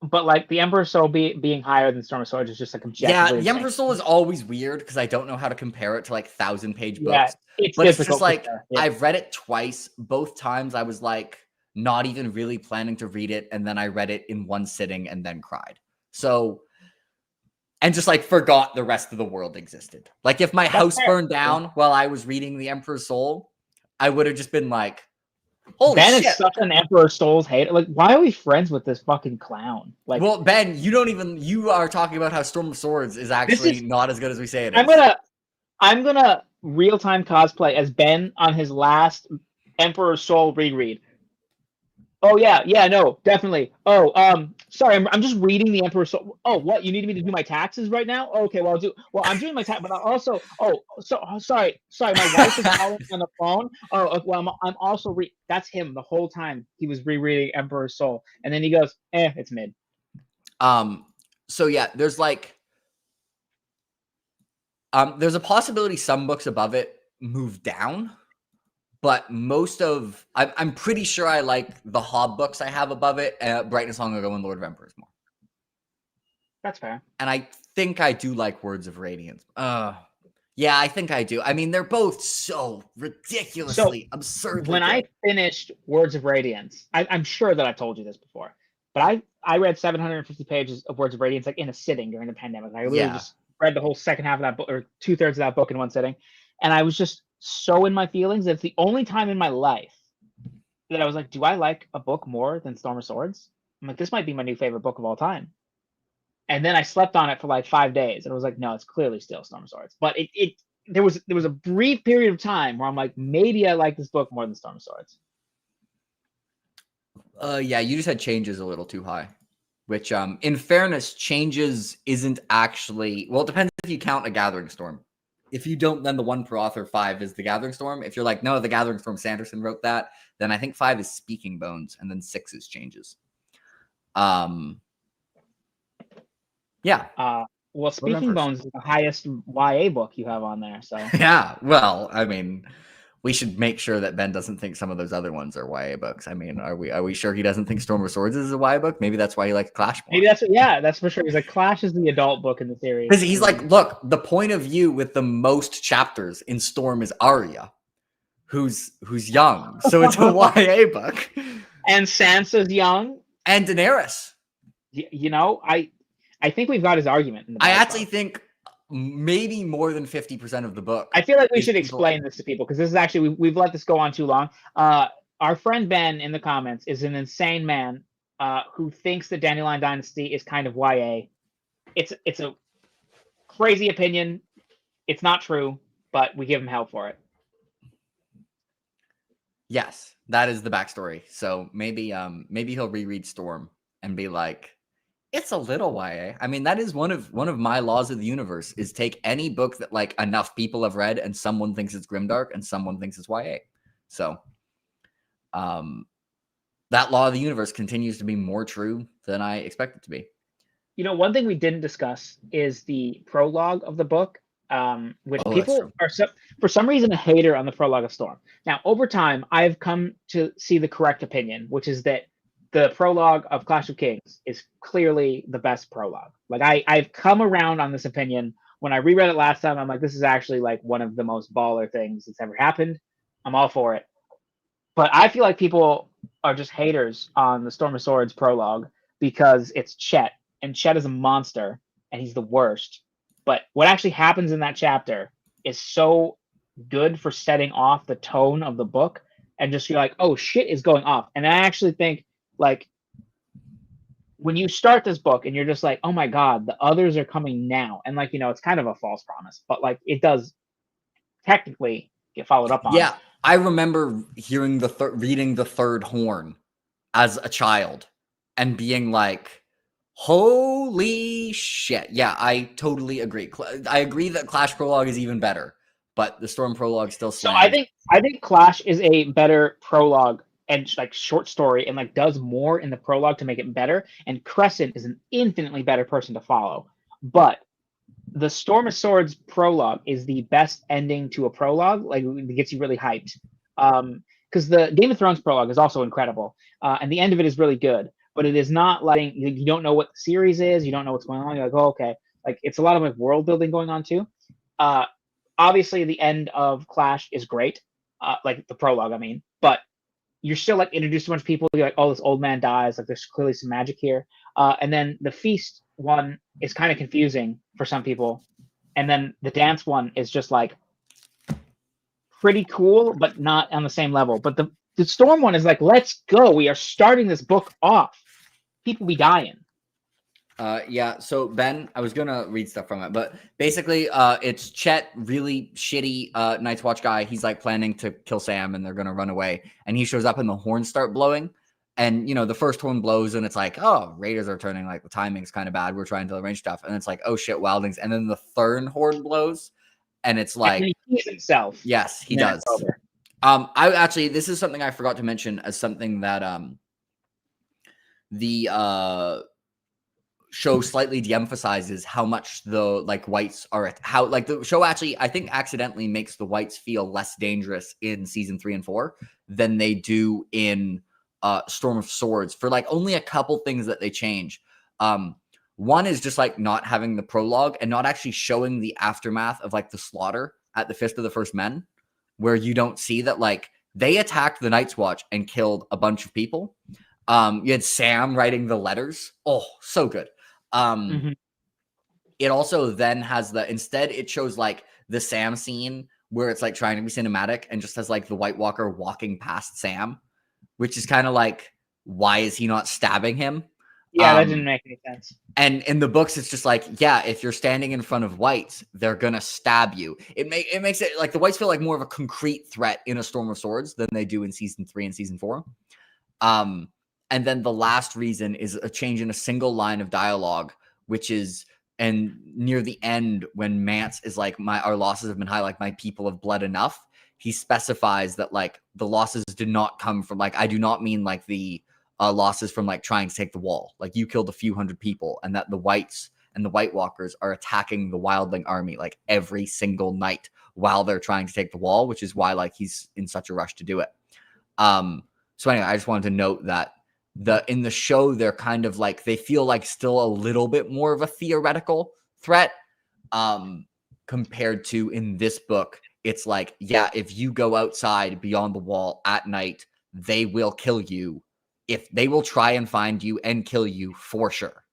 but like the Emperor's Soul being higher than Storm of Swords is just like objectively. Yeah, the Emperor's Soul is always weird because I don't know how to compare it to like 1,000-page books. Yeah, it's just like I've read it twice. Both times I was like not even really planning to read it, and then I read it in one sitting and then cried. So, and just like forgot the rest of the world existed. Like if my house burned down while I was reading The Emperor's Soul, I would have just been like, holy Ben shit. is such an Emperor's Soul's hater. Like, why are we friends with this fucking clown? Like, well, Ben, you are talking about how Storm of Swords is actually not as good as we say it is. I'm gonna real-time cosplay as Ben on his last Emperor's Soul reread. Oh yeah, no, definitely. Oh, sorry, I'm just reading the Emperor's Soul. Oh, what? You need me to do my taxes right now? Oh, okay, well I'm doing my tax, but I also. Sorry, my wife is calling on the phone. Oh, well, I'm also that's him the whole time he was rereading Emperor's Soul, and then he goes, it's mid. So yeah, there's like, there's a possibility some books above it move down. But most of, I'm pretty sure I like the Hobb books I have above it, Brightness Long Ago and Lord of Emperors more. That's fair. And I think I do like Words of Radiance. Yeah, I think I do. I mean, they're both so ridiculously absurd. When I finished Words of Radiance, I'm sure that I've told you this before, but I read 750 pages of Words of Radiance like in a sitting during the pandemic. I literally just read the whole second half of that book, or 2/3 of that book in one sitting, and I was just so in my feelings. It's the only time in my life that I was like, do I like a book more than Storm of Swords? I'm like, this might be my new favorite book of all time. And then I slept on it for like 5 days, and I was like, no, it's clearly still Storm of Swords. But there was a brief period of time where I'm like, maybe I like this book more than Storm of Swords. Yeah, you just had changes a little too high. which in fairness, changes isn't actually, well, it depends if you count a Gathering Storm. If you don't, then the one per author 5 is the Gathering Storm. If you're like, no, the Gathering Storm, Sanderson wrote that, then I think 5 is Speaking Bones, and then 6 is changes. Yeah. Well, Speaking Bones is the highest YA book you have on there, so. Yeah, well, I mean, we should make sure that Ben doesn't think some of those other ones are YA books. I mean, are we sure he doesn't think Storm of Swords is a YA book? Maybe that's why he likes Clash more. Maybe that's for sure. He's like, Clash is the adult book in the series. Because he's like, look, the point of view with the most chapters in Storm is Arya, who's young, so it's a YA book. And Sansa's young. And Daenerys. You know, I think we've got his argument. I actually think maybe more than 50% of the book. I feel like we should explain this to people because this is actually we've let this go on too long. Our friend Ben in the comments is an insane man who thinks that Dandelion Dynasty is kind of YA. It's a crazy opinion. It's not true, but we give him hell for it. Yes, that is the backstory. So maybe he'll reread Storm and be like, it's a little YA. I mean, that is one of my laws of the universe is take any book that like enough people have read and someone thinks it's grimdark and someone thinks it's YA. So that law of the universe continues to be more true than I expect it to be. You know, one thing we didn't discuss is the prologue of the book, which people are for some reason a hater on the prologue of Storm. Now, over time, I've come to see the correct opinion, which is that the prologue of Clash of Kings is clearly the best prologue. Like I've come around on this opinion. When I reread it last time, I'm like, this is actually like one of the most baller things that's ever happened. I'm all for it. But I feel like people are just haters on the Storm of Swords prologue because it's Chet, and Chet is a monster, and he's the worst. But what actually happens in that chapter is so good for setting off the tone of the book, and just you're like, oh, shit is going off. And I actually think, like, when you start this book and you're just like, oh my God, the others are coming now. And like, you know, it's kind of a false promise, but like it does technically get followed up on. Yeah. I remember hearing reading the third horn as a child and being like, holy shit. Yeah, I totally agree. I agree that Clash prologue is even better, but the Storm prologue still slammed. So I think Clash is a better prologue and like short story and like does more in the prologue to make it better. And Crescent is an infinitely better person to follow. But the Storm of Swords prologue is the best ending to a prologue. Like it gets you really hyped. Because the Game of Thrones prologue is also incredible. And the end of it is really good. But it is not like you don't know what the series is. You don't know what's going on. You're like, oh, okay. Like it's a lot of like world building going on too. Obviously the end of Clash is great. Like the prologue, I mean. But you're still like introduced to a bunch of people. You're like, oh, this old man dies. Like there's clearly some magic here. And then the feast one is kind of confusing for some people. And then the dance one is just like pretty cool, but not on the same level. But the Storm one is like, let's go. We are starting this book off. People be dying. Yeah, so Ben, I was gonna read stuff from it, but basically it's Chet, really shitty Night's Watch guy. He's like planning to kill Sam and they're gonna run away, and he shows up and the horns start blowing, and you know the first horn blows and it's like, oh, Raiders are turning, like the timing's kind of bad, we're trying to arrange stuff, and it's like, oh shit, wildlings, and then the third horn blows and it's like, and he keys himself. Yes, he does. I actually, this is something I forgot to mention as something that the show slightly de-emphasizes how much the like whites are how like the show actually I think accidentally makes the whites feel less dangerous in season 3 and 4 than they do in Storm of Swords for like only a couple things that they change. One is just like not having the prologue and not actually showing the aftermath of like the slaughter at the Fist of the First Men, where you don't see that like they attacked the Night's Watch and killed a bunch of people. You had Sam writing the letters. Oh, so good. It also then has instead it shows like the Sam scene where it's like trying to be cinematic and just has like the White Walker walking past Sam, which is kind of like, why is he not stabbing him? Yeah, that didn't make any sense. And in the books, it's just like, yeah, if you're standing in front of whites, they're gonna stab you. It makes it like the whites feel like more of a concrete threat in a Storm of Swords than they do in season 3 and season 4. And And then the last reason is a change in a single line of dialogue, which is, and near the end when Mance is like, our losses have been high, like my people have bled enough. He specifies that like the losses did not come from like, I do not mean like the losses from like trying to take the wall. Like you killed a few hundred people, and that the Whites and the White Walkers are attacking the Wildling army like every single night while they're trying to take the wall, which is why like he's in such a rush to do it. So anyway, I just wanted to note that in the show, they're kind of like, they feel like still a little bit more of a theoretical threat compared to in this book. It's like, yeah, if you go outside beyond the wall at night, they will kill you. If they will try and find you and kill you for sure.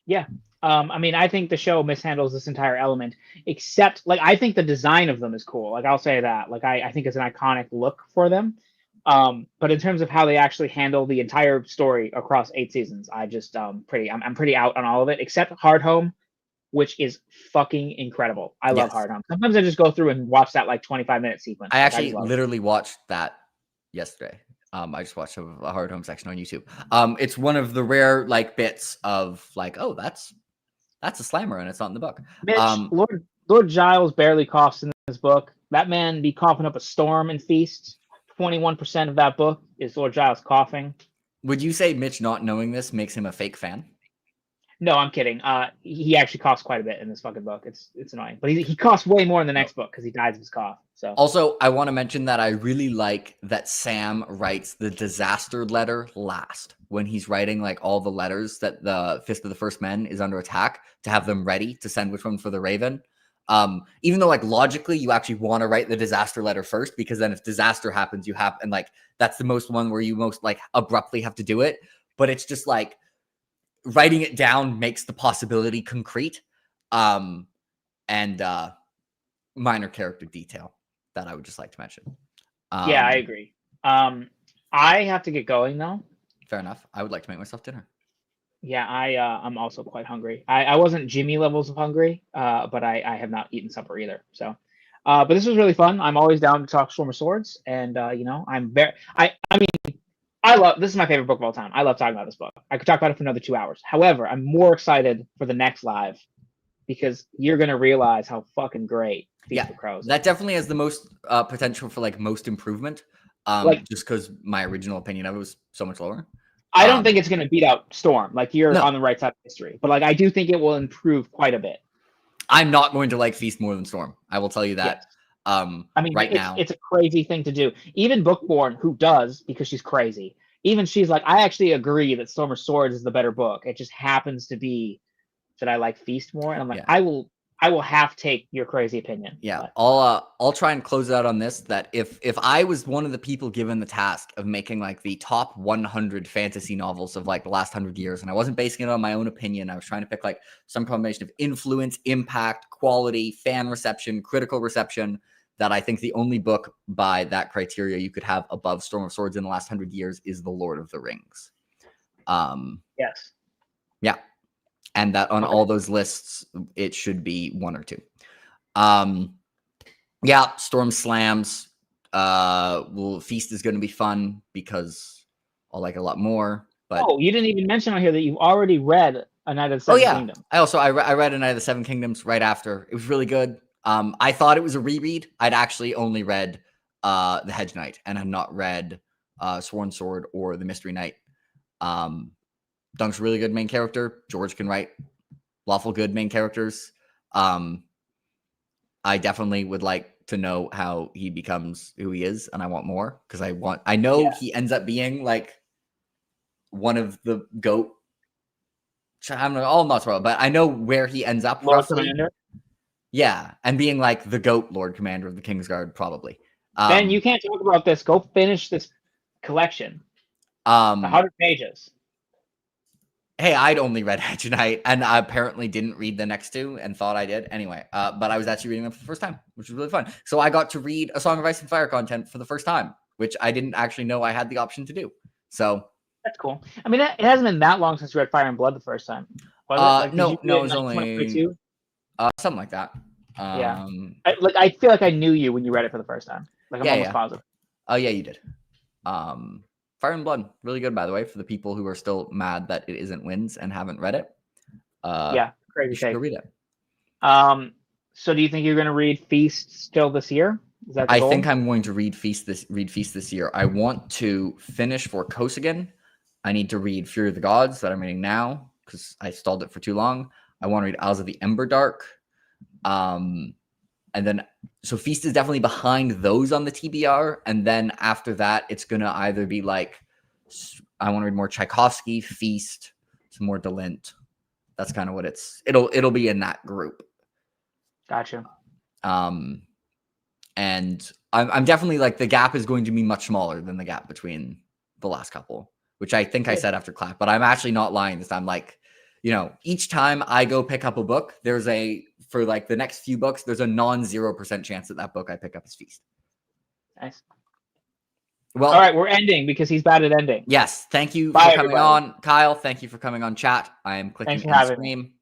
Yeah. I mean, I think the show mishandles this entire element, except like, I think the design of them is cool. Like I'll say that, like, I think it's an iconic look for them. But in terms of how they actually handle the entire story across 8 seasons, I just, I'm pretty out on all of it, except Hardhome, which is fucking incredible. I love Hardhome. Sometimes I just go through and watch that like 25-minute sequence. I actually literally watched that yesterday. I just watched a Hardhome section on YouTube. It's one of the rare like bits of like, oh, that's a slammer and it's not in the book. Mitch, Lord Giles barely coughs in this book. That man be coughing up a storm in Feast. 21% of that book is Lord Giles coughing. Would you say Mitch not knowing this makes him a fake fan? No, I'm kidding. He actually coughs quite a bit in this fucking book. It's annoying, but he coughs way more in the next book because he dies of his cough. So also, I want to mention that I really like that Sam writes the disaster letter last when he's writing like all the letters that the Fist of the First Men is under attack, to have them ready to send which one for the Raven. Even though like logically you actually want to write the disaster letter first, because then if disaster happens, you have, and like that's the most one where you most like abruptly have to do it. But it's just like, writing it down makes the possibility concrete. And minor character detail that I would just like to mention. Yeah, I agree. I have to get going though. Fair enough. I would like to make myself dinner. Yeah, I'm also quite hungry. I wasn't Jimmy levels of hungry, but I have not eaten supper either. So, but this was really fun. I'm always down to talk Storm of Swords, and you know, I love, this is my favorite book of all time. I love talking about this book. I could talk about it for another 2 hours. However, I'm more excited for the next live because you're gonna realize how fucking great Feast of Crows is. That definitely has the most potential for like most improvement. Just because my original opinion of it was so much lower. I don't think it's gonna beat out Storm. Like you're on the right side of history, but like I do think it will improve quite a bit. I'm not going to like Feast more than Storm. I will tell you that. Yes. I mean, now it's a crazy thing to do. Even Bookborn, who does because she's crazy, even she's like, I actually agree that Storm of Swords is the better book. It just happens to be that I like Feast more, and I'm like, I will half take your crazy opinion. Yeah, but I'll try and close out on this. That if I was one of the people given the task of making like the top 100 fantasy novels of like the last 100 years, and I wasn't basing it on my own opinion, I was trying to pick like some combination of influence, impact, quality, fan reception, critical reception, that I think the only book by that criteria you could have above Storm of Swords in the last 100 years is The Lord of the Rings. Yes. Yeah. And that on all those lists, it should be 1 or 2. Yeah, Storm slams. Feast is going to be fun because I'll like it a lot more. But you didn't even mention on here that you've already read A Night of the Seven Kingdoms. I read A Night of the Seven Kingdoms right after. It was really good. I thought it was a reread. I'd actually only read The Hedge Knight and had not read Sworn Sword or The Mystery Knight. Dunk's a really good main character. George can write lawful good main characters. I definitely would like to know how he becomes who he is, and I want more because I know he ends up being like one of the GOAT. I'm not sure, but I know where he ends up. Lord Commander. Yeah, and being like the GOAT Lord Commander of the Kingsguard, probably. Ben, you can't talk about this. Go finish this collection. 100 pages. Hey, I'd only read Hedge Knight, and I apparently didn't read the next 2 and thought I did. Anyway, but I was actually reading them for the first time, which was really fun. So I got to read A Song of Ice and Fire content for the first time, which I didn't actually know I had the option to do. So that's cool. I mean, it hasn't been that long since you read Fire and Blood the first time. No, it was only something like that. I feel like I knew you when you read it for the first time. Like I'm almost positive. Oh yeah, you did. For Fire and Blood, really good, by the way, for the people who are still mad that it isn't Winds and haven't read it. Yeah, You crazy should go take. read it. So do you think you're going to read Feast still this year? Is that the I goal? think I'm going to read Feast this year. I want to finish for Kosogen. I need to read Fury of the Gods that I'm reading now because I stalled it for too long. I want to read Isles of the Emberdark. And then, so Feast is definitely behind those on the TBR. And then after that, it's going to either be like, I want to read more Tchaikovsky, Feast, some more Delint. That's kind of what it'll be in that group. Gotcha. And I'm definitely like, the gap is going to be much smaller than the gap between the last couple, which I think I said after Clap, but I'm actually not lying this time. Like, each time I go pick up a book, for like the next few books, there's a 0% chance that book I pick up is Feast. Nice. Well, all right, we're ending because he's bad at ending. Yes. Thank you Bye, for coming everybody. on, Kyle. Thank you for coming on chat. I am clicking Thanks for end having me. stream.